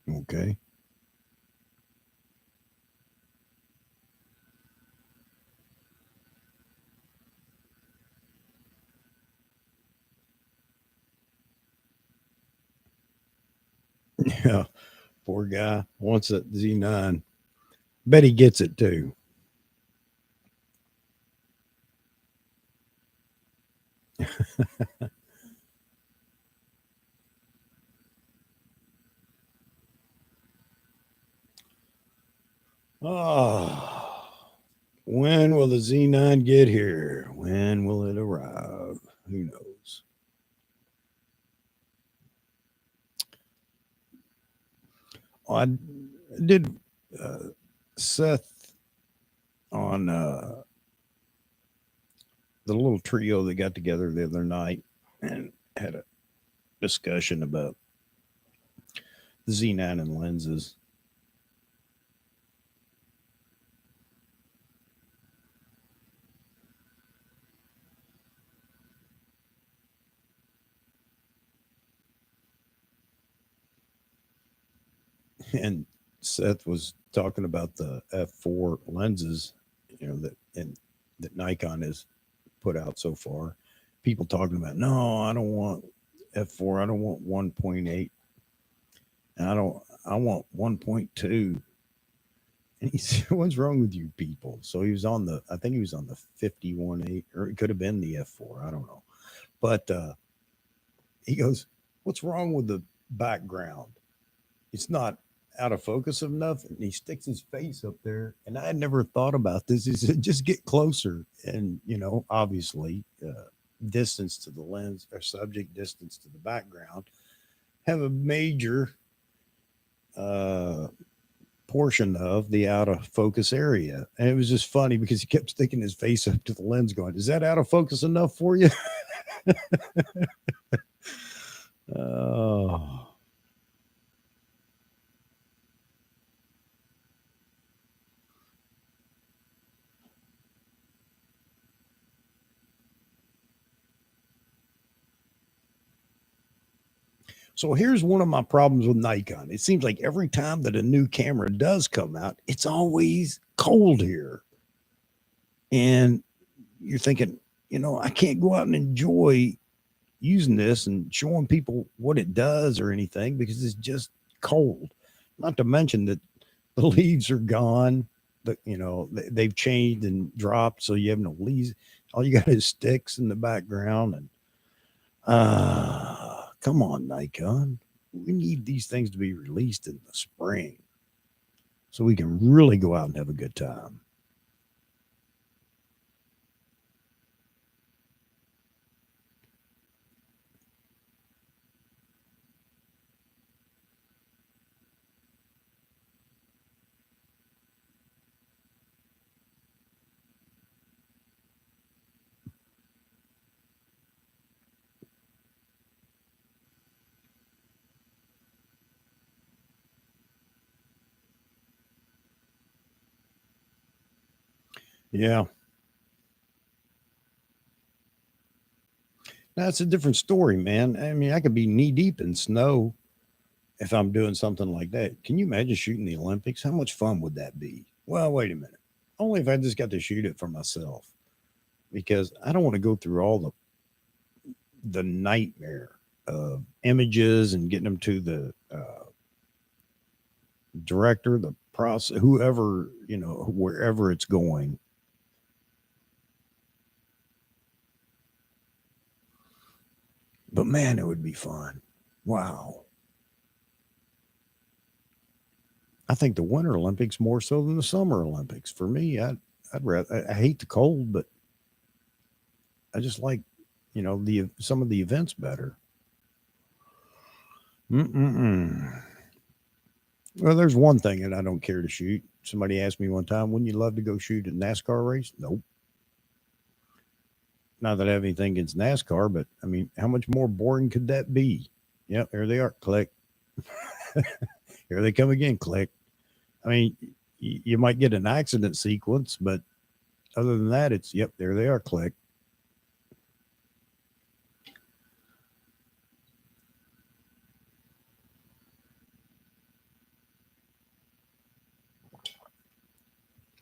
Okay. Yeah, poor guy wants a Z9. Bet he gets it too. Oh, when will the Z9 get here? When will it arrive? Who knows? I did Seth on the little trio that got together the other night and had a discussion about the Z9 and lenses. And Seth was talking about the f4 lenses, that Nikon has put out so far. People talking about, no, I don't want f4. I don't want 1.8. And I want 1.2. And he said, what's wrong with you people? So he was on I think he was on the 51.8, or it could have been the f4. I don't know. But he goes, what's wrong with the background? It's not out of focus enough. And he sticks his face up there. And I had never thought about this. He said, just get closer. And, obviously, distance to the lens or subject, distance to the background have a major portion of the out of focus area. And it was just funny because he kept sticking his face up to the lens going, is that out of focus enough for you? Oh. So here's one of my problems with Nikon. It seems like every time that a new camera does come out, it's always cold here. And you're thinking, I can't go out and enjoy using this and showing people what it does or anything because it's just cold. Not to mention that the leaves are gone. They've changed and dropped, so you have no leaves. All you got is sticks in the background. And come on, Nikon. We need these things to be released in the spring so we can really go out and have a good time. Yeah, that's a different story, man. I mean, I could be knee deep in snow if I'm doing something like that. Can you imagine shooting the Olympics? How much fun would that be? Well, wait a minute. Only if I just got to shoot it for myself, because I don't want to go through all the nightmare of images and getting them to the director, the process, whoever, wherever it's going. But man, it would be fun. Wow. I think the Winter Olympics more so than the Summer Olympics. For me, I'd rather. I hate the cold, but I just like, the some of the events better. Mm-mm-mm. Well, there's one thing that I don't care to shoot. Somebody asked me one time, "Wouldn't you love to go shoot a NASCAR race?" Nope. Not that I have anything against NASCAR, but I mean, how much more boring could that be? Yep, there they are. Click. Here they come again. Click. I mean, you might get an accident sequence, but other than that, it's yep, there they are. Click.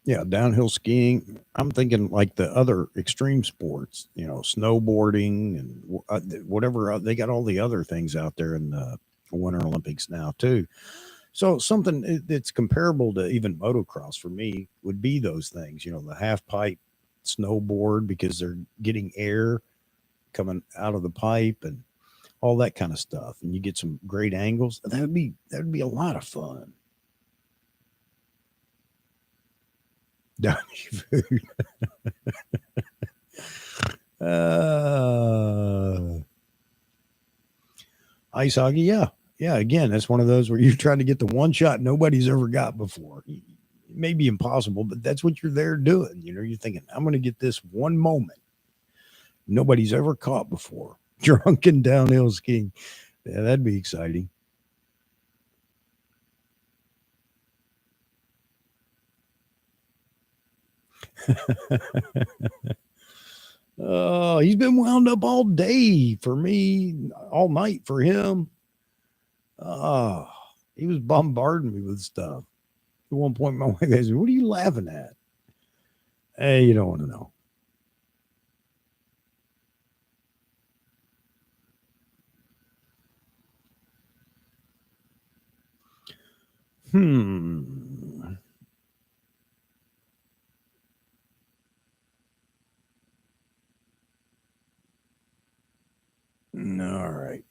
Yeah, downhill skiing. I'm thinking like the other extreme sports, snowboarding and whatever. They got all the other things out there in the Winter Olympics now too. So something that's comparable to even motocross for me would be those things. The half pipe snowboard because they're getting air coming out of the pipe and all that kind of stuff, and you get some great angles. That would be a lot of fun. Dutch food. Uh, Ice hockey, yeah. Yeah, again, that's one of those where you're trying to get the one shot nobody's ever got before. It may be impossible, but that's what you're there doing. You're thinking, I'm going to get this one moment nobody's ever caught before. Drunken downhill skiing. Yeah, that'd be exciting. Oh, he's been wound up all day for me, all night for him. Oh, he was bombarding me with stuff. At one point, my wife asked me, "What are you laughing at?" Hey, you don't want to know. Hmm. All right.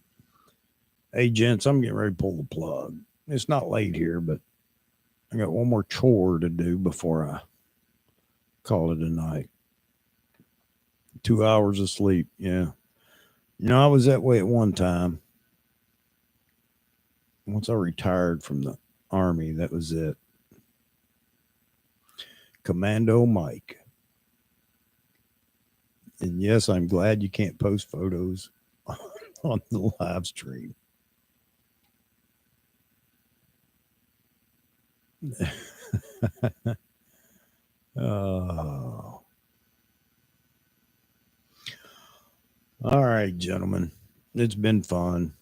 Hey, gents, I'm getting ready to pull the plug. It's not late here, but I got one more chore to do before I call it a night. 2 hours of sleep. Yeah. I was that way at one time. Once I retired from the Army, that was it. Commando Mike. And yes, I'm glad you can't post photos on the live stream. Oh. All right, gentlemen. It's been fun.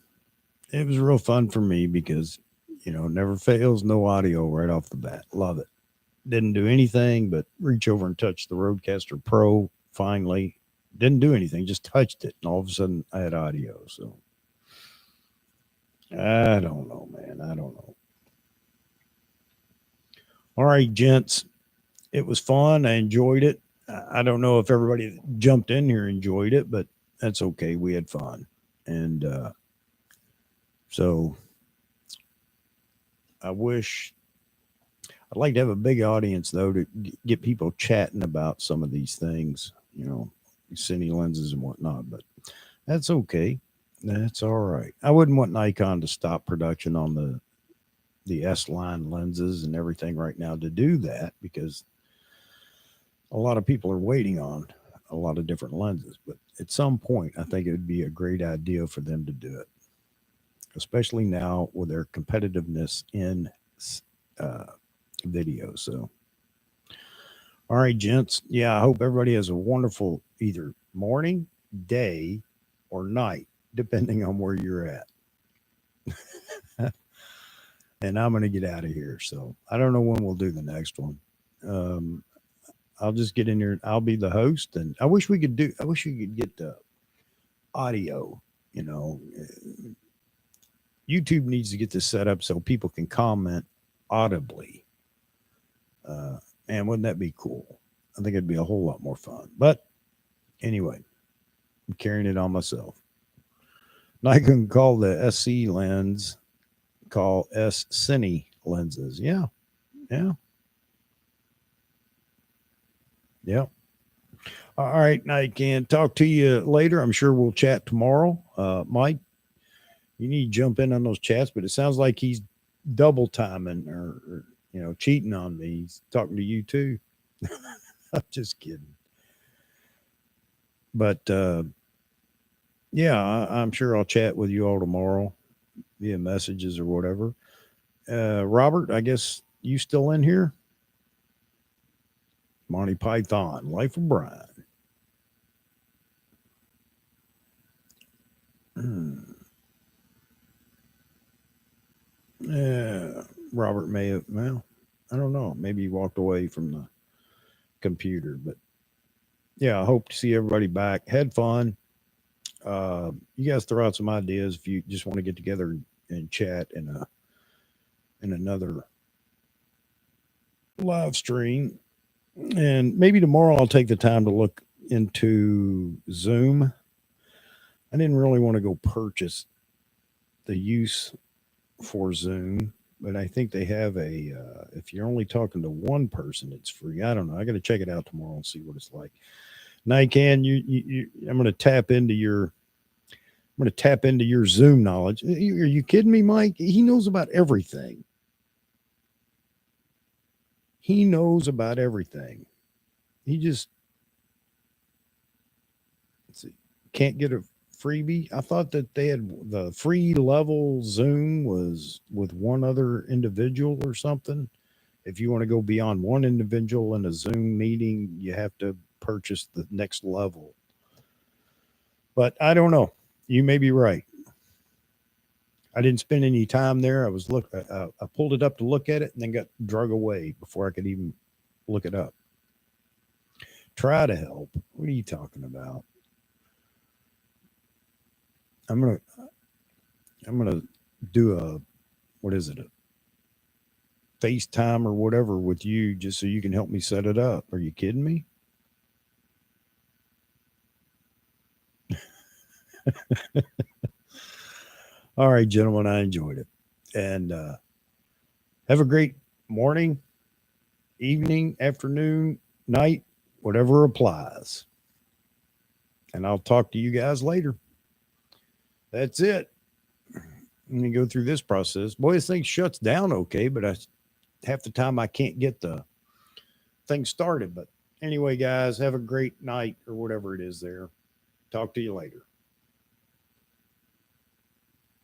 it was real fun for me because, never fails, no audio right off the bat. Love it. Didn't do anything but reach over and touch the Rodecaster Pro finally. Didn't do anything, just touched it. And all of a sudden I had audio. So I don't know, man. I don't know. All right, gents. It was fun. I enjoyed it. I don't know if everybody that jumped in here enjoyed it, but that's okay. We had fun. And so I'd like to have a big audience though to get people chatting about some of these things, Cine lenses and whatnot. But that's okay. That's all right. I wouldn't want Nikon to stop production on the S line lenses and everything right now to do that because a lot of people are waiting on a lot of different lenses. But at some point, I think it would be a great idea for them to do it, especially now with their competitiveness in uh, video. So, all right, gents. Yeah, I hope everybody has a wonderful either morning, day, or night, depending on where you're at. And I'm going to get out of here. So I don't know when we'll do the next one. Um, I'll just get in here. I'll be the host, and I wish we could get the audio. You know, YouTube needs to get this set up so people can comment audibly. Man, wouldn't that be cool? I think it'd be a whole lot more fun. But anyway, I'm carrying it on myself. Nikon call the SC lens, call S Cine lenses. Yeah, yeah, yeah. All right, Nikon. Talk to you later. I'm sure we'll chat tomorrow. Mike, you need to jump in on those chats, but it sounds like he's double timing or cheating on me. He's talking to you too. I'm just kidding. But yeah, I'm sure I'll chat with you all tomorrow via messages or whatever. Robert, I guess you still in here? Monty Python, Life of Brian. Yeah, Robert may have. Well, I don't know. Maybe he walked away from the computer, but yeah, I hope to see everybody back. Had fun. You guys throw out some ideas if you just want to get together and chat in another live stream. And maybe tomorrow I'll take the time to look into Zoom. I didn't really want to go purchase the use for Zoom, but I think they have if you're only talking to one person, it's free. I don't know. I got to check it out tomorrow and see what it's like. Nikan, I'm going to tap into your Zoom knowledge. Are you kidding me, Mike? He knows about everything. He knows about everything. He just can't get a freebie. I thought that they had the free level Zoom was with one other individual or something. If you want to go beyond one individual in a Zoom meeting, you have to purchase the next level. But I don't know. You may be right. I didn't spend any time there. I pulled it up to look at it and then got drug away before I could even look it up. Try to help. What are you talking about? I'm gonna do a FaceTime or whatever with you just so you can help me set it up. Are you kidding me? All right, gentlemen, I enjoyed it. And have a great morning, evening, afternoon, night, whatever applies. And I'll talk to you guys later. That's it. Let me go through this process. Boy, this thing shuts down okay, but half the time I can't get the thing started. But anyway, guys, have a great night or whatever it is there. Talk to you later.